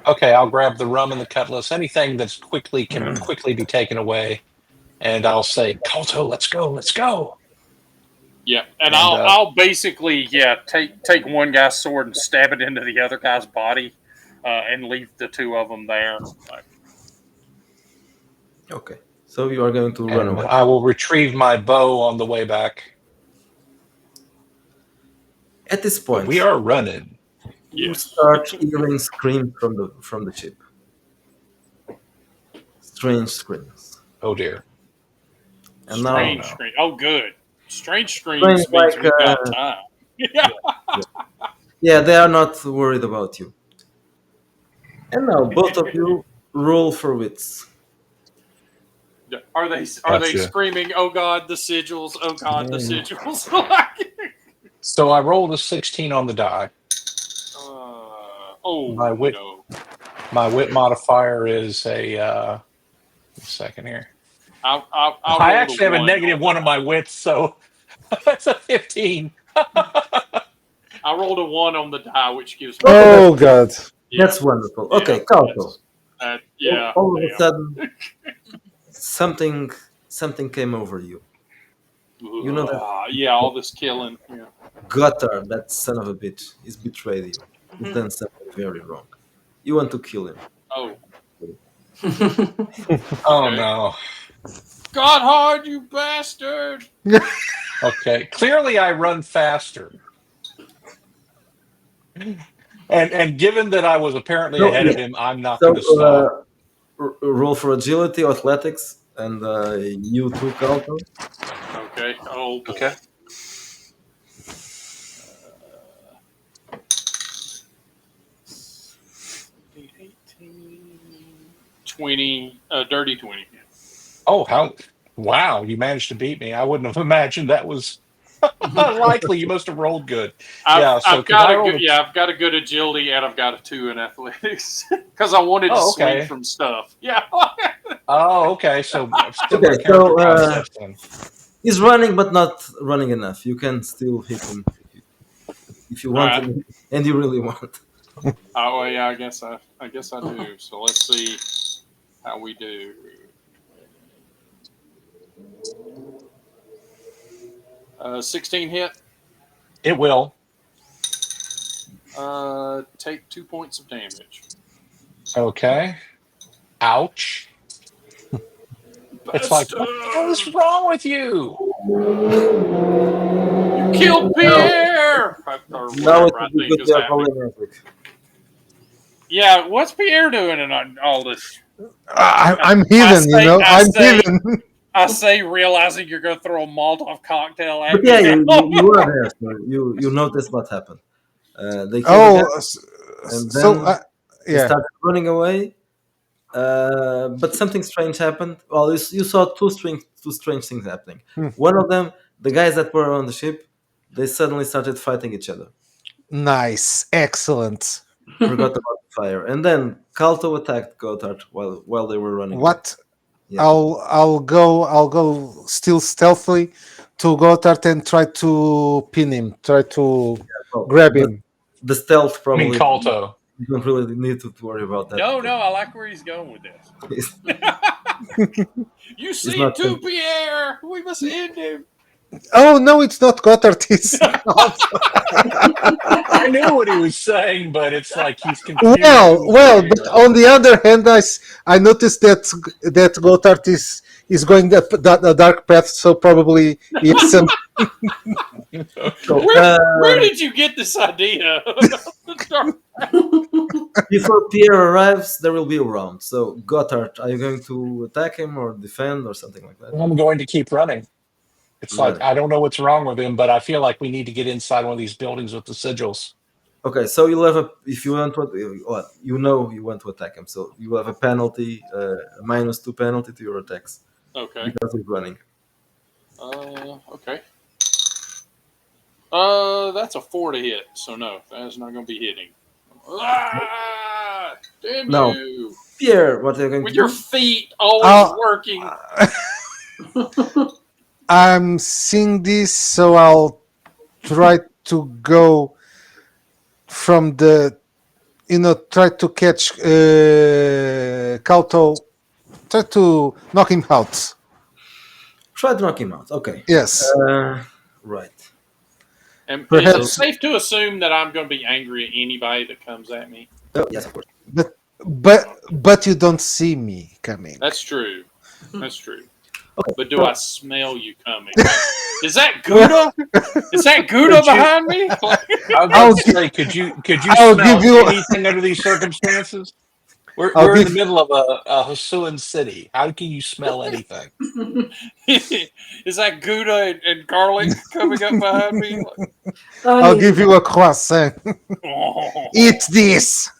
Okay, I'll grab the rum and the cutlass, anything that's can quickly be taken away, and I'll say, "Colto, let's go, let's go." Yeah, and And, I'll basically take one guy's sword and stab it into the other guy's body, and leave the two of them there. Like, Okay, so you are going to run And away. I will retrieve my bow on the way back. At this But point, we are running. you yes. start hearing screams from the ship. Strange screams. Oh dear. And now, Strange no. scream. Oh, good. Strange screams Strange, means like, we've got time. Yeah. yeah, they are not worried about you. And now, both of you roll for wits. Are they Gotcha. screaming? Oh God, the sigils! Oh God, the sigils! So I rolled a 16 on the die. Oh My wit, no! my wit modifier is a second here. I'll I roll actually have a negative one on my wits, so that's a 15. I rolled a 1 on the die, which gives me. Oh God! Yeah, That's wonderful. yeah, Okay, Kalko. yeah. All of a damn. sudden, something came over you. You know that Yeah, all this killing. Yeah. Gotthard, that son of a bitch, he's betrayed you. He's done something very wrong. You want to kill him. Oh. Oh Okay. no. God hard, you bastard! Okay. Clearly I run faster. And given that I was apparently No, ahead of yeah. him, I'm not So going to stop. roll for agility, athletics, and you too, Kalko. Okay. Oh boy. Okay. 20, dirty 20. Oh, how wow, you managed to beat me. I wouldn't have imagined that was likely. You must have rolled good. I've got a good agility and I've got a 2 in athletics because I wanted to swing from stuff. Yeah. Oh, okay. So Okay, character concepts then. he's running, but not running enough. You can still hit him if you want, Right. and you really want. Oh yeah, I guess I do. So let's see how we do. Uh, 16 hit. It will. Take 2 points of damage. Okay. Ouch. It's like, what the hell is wrong with you? You killed Pierre! Now it would be good to have holy magic. Yeah, what's Pierre doing in all this? I'm hidden, you know. I'm hidden. I say, realizing you're going to throw a Molotov cocktail at But me. yeah, you are there. So you noticed what happened. They killed Oh, the guy, and so then they yeah. started running away. But something strange happened. Well, you saw two strange things happening. One of them, the guys that were on the ship, they suddenly started fighting each other. Nice, excellent. Forgot about the fire, and then Kalto attacked Gotthard while they were running. What? Yeah. I'll go still stealthily to Gotthard and try to pin him. Try to grab him. The stealth probably. I mean, Kalto. You don't really need to worry about that. No, I like where he's going with this. You see it too, Pierre. We must end him. Oh no, it's not Gotthard. It's I knew what he was saying, but it's like he's confused. well. But on the other hand, I noticed that Gotthard is going the dark path, so probably it's some. Where did you get this idea? Before Pierre arrives, there will be a round. So Gotthard, are you going to attack him or defend or something like that? I'm going to keep running. It's like, I don't know what's wrong with him, but I feel like we need to get inside one of these buildings with the sigils. Okay, so you'll have if you want to, you want to attack him, so you have a penalty, a -2 penalty to your attacks. Okay. Because he's running. Okay. That's a 4 to hit, so no, that is not going to be hitting. Damn No. you! Pierre, what are you going With to do? your feet always working. I'm seeing this, so I'll try to go from the, try to catch Kauto, try to knock him out. Try to knock him out. Okay. Yes, Right. And is it perhaps, safe to assume that I'm going to be angry at anybody that comes at me? Oh, yes, of course. but you don't see me coming. That's true. That's true. Okay. But do I smell you coming? Is that Gouda? Is that Gouda behind me? I was I'll going to say, could you I'll smell give you- anything under these circumstances? We're I'll in the give- middle of a Hasuan city. How can you smell anything? Is that Gouda and garlic coming up behind me? I'll give you a croissant. Oh, Eat this.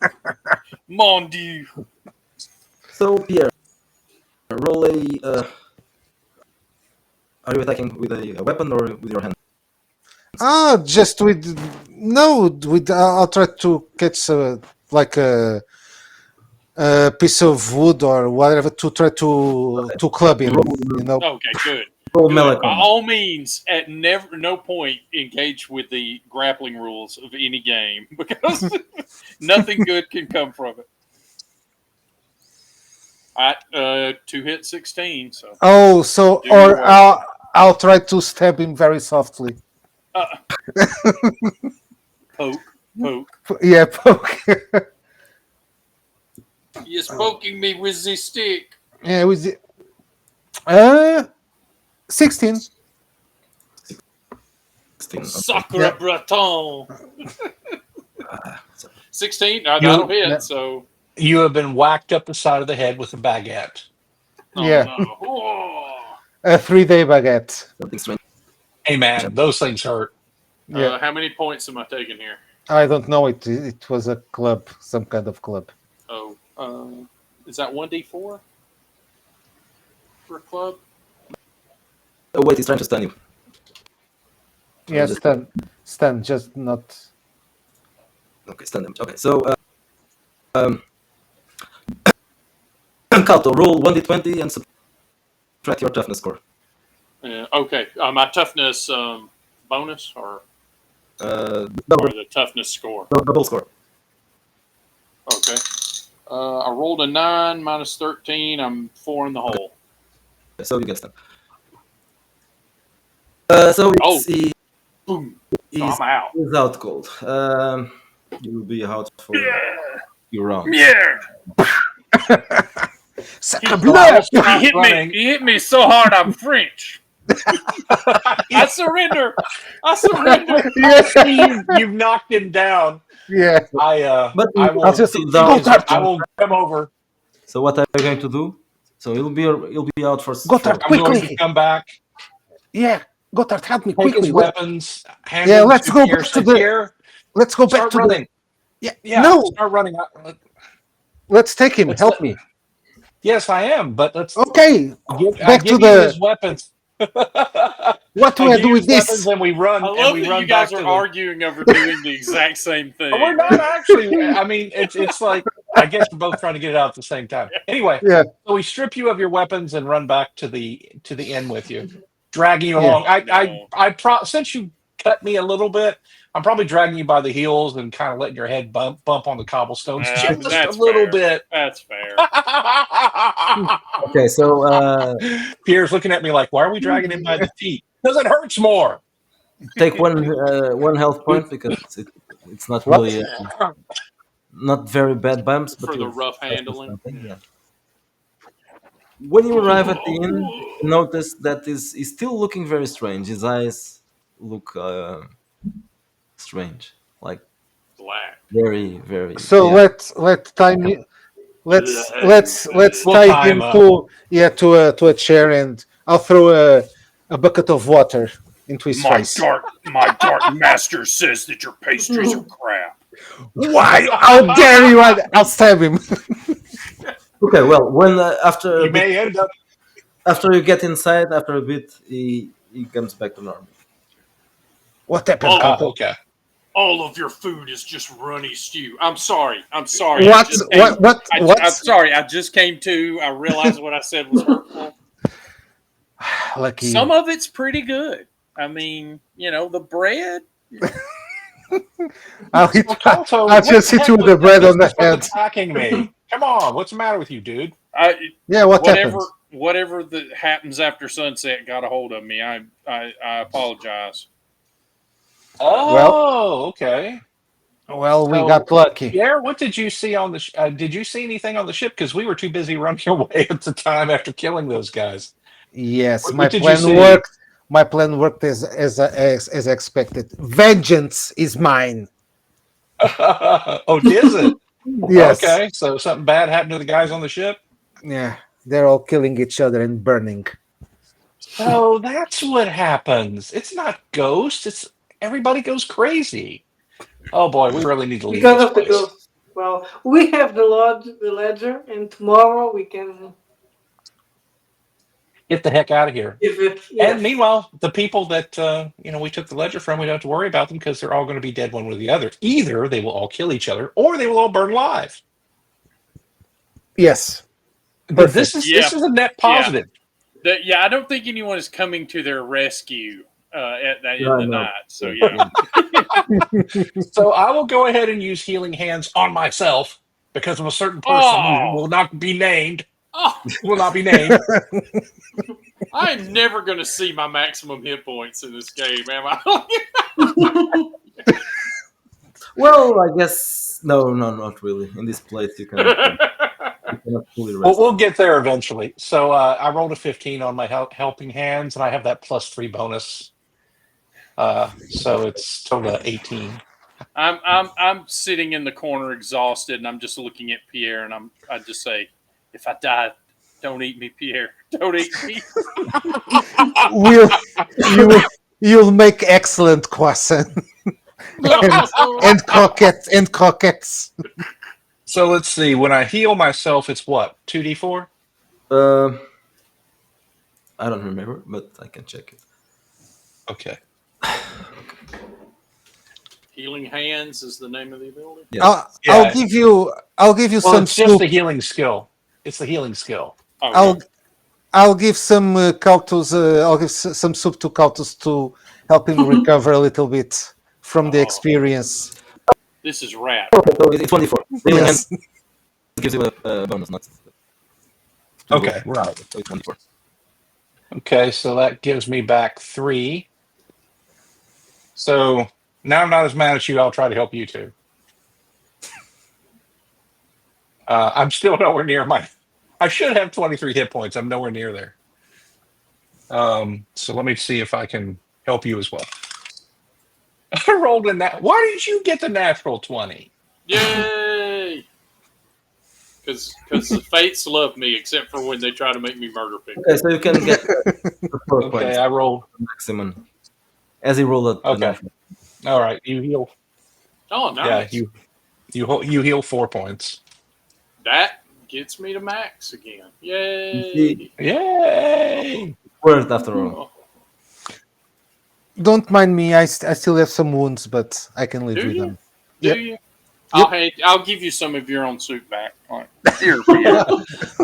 mon Dieu. So, Pierre, roll a. Are you attacking with a weapon or with your hand? Just with I'll try to catch like a piece of wood or whatever to try to club him. Okay, good. Roll Good. melee By combat. all means, at no point engage with the grappling rules of any game because nothing good can come from it. To hit 16, so Oh, so Do your or work. I'll try to stab him very softly. poke. Yeah, poke. You're poking me with the stick. Yeah, with the 16. 16. Sacre Yeah. Breton. So 16? That'll hit, Yeah. so. You have been whacked up the side of the head with a baguette. Oh, Yeah. no. Oh. A 3-day baguette. something strange. Hey man, those things hurt. Yeah. How many points am I taking here? I don't know. It was a club, some kind of club. Oh, is that 1d4 for a club? Oh, wait, he's trying to stun you. Yeah, stun, just not. Okay, stun damage. Okay, so. Kato, roll 1d20 and subtract your toughness score. Okay, my toughness bonus or Double, the toughness score? double score. Okay. I rolled a 9 minus 13. I'm 4 in the hole. So you get stun. So Oh. he, Boom. So he's, I'm out. he's out cold. You will be out for your round. Yeah. Sacre He bleu! hit me. Running. He hit me so hard. I'm French. I surrender. You've knocked him down. Yeah. But I will. I'll just down. I will come over. So what are you going to do? So you'll be out for. Gotthard, I'm going to quickly. come back. Yeah, Gotthard, help me Take his quickly. weapons. Hand Yeah, them let's to go Pierre. back to Say, the- Pierre, Let's go back start to running. the. Yeah, No, start running. let's take him. Let's Help let- me. Yes, I am. But let's Okay, I back give to you the. his weapons. What do I do with this? And we run. I and love we that run you guys back are to the- arguing over doing the exact same thing. We're not actually. I mean, it's like I guess we're both trying to get it out at the same time. Anyway, Yeah. so we strip you of your weapons and run back to the inn with you, dragging you Yeah. along. Since you cut me a little bit, I'm probably dragging you by the heels and kind of letting your head bump on the cobblestones just a That's little fair. bit. That's fair. Okay, so Pierre's looking at me like, "Why are we dragging him by the feet? Because it hurts more." take one health point because it's not What? really not very bad bumps, but For the you'll- rough handling. Yeah. When you arrive at the inn, you notice that he's still looking very strange. His eyes look strange, like Black. very, very. So yeah. let's time you. Let's We'll tie tie him him to a chair, and I'll throw a bucket of water into his face. My dark master says that your pastries are crap. Why? How dare you? I'll stab him. Okay, well, when after a You bit, may end up. after you get inside, after a bit, he comes back to normal. What happened? Oh, Kato? Okay. All of your food is just runny stew. I'm sorry. What? I'm sorry. I just came to. I realized what I said was hurtful. Lucky. Some of it's pretty good. I mean, the bread. I'll hit. Well, Kalto, I'll what just the hit you heck with was the bread this? on the What's head. attacking me? Come on, what's the matter with you, dude? Yeah, what whatever happened? whatever that happens after sunset got a hold of me. I apologize. Oh, okay. Well, we So, got lucky. Pierre, what did you see on the? Did you see anything on the ship? Because we were too busy running away at the time after killing those guys. Yes, What did you see? My plan worked as expected. Vengeance is mine. Oh, does it? Yes. Okay, so something bad happened to the guys on the ship. Yeah, they're all killing each other and burning. So that's what happens. It's not ghosts. It's everybody goes crazy. Oh boy, we really need to leave Because this of the place. ghost. Well, we have the ledger, and tomorrow we can Get the heck out of here. give it. And Yes. meanwhile, the people that we took the ledger from, we don't have to worry about them because they're all going to be dead one way or the other. Either they will all kill each other, or they will all burn alive. Yes. But Perfect. this is a net positive. I don't think anyone is coming to their rescue in No, the no. night. So yeah. So I will go ahead and use healing hands on myself because of a certain person who will not be named. Oh, Will not be named. I am never going to see my maximum hit points in this game, am I? Well, I guess no, not really. In this place, you cannot fully Well, rest. we'll get there eventually. So I rolled a 15 on my helping hands, and I have that +3 bonus. So it's total of 18. I'm sitting in the corner exhausted, and I'm just looking at Pierre, and I just say, if I die, don't eat me, Pierre. Don't eat me. You'll make excellent croissant and coquettes. So let's see. When I heal myself, it's what? 2d4? Uh, I don't remember, but I can check it. Okay. Healing Hands is the name of the ability. Yes. I'll give you Well, some it's just soup. the healing skill. It's the healing skill. Oh, I'll give some Kautos. I'll give some soup to Kautos to help him recover a little bit from the Oh. experience. this is rat. Okay, so it's 24. Healing Yes. Hand gives you a bonus, not. Okay. Right. So it's 24. Okay, so that gives me back 3. So now I'm not as mad at you. I'll try to help you too. I'm still nowhere near my. I should have 23 hit points. I'm nowhere near there. So let me see if I can help you as well. I rolled in that. Why did you get the natural 20? Yay! Because the fates love me, except for when they try to make me murder people. Okay, so you can get the 4 Okay, points I rolled. maximum as he rolled a Okay. natural. All right, you heal. Oh, nice. Yeah, you heal 4 points. That gets me to max again. Yay! See, Yay! worth after all. Oh, Don't mind me. I still have some wounds, but I can live do with you? them. Do Yep. you? I'll give you some of your own soup back. All right. Here, Pierre.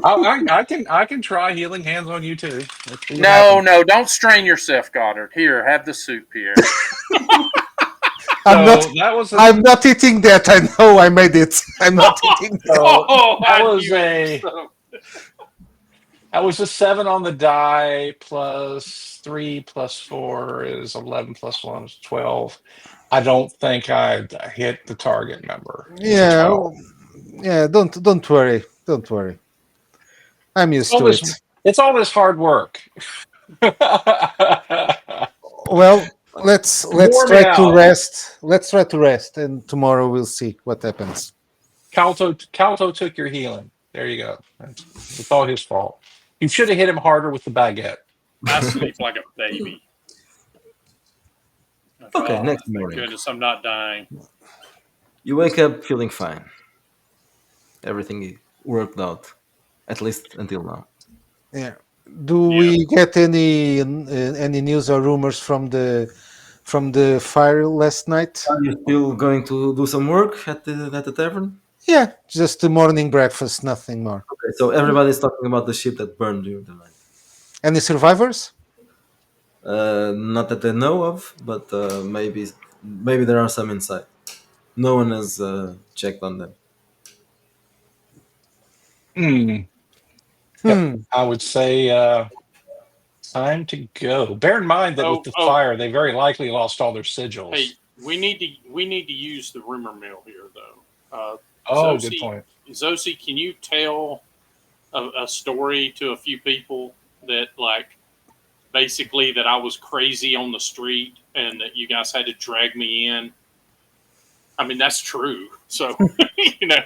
I can try healing hands on you too. Let's see what No, happens. no, don't strain yourself, Goddard. Here, have the soup, Pierre. I'm not. So that was a, I'm not eating that. I know I made it. I'm not eating that. Oh, that I was knew a- it. So- that was a 7 on the die plus 3 plus 4 is 11 plus 1 is 12. I don't think I hit the target number. It's a Yeah, 12. yeah. Don't worry. Don't worry. I'm used to it. It's all this hard work. Well, let's Warm try it to out. rest. Let's try to rest, and tomorrow we'll see what happens. Calto took your healing. There you go. It's all his fault. You should have hit him harder with the baguette. I sleep like a baby. Okay, Oh, next thank morning. goodness I'm not dying. You wake up feeling fine. Everything worked out, at least until now. Yeah. Do we get any news or rumors from the fire last night? Are you still going to do some work at the tavern? Yeah, just the morning breakfast, nothing more. Okay, so everybody's talking about the ship that burned during the night. Any survivors? Not that I know of, but maybe Maybe there are some inside. No one has checked on them. Hmm. Yep. Hmm. I would say time to go. Bear in mind that with the Oh, fire, they very likely lost all their sigils. hey, we need to use the rumor mill here, though. Oh, good point. Zosi, can you tell a story to a few people that like basically that I was crazy on the street and that you guys had to drag me in? I mean, that's true. So you know,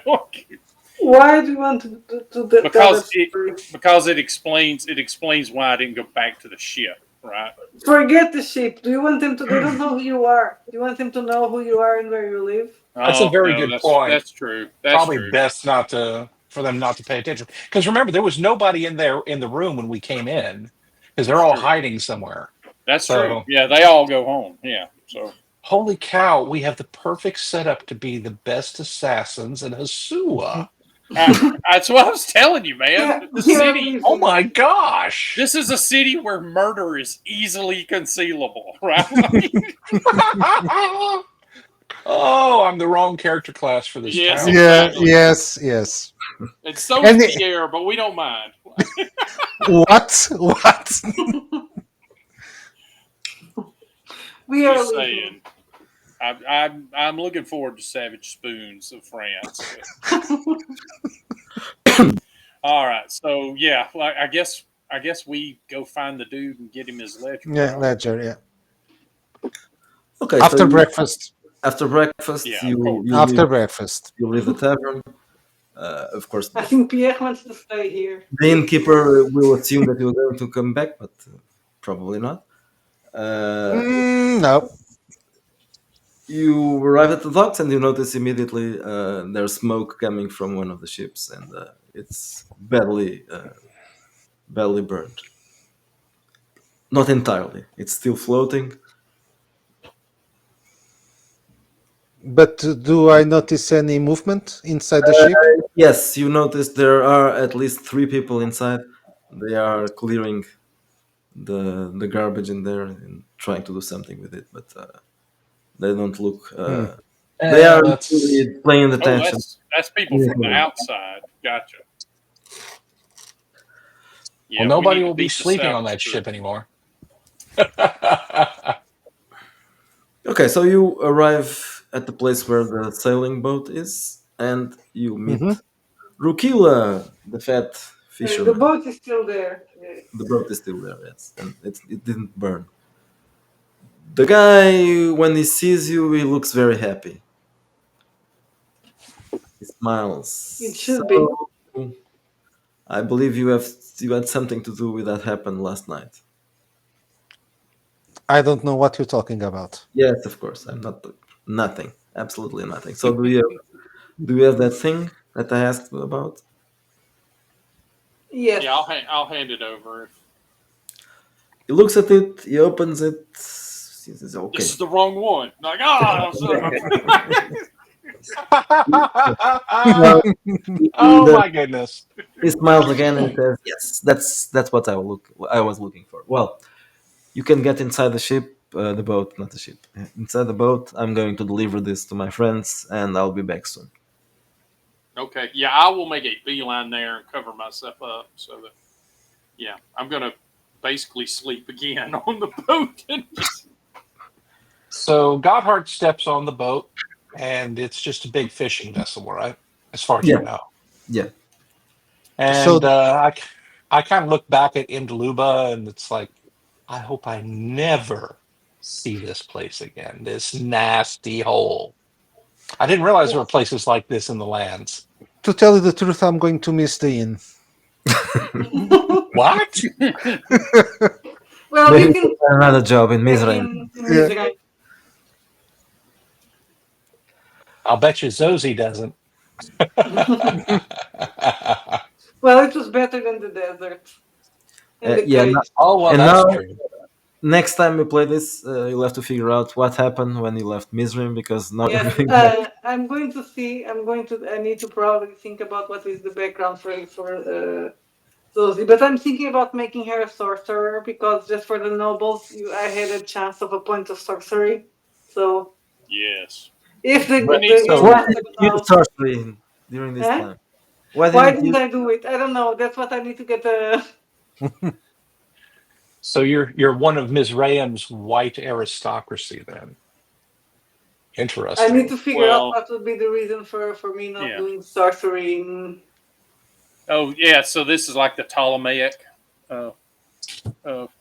Why do you want to tell that story? because it explains why I didn't go back to the ship, right? Forget the sheep. Do you want them to? They don't know who you are. Do you want them to know who you are and where you live? That's a Oh very no, good point. that's true. That's Probably true. best not to for them not to pay attention. Because remember, there was nobody in there in the room when we came in, because they're all True. hiding somewhere. That's So- true. Yeah, they all go home. Yeah. So Holy cow, we have the perfect setup to be the best assassins in Hasua. that's what I was telling you, man. Yeah, The yeah, city. please. Oh my gosh. This is a city where murder is easily concealable, right? Oh, I'm the wrong character class for this Yes, town. Yeah. exactly. Yes. It's so And Pierre, but we don't mind. What? What? We are Just leaving. saying. I'm looking forward to Savage Spoons of France. All right, so yeah, like I guess we go find the dude and get him his ledger. Yeah, right? ledger. Yeah. Okay. After so you- breakfast. After breakfast, Yeah, of you course. you After leave, breakfast. you leave the tavern. Of course, I think Pierre wants to stay here. the innkeeper will assume that you're going to come back, but probably not. No. You arrive at the docks and you notice immediately there's smoke coming from one of the ships, and it's badly burned. Not entirely; it's still floating. But do I notice any movement inside the ship? Yes, you notice there are at least 3 people inside. They are clearing the garbage in there and trying to do something with it, but they don't look. They are That's really paying Oh, attention. that's people from the outside. Gotcha. Yeah, well, we nobody need to will be beat the sleeping on South that to ship it. anymore. Okay, so you arrive at the place where the sailing boat is, and you meet Mhm. Rukila, the fat The fisherman. boat is still there. The boat is still there, yes, and it didn't burn. The guy, when he sees you, he looks very happy. He smiles. It should be. So, I believe you had something to do with that happened last night. I don't know what you're talking about. Yes, of course. I'm not nothing. Absolutely nothing. So do you have that thing that I asked about? Yes. Yeah, I'll hand it over. He looks at it. He opens it. He says, "Okay." This is the wrong one. Like, I'm sorry. No, Oh the- my goodness. he smiles again and says, "Yes, that's what I was looking for." Well, you can get inside the ship, the boat, not the ship. Inside the boat, I'm going to deliver this to my friends, and I'll be back soon. Okay, yeah, I will make a beeline there and cover myself up so that, yeah, I'm gonna basically sleep again on the boat. And just, So Gotthard steps on the boat, and it's just a big fishing vessel, right? As far as Yeah. you know. Yeah. And So- I kind of look back at Indaluba, and it's like, I hope I never see this place again. This nasty hole. I didn't realize there were places like this in the lands. To tell you the truth, I'm going to miss the inn. What? Well, Maybe we can another job in back Mizraim. in Mizraim. I'll bet you Zosie doesn't. Well, it was better than the desert. And the Yeah, cage. Oh, well, And that's now- true. Next time we play this, you'll have to figure out what happened when you left Mizraim, because now Yes, everything. I'm going to see. I need to probably think about what is the background for Zosie. But I'm thinking about making her a sorcerer because just for the nobles, I had a chance of a point of sorcery. So Yes. If We need the some. game Why is didn't you use about, sorcery during this huh? time? Why Why didn't you? didn't I do it? I don't know. That's what I need to get. So you're one of Mizraim's white aristocracy then. I need Interesting. to figure out Well, what would be the reason for me not yeah. doing sorcery. Oh, yeah. So this is like the Ptolemaic uh,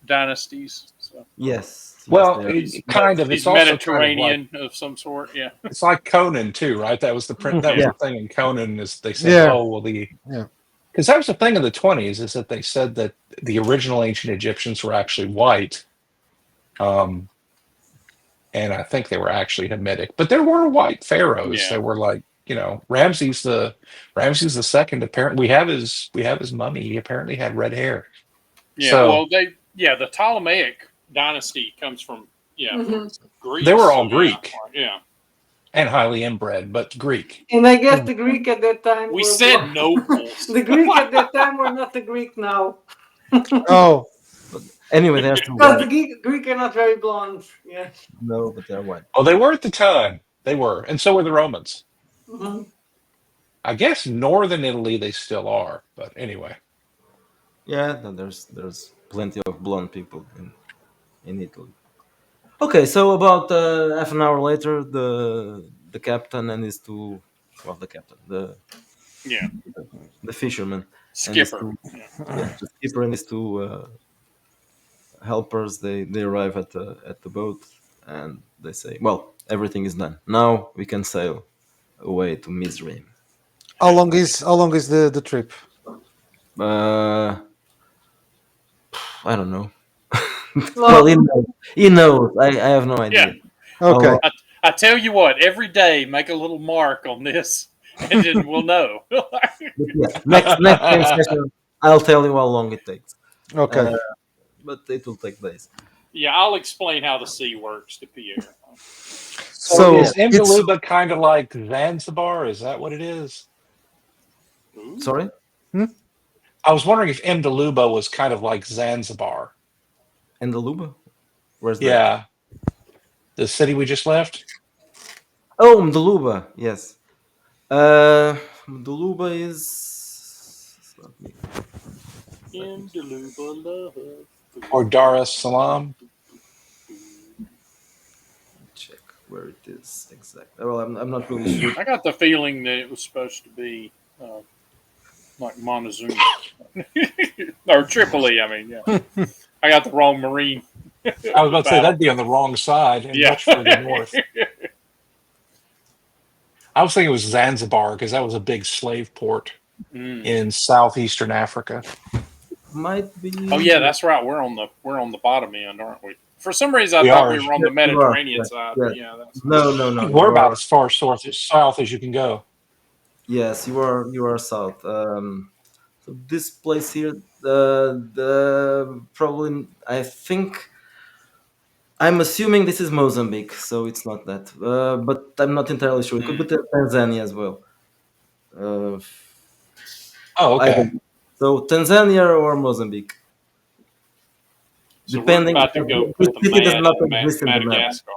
dynasties. So Yes, yes, Well, they are. kind of. he's It's also kind of like Mediterranean of some sort. Yeah. it's like Conan too, right? That was Yeah. Yeah, the thing in Conan is they said, Yeah, oh well, the yeah. because that was the thing in the 20s is that they said that the original ancient Egyptians were actually white, um, and I think they were actually Hamitic, but there were white pharaohs. Yeah. There were like Ramses the second. Apparently, we have his mummy. He apparently had red hair. Yeah. So Well, the Ptolemaic dynasty comes from, yeah, from they were Greece. So all yeah. Greek Yeah. and highly inbred, but Greek. And I guess Hmm. the Greek at that time We were said nobles. the Greek at that time were not the Greek now. Oh, but anyway, they are still Because the white. Greek are not very blonde. Yeah. No, but they are white. Oh, they were at the time. They were, and so were the Romans. Mhm. I guess northern Italy they still are, but anyway. Yeah, no, there's plenty of blonde people in Italy. Okay, so about half an hour later, the captain and his two, well, the captain, Yeah. the fisherman and his Skipper. two, Yeah. yeah, the skipper and his two helpers, they arrive at the boat and they say, well, everything is done. Now we can sail away to Mizraim. how long is the trip? Uh, I don't know. Well, Well, he knows. I have no Yeah. idea. How Okay. long- I tell you what, every day make a little mark on this, and then we'll know. but yeah, next game session, I'll tell you how long it takes. Okay. But it will take days. Yeah, I'll explain how the sea works to Pierre. So Is it's Imdaluba kind of like Zanzibar? Is that what it is? Ooh. Sorry, I was wondering if Imdaluba was kind of like Zanzibar. and the Luba. Where's that? Yeah, the city we just left. Oh, Mduluba. Yes. Mduluba is. Let me In Deluba love. Or Dar es Salaam. check where it is exactly. Well, I'm not really sure. I got the feeling that it was supposed to be like Montezuma or Tripoli. I mean, yeah, I got the wrong marine. I was about to say that'd be on the wrong side and Yeah. much further north. I was thinking it was Zanzibar because that was a big slave port Mm. in southeastern Africa. Might be. Oh yeah, that's right. We're on the bottom end, aren't we? For some reason, I We thought are. we were on the Yes, you are. Mediterranean Yes, side. yes. But yeah, that's No. We're You about are, as far south as you can go. yes, you are south. So this place here, the probably I think I'm assuming this is Mozambique, so it's not that. But I'm not entirely sure. It could be Tanzania as well. Uh, Oh, I okay. don't. So Tanzania or Mozambique, so. We're depending. about to go This put the city does man not in exist in the map. Madagascar,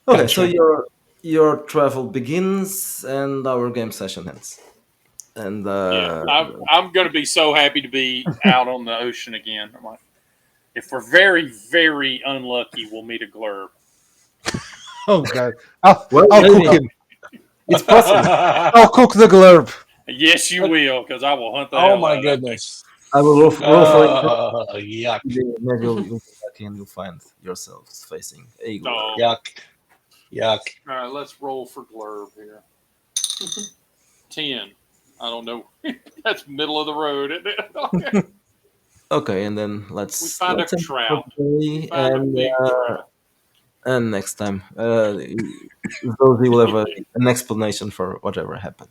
right? Okay, so Gotcha. your travel begins and our game session ends. And Yeah, I'm going to be so happy to be out on the ocean again. I'm like, if we're very, very unlucky, we'll meet a glurb. oh god. well, I'll maybe cook him. it's possible. I'll cook the glurb. Yes, you will, because I will hunt the Oh hell my out of that thing. goodness. I will roll for it. Yuck. Maybe you'll be lucky and you'll find yourselves facing a glare. Oh. Yuck. Yuck. All right, let's roll for glurb here. 10. I don't know. That's middle of the road, isn't it? Okay, and then We let's find a end for trout. today, Find a big trout. and next time, Rosie will have an explanation for whatever happened.